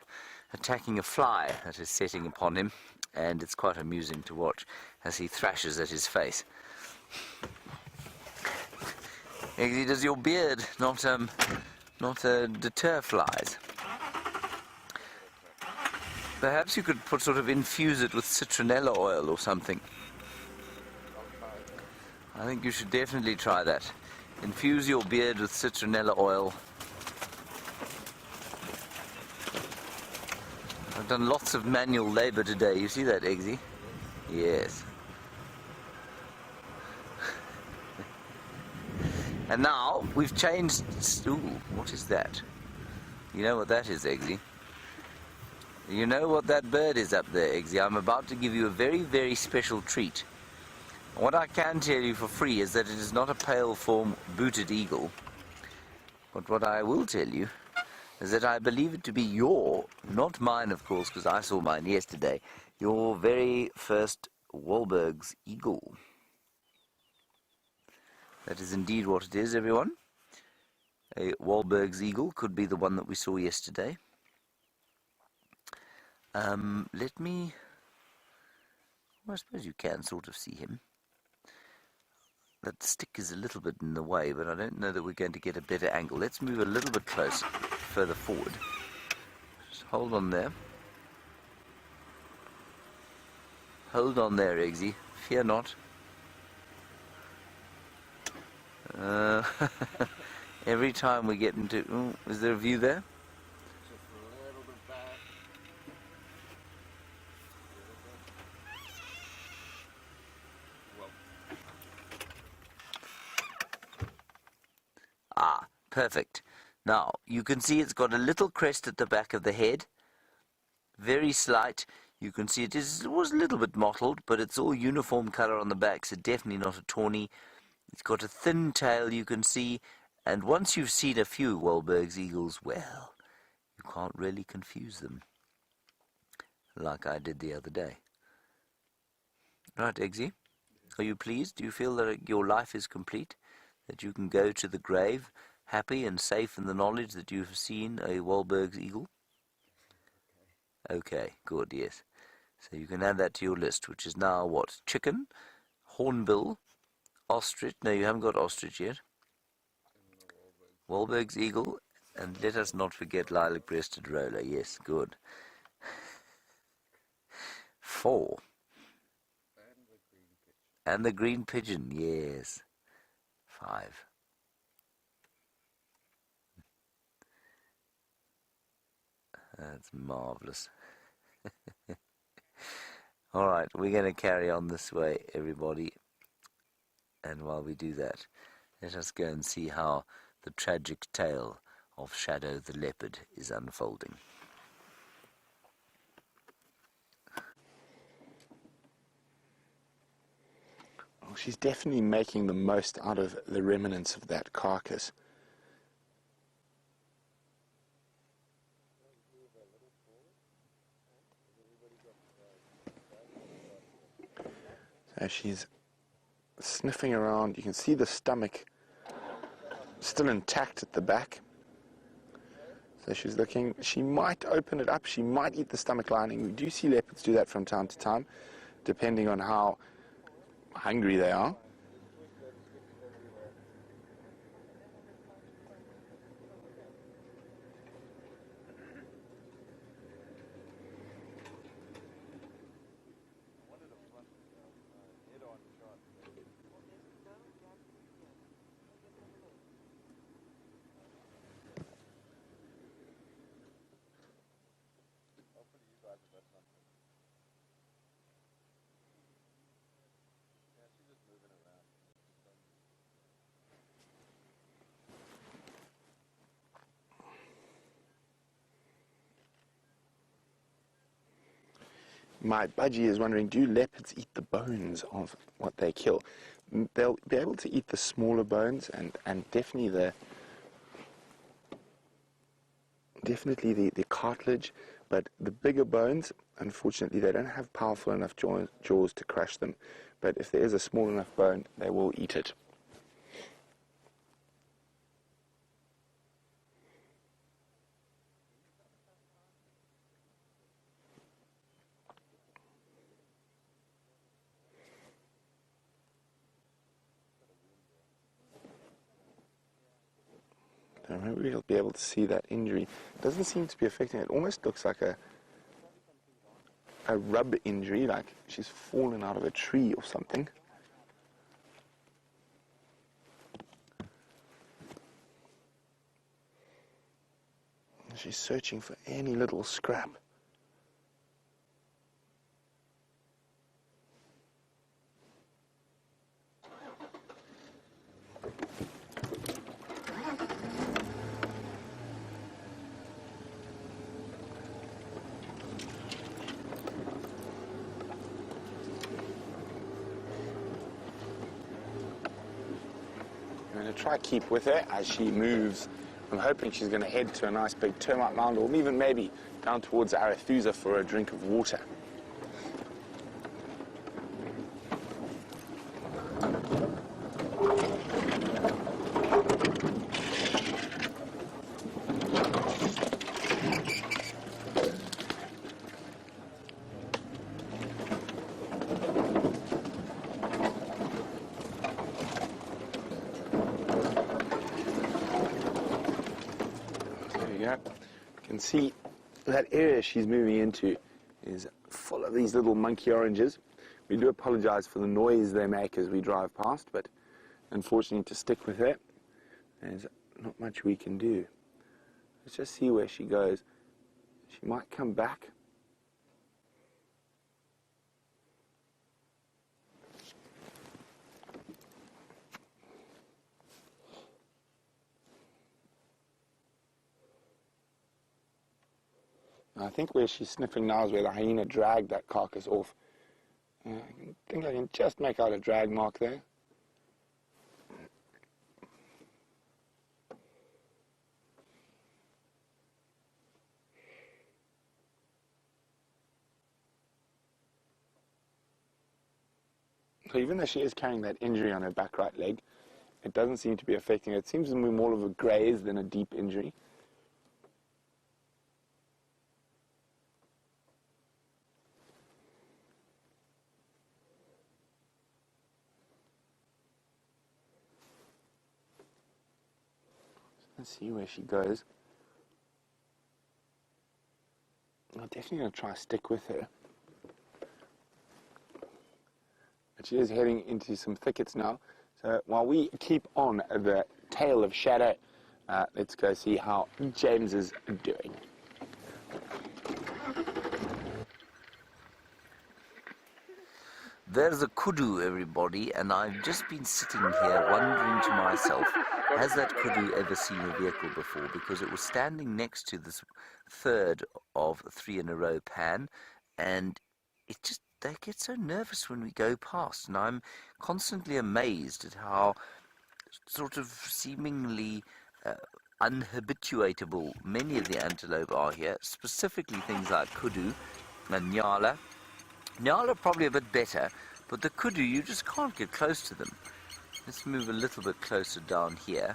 attacking a fly that is setting upon him, and it's quite amusing to watch as he thrashes at his face. Eggsy, does your beard not deter flies? Perhaps you could sort of infuse it with citronella oil or something. I think you should definitely try that. Infuse your beard with citronella oil. I've done lots of manual labor today. You see that, Eggsy? Yes. And now we've changed. Ooh, what is that? You know what that is, Eggsy? You know what that bird is up there, Eggsy? I'm about to give you a very, very special treat. What I can tell you for free is that it is not a pale form booted eagle. But what I will tell you is that I believe it to be your, not mine of course, because I saw mine yesterday, your very first Wahlberg's eagle. That is indeed what it is, everyone. A Wahlberg's eagle could be the one that we saw yesterday. Let me... Well, I suppose you can sort of see him. That stick is a little bit in the way, but I don't know that we're going to get a better angle. Let's move a little bit closer, further forward. Just hold on there. Hold on there, Eggsy. Fear not. Every time we get into... Oh, is there a view there? Ah, perfect. Now, you can see it's got a little crest at the back of the head. Very slight. You can see it was a little bit mottled, but it's all uniform colour on the back, so definitely not a tawny. It's got a thin tail, you can see, and once you've seen a few Wahlberg's eagles, well, you can't really confuse them, like I did the other day. Right, Eggsy? Are you pleased? Do you feel that your life is complete? That you can go to the grave happy and safe in the knowledge that you've seen a Wahlberg's eagle? Okay, good, yes. So you can add that to your list, which is now what? Chicken, hornbill, ostrich. No, you haven't got ostrich yet. Wahlberg's eagle, and let us not forget lilac-breasted roller. Yes, good. 4. And the green pigeon, yes. 5. That's marvellous. All right, we're going to carry on this way, everybody. And while we do that, let us go and see how the tragic tale of Shadow the leopard is unfolding. Well, she's definitely making the most out of the remnants of that carcass. So she's sniffing around. You can see the stomach still intact at the back. So she's looking. She might open it up. She might eat the stomach lining. We do see leopards do that from time to time, depending on how hungry they are. My budgie is wondering, do leopards eat the bones of what they kill? They'll be able to eat the smaller bones and definitely the cartilage, but the bigger bones, unfortunately, they don't have powerful enough jaws to crush them. But if there is a small enough bone, they will eat it. So maybe we'll be able to see that injury. It doesn't seem to be affecting it. It almost looks like a rub injury, like she's fallen out of a tree or something. She's searching for any little scrap. I'm going to try keep with her as she moves. I'm hoping she's going to head to a nice big termite mound, or even maybe down towards Arethusa for a drink of water. You can see that area she's moving into is full of these little monkey oranges. We do apologize for the noise they make as we drive past, but unfortunately to stick with her, there's not much we can do. Let's just see where she goes. She might come back. I think where she's sniffing now is where the hyena dragged that carcass off. I think I can just make out a drag mark there. So even though she is carrying that injury on her back right leg, it doesn't seem to be affecting it. It seems to be more of a graze than a deep injury. Let's see where she goes. I'm definitely going to try to stick with her. But she is heading into some thickets now. So while we keep on the tail of Shadow, let's go see how James is doing. There's a kudu, everybody, and I've just been sitting here wondering to myself, has that kudu ever seen a vehicle before? Because it was standing next to this third of 3 in a row pan, and it just, they get so nervous when we go past, and I'm constantly amazed at how sort of seemingly unhabituatable many of the antelope are here, specifically things like kudu and nyala. Nyala are probably a bit better, but the kudu, you just can't get close to them. Let's move a little bit closer down here.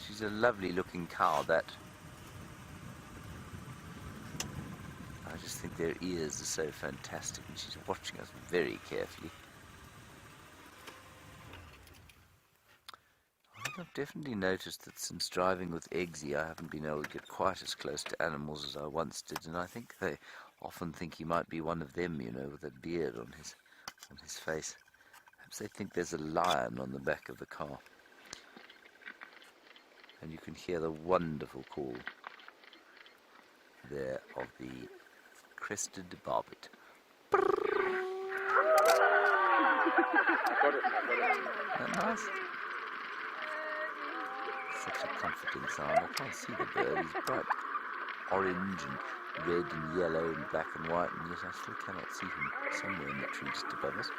She's a lovely looking cow, that. I just think their ears are so fantastic, and she's watching us very carefully. I've definitely noticed that since driving with Eggsy, I haven't been able to get quite as close to animals as I once did, and I think they often think he might be one of them, you know, with a beard on his face. Perhaps they think there's a lion on the back of the car. And you can hear the wonderful call there of the crested barbet. Isn't that nice? Such a comforting sound. I can't see the bird. He's bright orange and red and yellow and black and white, and yet I still cannot see him somewhere in the tree just above us.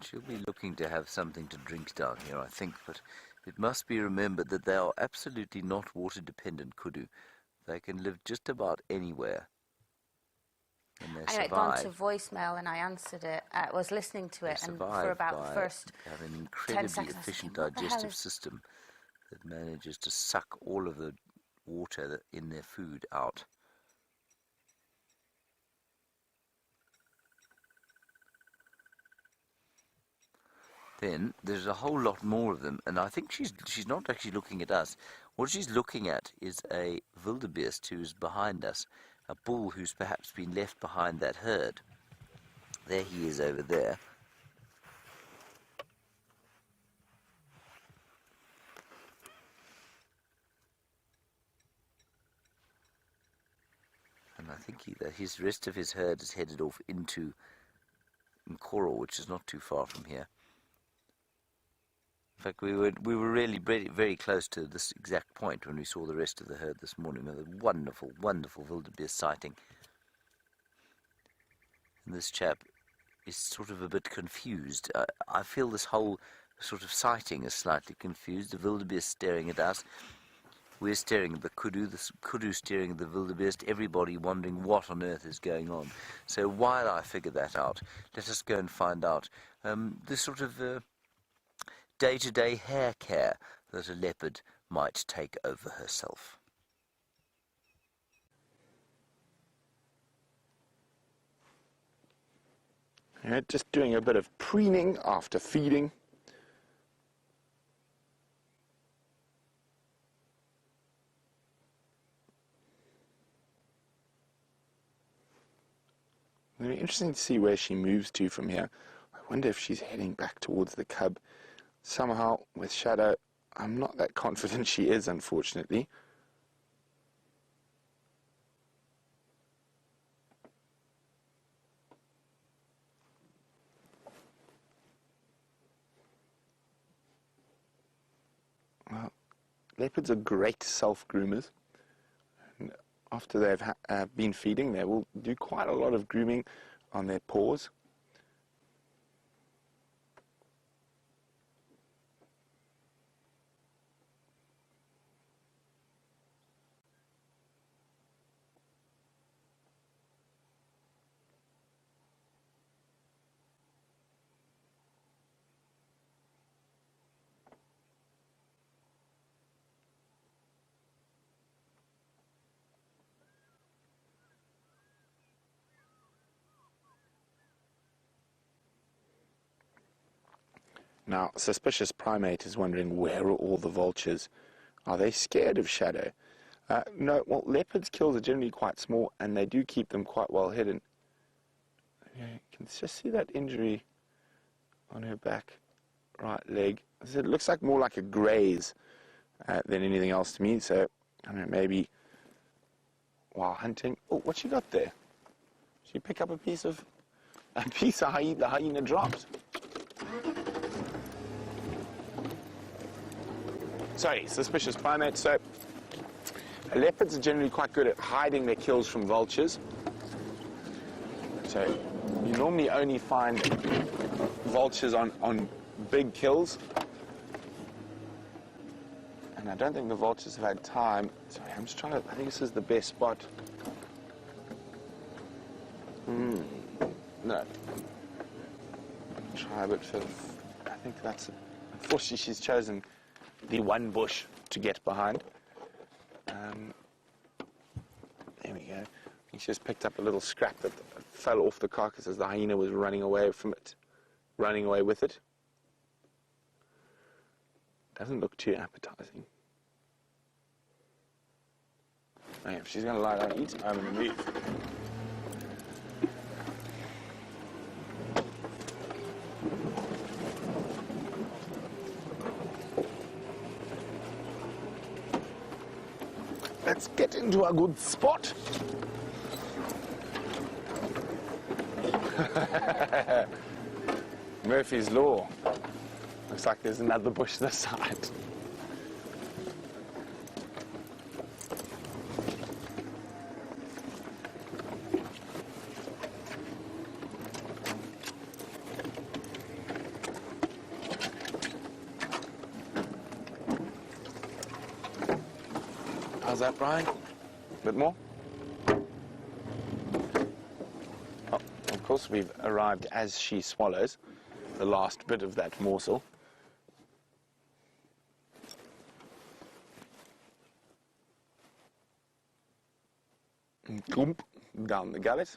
She'll be looking to have something to drink down here, I think, but it must be remembered that they are absolutely not water-dependent kudu. They can live just about anywhere. And they I had gone to voicemail and I answered it. I was listening to it, and for about the first have an 10 incredibly seconds, efficient I was thinking, digestive system that manages to suck all of the water in their food out. Then there's a whole lot more of them, and I think she's not actually looking at us. What she's looking at is a wildebeest who's behind us, a bull who's perhaps been left behind that herd. There he is over there. And I think his rest of his herd is headed off into Nkoro, which is not too far from here. In fact, we were really very, very close to this exact point when we saw the rest of the herd this morning. A wonderful, wonderful wildebeest sighting. And this chap is sort of a bit confused. I feel this whole sort of sighting is slightly confused. The wildebeest staring at us. We're staring at the kudu staring at the wildebeest, everybody wondering what on earth is going on. So while I figure that out, let us go and find out the sort of day-to-day hair care that a leopard might take over herself. Just doing a bit of preening after feeding. Very interesting to see where she moves to from here. I wonder if she's heading back towards the cub. Somehow, with Shadow, I'm not that confident she is, unfortunately. Well, leopards are great self-groomers. And after they've been feeding, they will do quite a lot of grooming on their paws. Now, Suspicious Primate is wondering, where are all the vultures? Are they scared of shadow? No, well, leopards' kills are generally quite small, and they do keep them quite well hidden. You can just see that injury on her back right leg. It looks like more like a graze than anything else to me, so I don't know, maybe while hunting. Oh, what she got there? She pick up a piece of hyena, the hyena dropped. Sorry, Suspicious Primate. So leopards are generally quite good at hiding their kills from vultures. So you normally only find vultures on big kills. And I don't think the vultures have had time. Sorry, I'm just trying to, I think this is the best spot. No. Try a bit further. I think that's, unfortunately she's chosen the one bush to get behind. There we go. She just picked up a little scrap that fell off the carcass as the hyena was running away from it, running away with it. Doesn't look too appetizing. Okay, if she's going to lie down and eat, I'm going to leave. Let's get into a good spot. Murphy's Law. Looks like there's another bush this side. How's that, Brian? A bit more? Oh, of course, we've arrived as she swallows the last bit of that morsel. And clump down the gullet.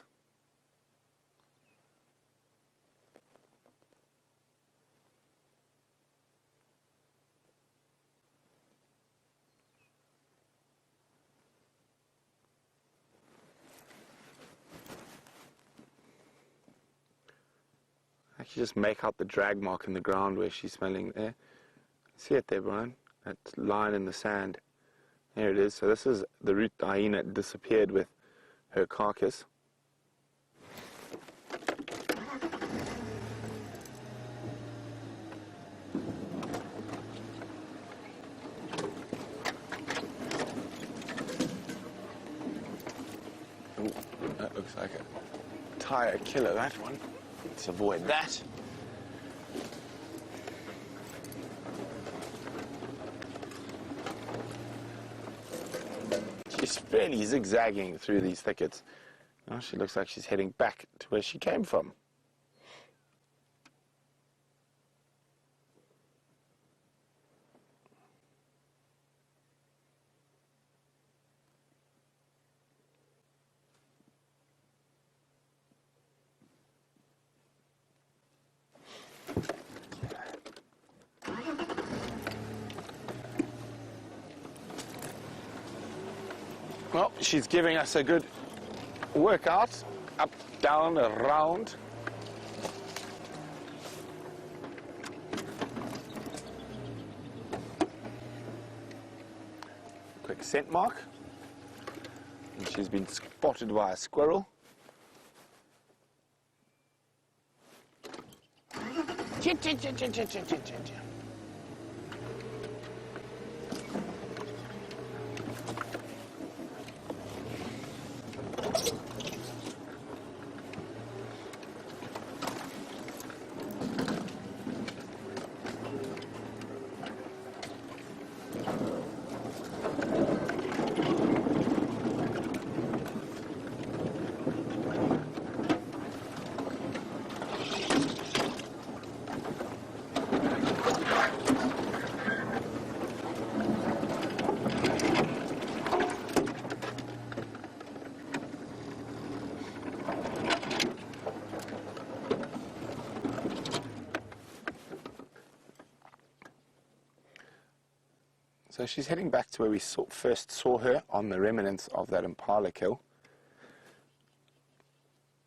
Actually, just make out the drag mark in the ground where she's smelling there. See it there, Brian? That line in the sand. There it is. So this is the route the hyena disappeared with her carcass. Ooh, that looks like a tire killer, that one. Let's avoid that. She's fairly zigzagging through these thickets. Now she looks like she's heading back to where she came from. Well, she's giving us a good workout. Up, down, around. Quick scent mark. And she's been spotted by a squirrel. Chit, chit, chit, chit, chit, chit, chit, chit. So she's heading back to where we first saw her, on the remnants of that impala kill.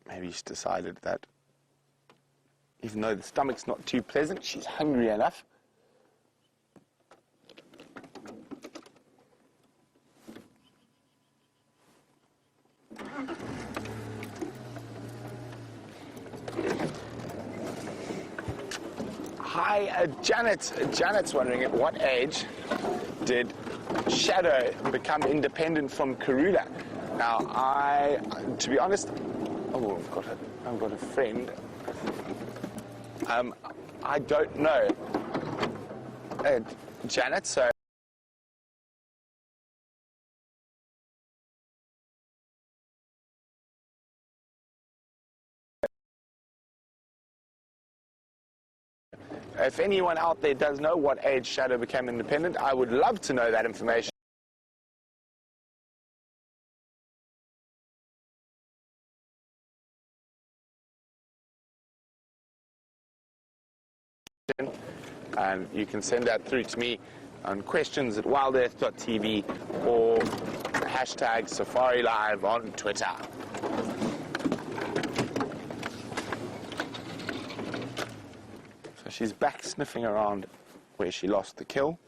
Maybe she's decided that even though the stomach's not too pleasant, she's hungry enough. Hi, Janet. Janet's wondering at what age did Shadow become independent from Karula? Now, to be honest, I've got a friend. I don't know, Janet. So. If anyone out there does know what age Shadow became independent, I would love to know that information. And you can send that through to me on questions@wildearth.tv or hashtag Safari Live on Twitter. So she's back sniffing around where she lost the kill.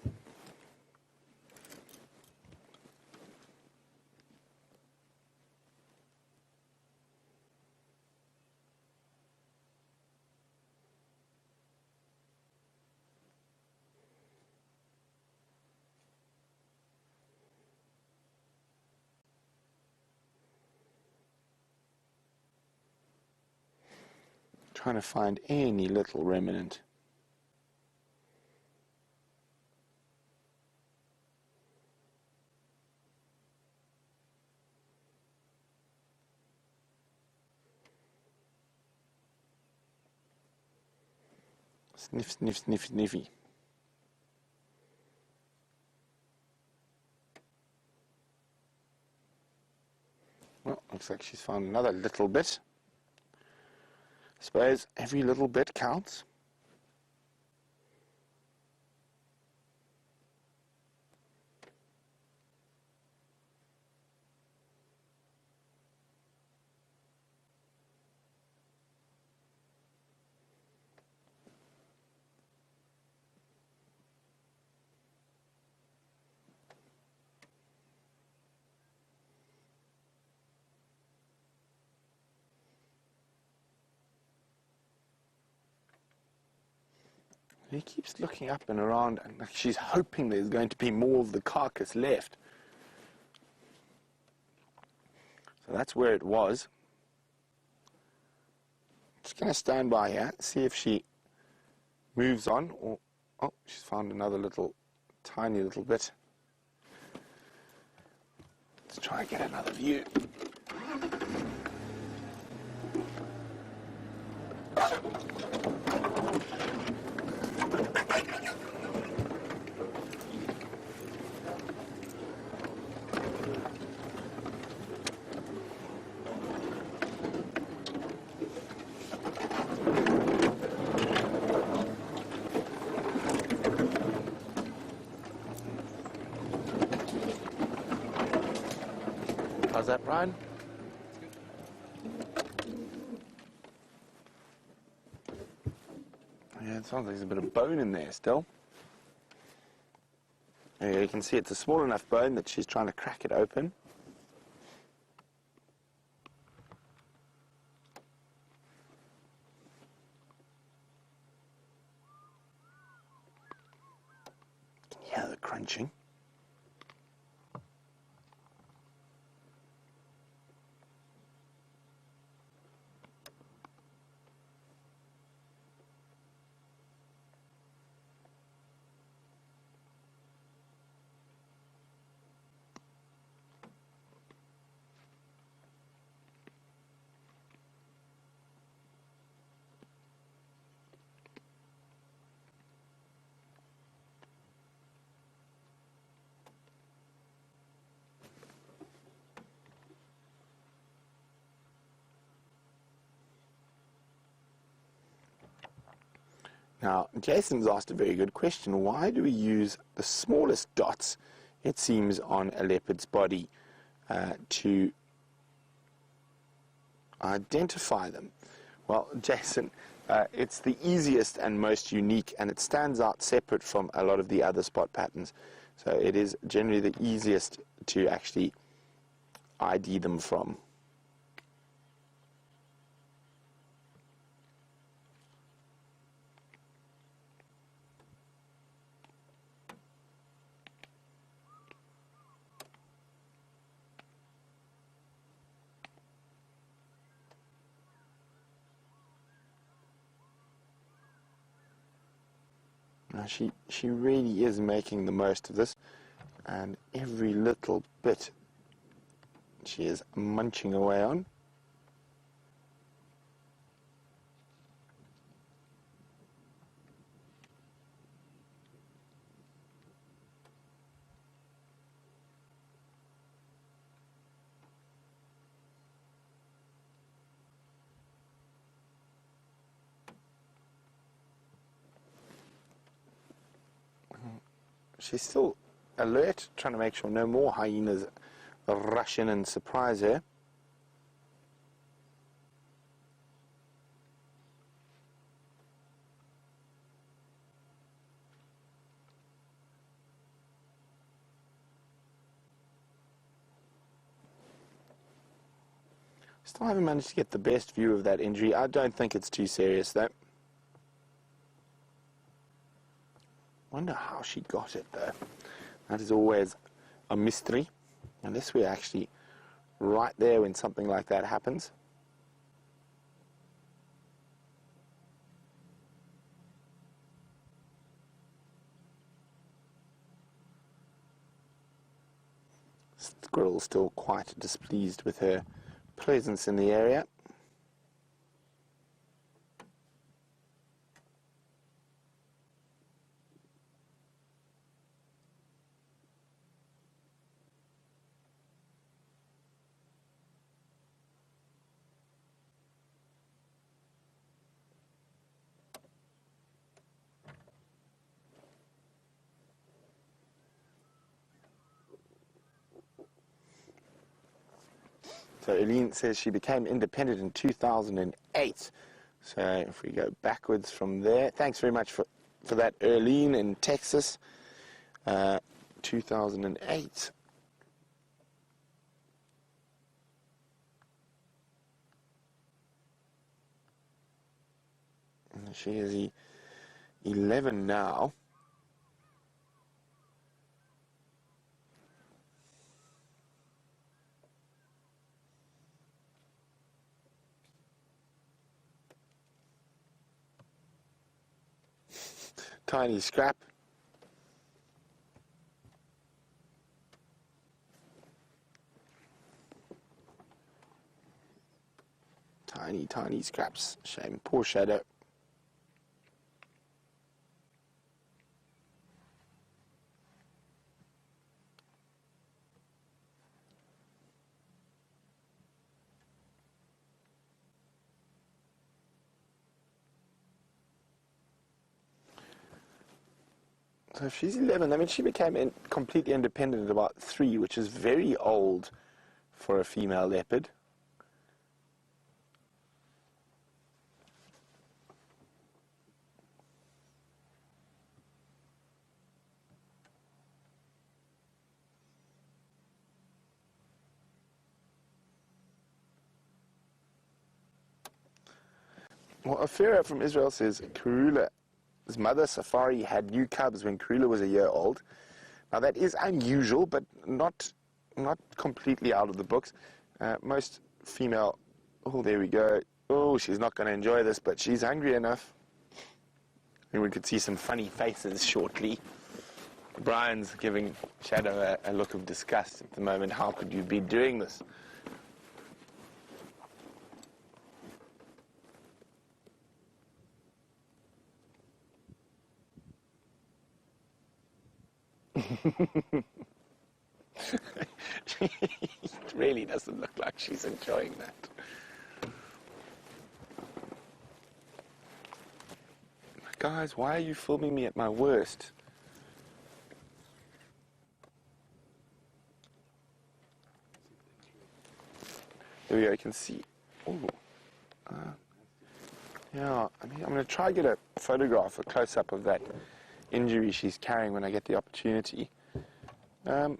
Trying to find any little remnant. Sniff, sniff, sniff, sniffy. Well, looks like she's found another little bit. I suppose every little bit counts. He keeps looking up and around, and she's hoping there's going to be more of the carcass left. So that's where it was. Just going to stand by here, see if she moves on, or oh, she's found another little, tiny little bit. Let's try and get another view. How's that, Brian? Yeah, it sounds like there's a bit of bone in there still. Yeah, you can see it's a small enough bone that she's trying to crack it open. You can hear the crunching. Now, Jason's asked a very good question. Why do we use the smallest dots, it seems, on a leopard's body to identify them? Well, Jason, it's the easiest and most unique, and it stands out separate from a lot of the other spot patterns. So it is generally the easiest to actually ID them from. Now she really is making the most of this, and every little bit she is munching away on. She's still alert, trying to make sure no more hyenas rush in and surprise her. Still haven't managed to get the best view of that injury. I don't think it's too serious, though. Wonder how she got it, though. That is always a mystery, unless we're actually right there when something like that happens. Squirrel's still quite displeased with her presence in the area. So Eileen says she became independent in 2008. So if we go backwards from there, thanks very much for that, Eileen in Texas, 2008. And she is 11 now. Tiny scrap. Tiny scraps. Shame. Poor Shadow. So if she's 11, I mean, she became completely independent at about 3, which is very old for a female leopard. Well, Afira from Israel says, Karula's mother, Safari, had new cubs when Karula was a year old. Now, that is unusual, but not completely out of the books. Most female... Oh, there we go. Oh, she's not going to enjoy this, but she's hungry enough. And we could see some funny faces shortly. Brian's giving Shadow a look of disgust at the moment. How could you be doing this? It really doesn't look like she's enjoying that. Guys, why are you filming me at my worst? There we go, you can see. Oh, yeah, I mean, I'm going to try to get a photograph, a close-up of that injury she's carrying when I get the opportunity. Can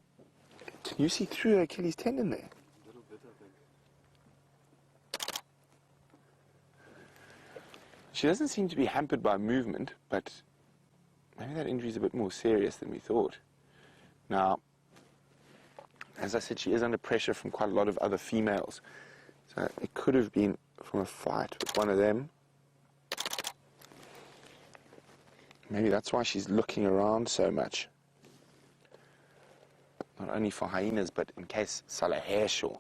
you see through her Achilles tendon there? A little bit, I think. She doesn't seem to be hampered by movement, but maybe that injury is a bit more serious than we thought. Now, as I said, she is under pressure from quite a lot of other females. So it could have been from a fight with one of them. Maybe that's why she's looking around so much. Not only for hyenas, but in case Salahesh or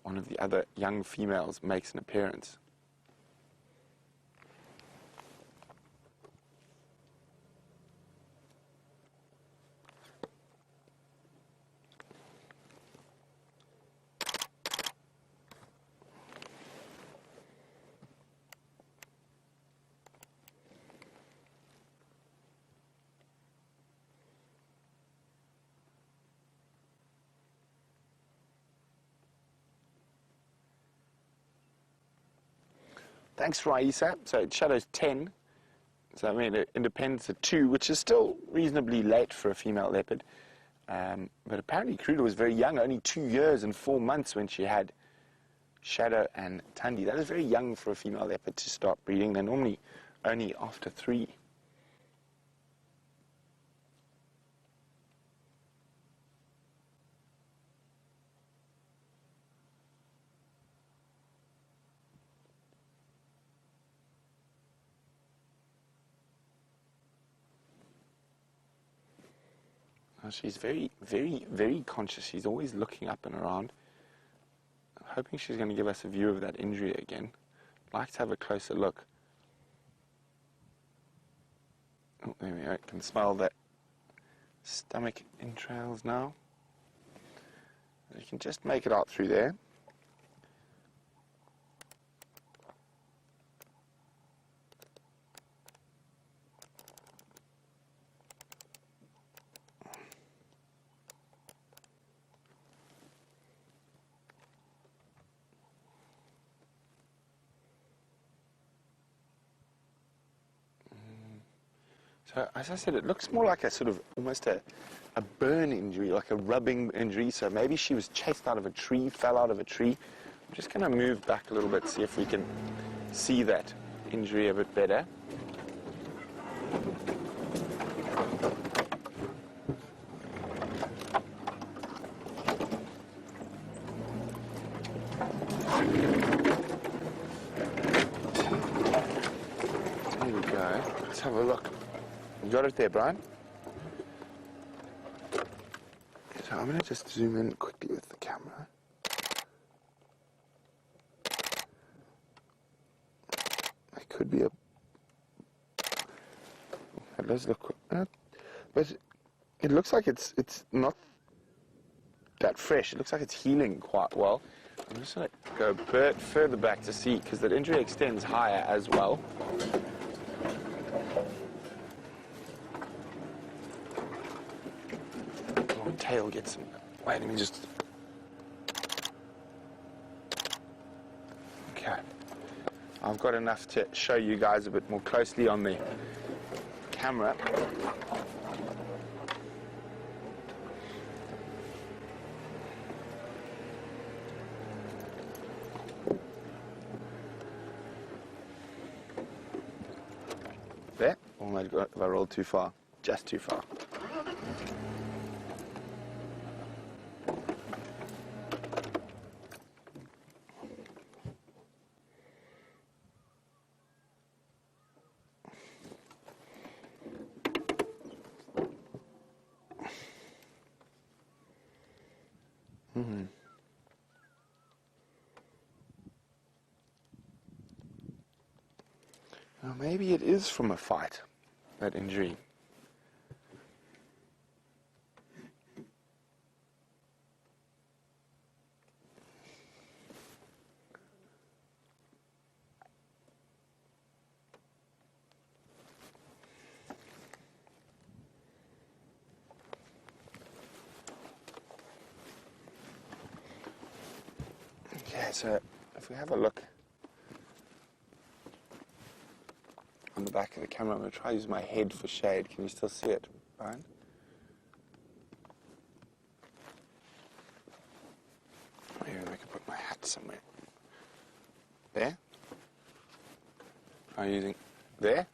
one of the other young females makes an appearance. Thanks, Raisa. So it shadows 10. So I mean, Independence at 2, which is still reasonably late for a female leopard. But apparently Kruder was very young, only 2 years and 4 months when she had Shadow and Tundi. That is very young for a female leopard to start breeding. They're normally only after 3. She's very, very, very conscious. She's always looking up and around. I'm hoping she's going to give us a view of that injury again. I'd like to have a closer look. Oh, there we go. I can smell that stomach entrails now. You can just make it out through there. So, as I said, it looks more like a sort of almost a burn injury, like a rubbing injury. So maybe she was chased out of a tree, fell out of a tree. I'm just going to move back a little bit, see if we can see that injury a bit better. There we go. Let's have a look. You got it there, Brian? So I'm going to just zoom in quickly with the camera. It could be a... It does look... but it looks like it's not that fresh. It looks like it's healing quite well. I'm just going to go a bit further back to see, because that injury extends higher as well. Tail gets some. Wait, let me just. Okay. I've got enough to show you guys a bit more closely on the camera. There. Oh my God, have I rolled too far? Just too far. Well, maybe it is from a fight, that injury. Okay, so if we have a look on the back of the camera, I'm going to try to use my head for shade. Can you still see it, Brian? Maybe I can put my hat somewhere. There? Are you using there?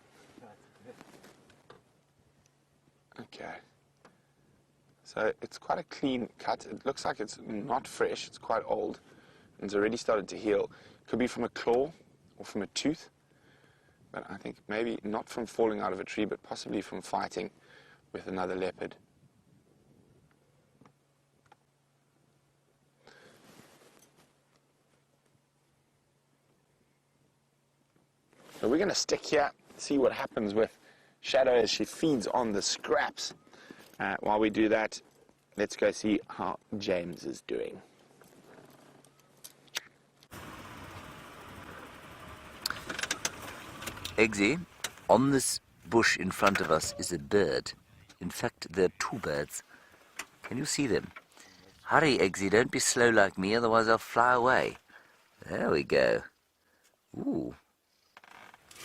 Okay. So it's quite a clean cut. It looks like it's not fresh. It's quite old. And it's already started to heal. Could be from a claw or from a tooth. But I think maybe not from falling out of a tree, but possibly from fighting with another leopard. So we're going to stick here, see what happens with Shadow as she feeds on the scraps. While we do that, let's go see how James is doing. Eggsy, on this bush in front of us is a bird. In fact, there are two birds. Can you see them? Hurry, Eggsy, don't be slow like me, otherwise I'll fly away. There we go. Ooh.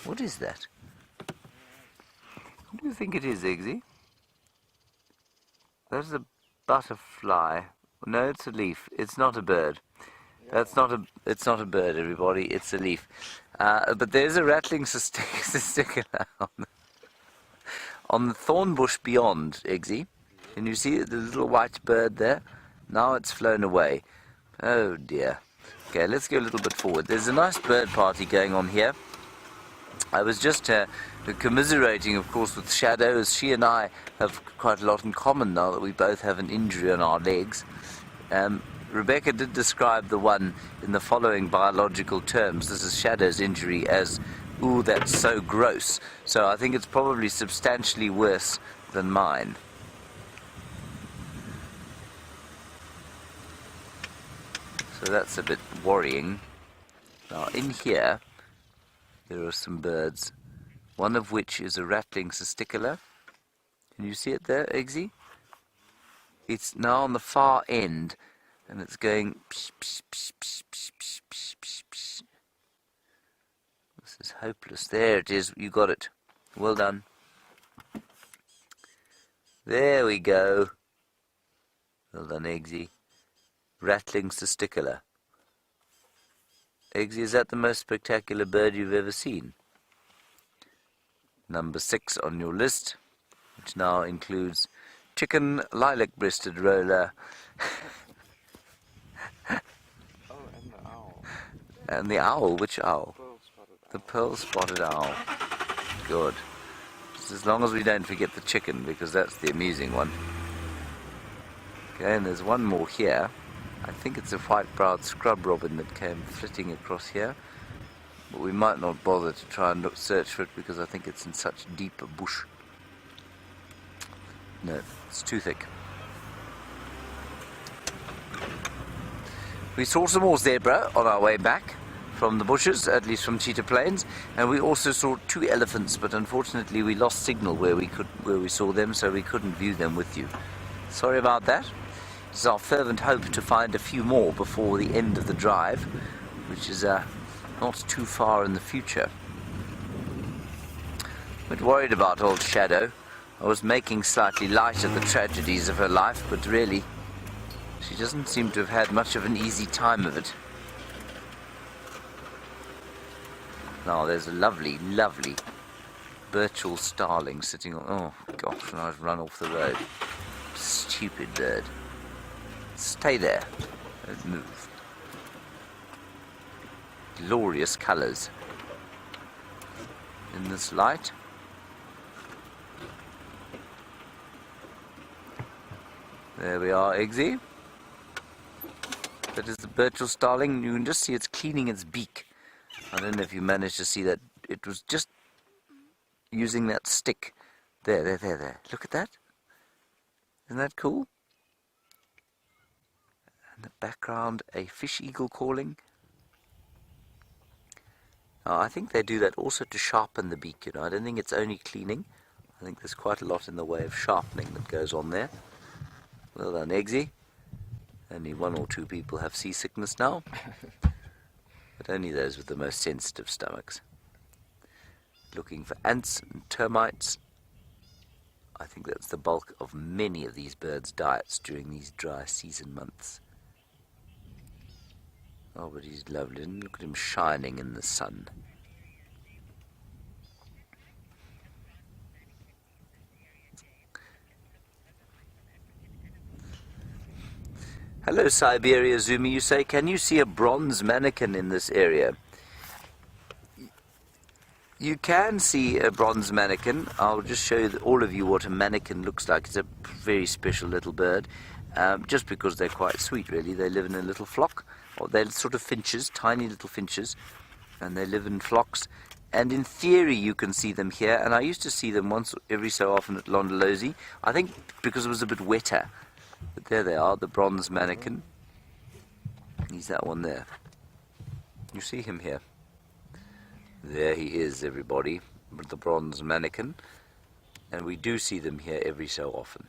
What is that? What do you think it is, Eggsy? That's a butterfly. No, it's a leaf. It's not a bird. It's not a bird, everybody. It's a leaf. But there's a rattling testicular on the thorn bush beyond, Eggsy. Can you see the little white bird there? Now it's flown away. Oh dear. Okay, let's go a little bit forward. There's a nice bird party going on here. I was just commiserating, of course, with Shadow, as she and I have quite a lot in common now that we both have an injury on our legs. Rebecca did describe the one in the following biological terms. This is Shadow's injury as, ooh, that's so gross. So I think it's probably substantially worse than mine. So that's a bit worrying. Now in here, there are some birds, one of which is a rattling testicular. Can you see it there, Eggsy? It's now on the far end, and it's going psh, psh, psh, psh, psh, psh, psh, psh, psh. This is hopeless. There it is. You got it. Well done. There we go. Well done, Eggsy. Rattling testicular. Eggsy, is that the most spectacular bird you've ever seen? Number 6 on your list, which now includes chicken, lilac-breasted roller, and the owl. And the owl. Which owl? Pearl-spotted owl. The pearl-spotted owl. Good. Just as long as we don't forget the chicken, because that's the amusing one. Okay, and there's one more here. I think it's a white-browed scrub robin that came flitting across here. But we might not bother to try and search for it because I think it's in such deep a bush. No, it's too thick. We saw some more zebra on our way back from the bushes, at least from Cheetah Plains, and we also saw 2 elephants, but unfortunately we lost signal where we saw them, so we couldn't view them with you. Sorry about that. It's our fervent hope to find a few more before the end of the drive, which is not too far in the future. A bit worried about old Shadow. I was making slightly light of the tragedies of her life, but really, she doesn't seem to have had much of an easy time of it. Now there's a lovely, lovely Birchall starling sitting on... Oh gosh, and I've run off the road. Stupid bird. Stay there. Don't move. Glorious colours in this light. There we are, Eggsy. That is the Birchall starling. You can just see it's cleaning its beak. I don't know if you managed to see that. It was just using that stick. There. Look at that. Isn't that cool? In the background, a fish eagle calling. Now, I think they do that also to sharpen the beak, you know. I don't think it's only cleaning. I think there's quite a lot in the way of sharpening that goes on there. Well done, Eggsy. Only 1 or 2 people have seasickness now. but only those with the most sensitive stomachs. Looking for ants and termites. I think that's the bulk of many of these birds' diets during these dry season months. Oh, but he's lovely. And look at him shining in the sun. Hello, Siberia Zumi. You say, can you see a bronze mannequin in this area? You can see a bronze mannequin. I'll just show all of you what a mannequin looks like. It's a very special little bird, just because they're quite sweet, really. They live in a little flock, or they're sort of finches, tiny little finches, and they live in flocks. And in theory, you can see them here, and I used to see them once every so often at Londolozi, I think because it was a bit wetter. But there they are, the bronze mannequin. He's that one there. You see him here. There he is, everybody, the bronze mannequin. And we do see them here every so often.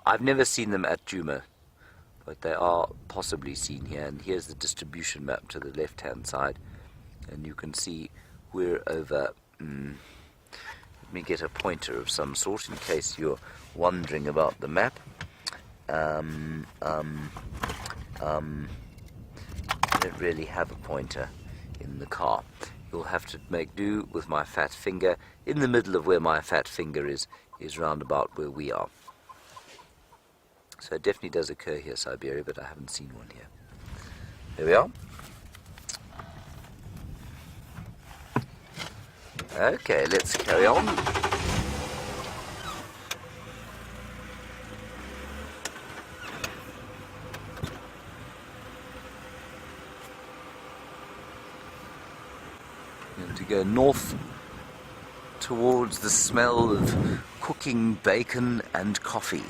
I've never seen them at Djuma, but they are possibly seen here. And here's the distribution map to the left-hand side. And you can see we're over... let me get a pointer of some sort in case you're wondering about the map. I don't really have a pointer in the car. You'll have to make do with my fat finger. In the middle of where my fat finger is round about where we are. So it definitely does occur here, Siberia, but I haven't seen one here. There we are. Okay, let's carry on. To go north towards the smell of cooking bacon and coffee.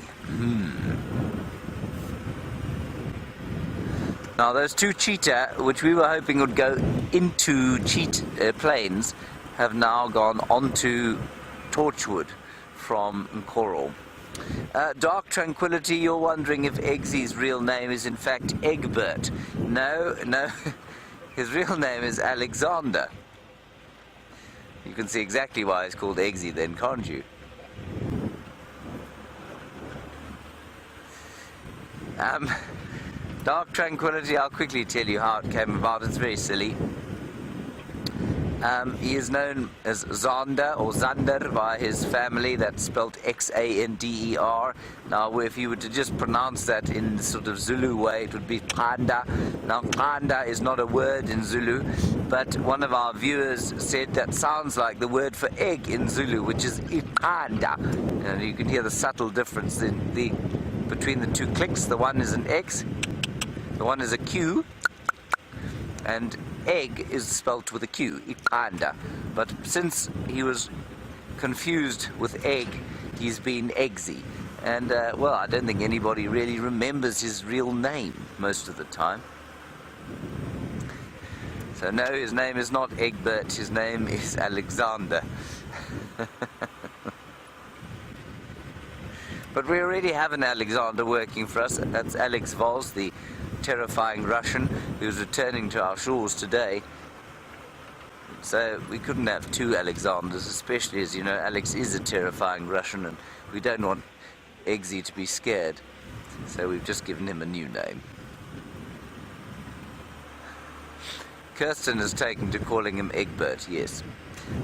Now those two cheetah, which we were hoping would go into plains, have now gone onto Torchwood from Coral. Dark Tranquility, you're wondering if Eggsy's real name is in fact Egbert. No, his real name is Alexander. You can see exactly why it's called Eggsy then, can't you? Dark Tranquility, I'll quickly tell you how it came about. It's very silly. He is known as Zander or Zander by his family. That's spelled Xander. Now, if you were to just pronounce that in the sort of Zulu way, it would be Kanda. Now, Kanda is not a word in Zulu, but one of our viewers said that sounds like the word for egg in Zulu, which is Ikanda. And you can hear the subtle difference between the two clicks. The one is an X, the one is a Q, and egg is spelt with a Q, Ikanda. But since he was confused with egg, he's been Eggsy. And, well, I don't think anybody really remembers his real name most of the time. So, no, his name is not Egbert, his name is Alexander. But we already have an Alexander working for us. That's Alex Vols, the terrifying Russian who's returning to our shores today. So we couldn't have two Alexanders, especially as you know Alex is a terrifying Russian and we don't want Eggsy to be scared. So we've just given him a new name. Kirsten has taken to calling him Egbert, yes,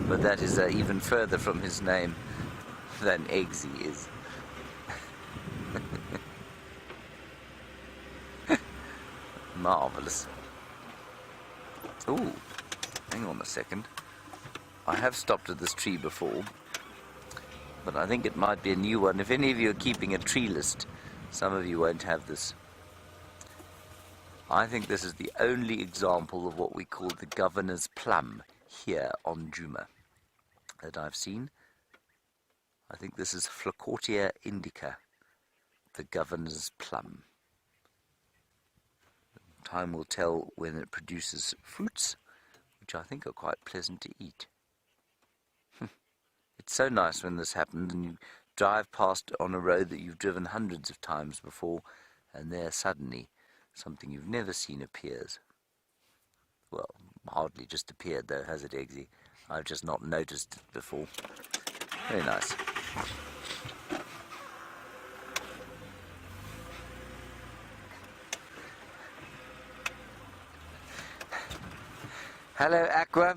but that is even further from his name than Eggsy is. Marvellous. Ooh, hang on a second. I have stopped at this tree before, but I think it might be a new one. If any of you are keeping a tree list, some of you won't have this. I think this is the only example of what we call the governor's plum here on Djuma that I've seen. I think this is Flacotia indica, the governor's plum. Time will tell when it produces fruits, which I think are quite pleasant to eat. It's so nice when this happens and you drive past on a road that you've driven hundreds of times before, and there suddenly something you've never seen appears. Well, Hardly just appeared though, has it, Eggsy? I've just not noticed it before. Very nice. Hello, Aqua.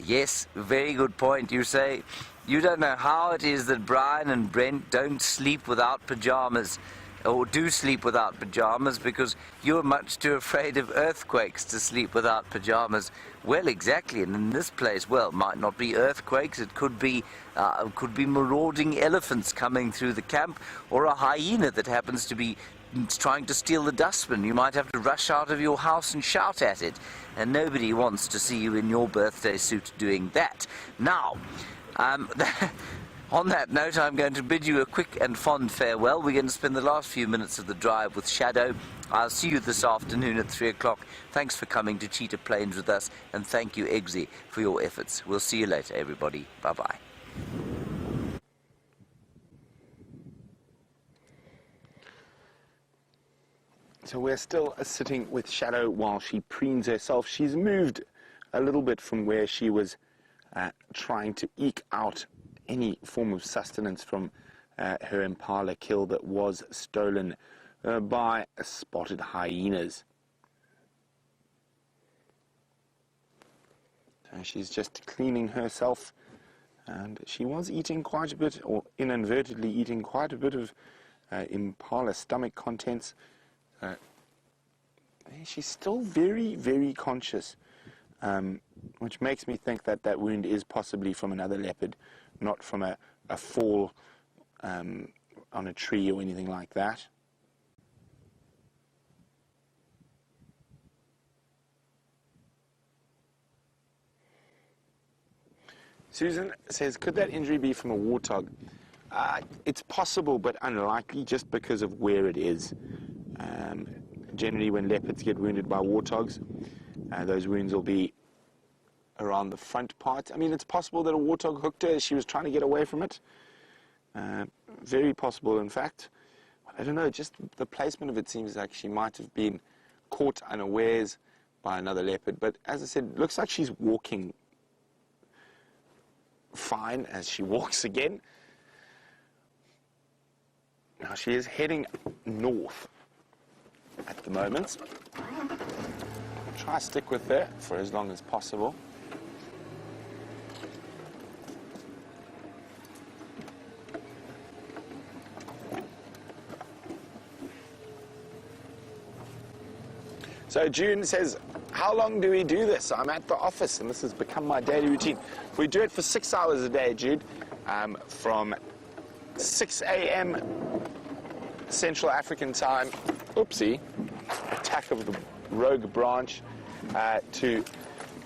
Yes, very good point. You say you don't know how it is that Brian and Brent don't sleep without pajamas, or do sleep without pajamas, because you're much too afraid of earthquakes to sleep without pajamas. Well, exactly, and in this place, well, it might not be earthquakes, it could be marauding elephants coming through the camp, or a hyena that happens to be trying to steal the dustbin. You might have to rush out of your house and shout at it, and nobody wants to see you in your birthday suit doing that. Now, on that note, I'm going to bid you a quick and fond farewell. We're going to spend the last few minutes of the drive with Shadow. I'll see you this afternoon at 3 o'clock. Thanks for coming to Cheetah Plains with us, and thank you, Eggsy, for your efforts. We'll see you later, everybody. Bye-bye. So we're still sitting with Shadow while she preens herself. She's moved a little bit from where she was trying to eke out any form of sustenance from her impala kill that was stolen by spotted hyenas. So she's just cleaning herself, and she was eating quite a bit, or inadvertently eating quite a bit of impala stomach contents. She's still very, very conscious, which makes me think that that wound is possibly from another leopard, not from a fall on a tree or anything like that. Susan says, could that injury be from a warthog? It's possible, but unlikely, just because of where it is. Generally, when leopards get wounded by warthogs, those wounds will be around the front part. I mean, it's possible that a warthog hooked her as she was trying to get away from it. Very possible, in fact. I don't know, just the placement of it seems like she might have been caught unawares by another leopard. But as I said, it looks like she's walking fine as she walks again. Now she is heading north at the moment. Try to stick with her for as long as possible. So June says, how long do we do this? I'm at the office and this has become my daily routine. We do it for 6 hours a day, Jude, from 6 a.m. Central African time, oopsie, attack of the rogue branch, to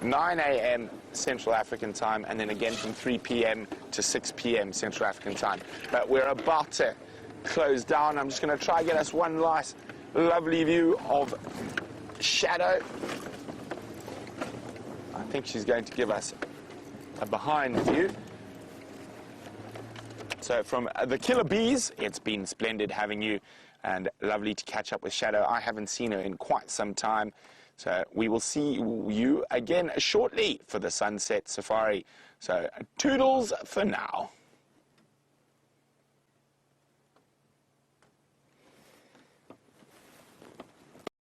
9 a.m. Central African time, and then again from 3 p.m. to 6 p.m. Central African time. But we're about to close down. I'm just going to try and get us one last lovely view of Shadow. I think she's going to give us a behind view. So from the Killer Bees, it's been splendid having you and lovely to catch up with Shadow. I haven't seen her in quite some time. So we will see you again shortly for the Sunset Safari. So toodles for now.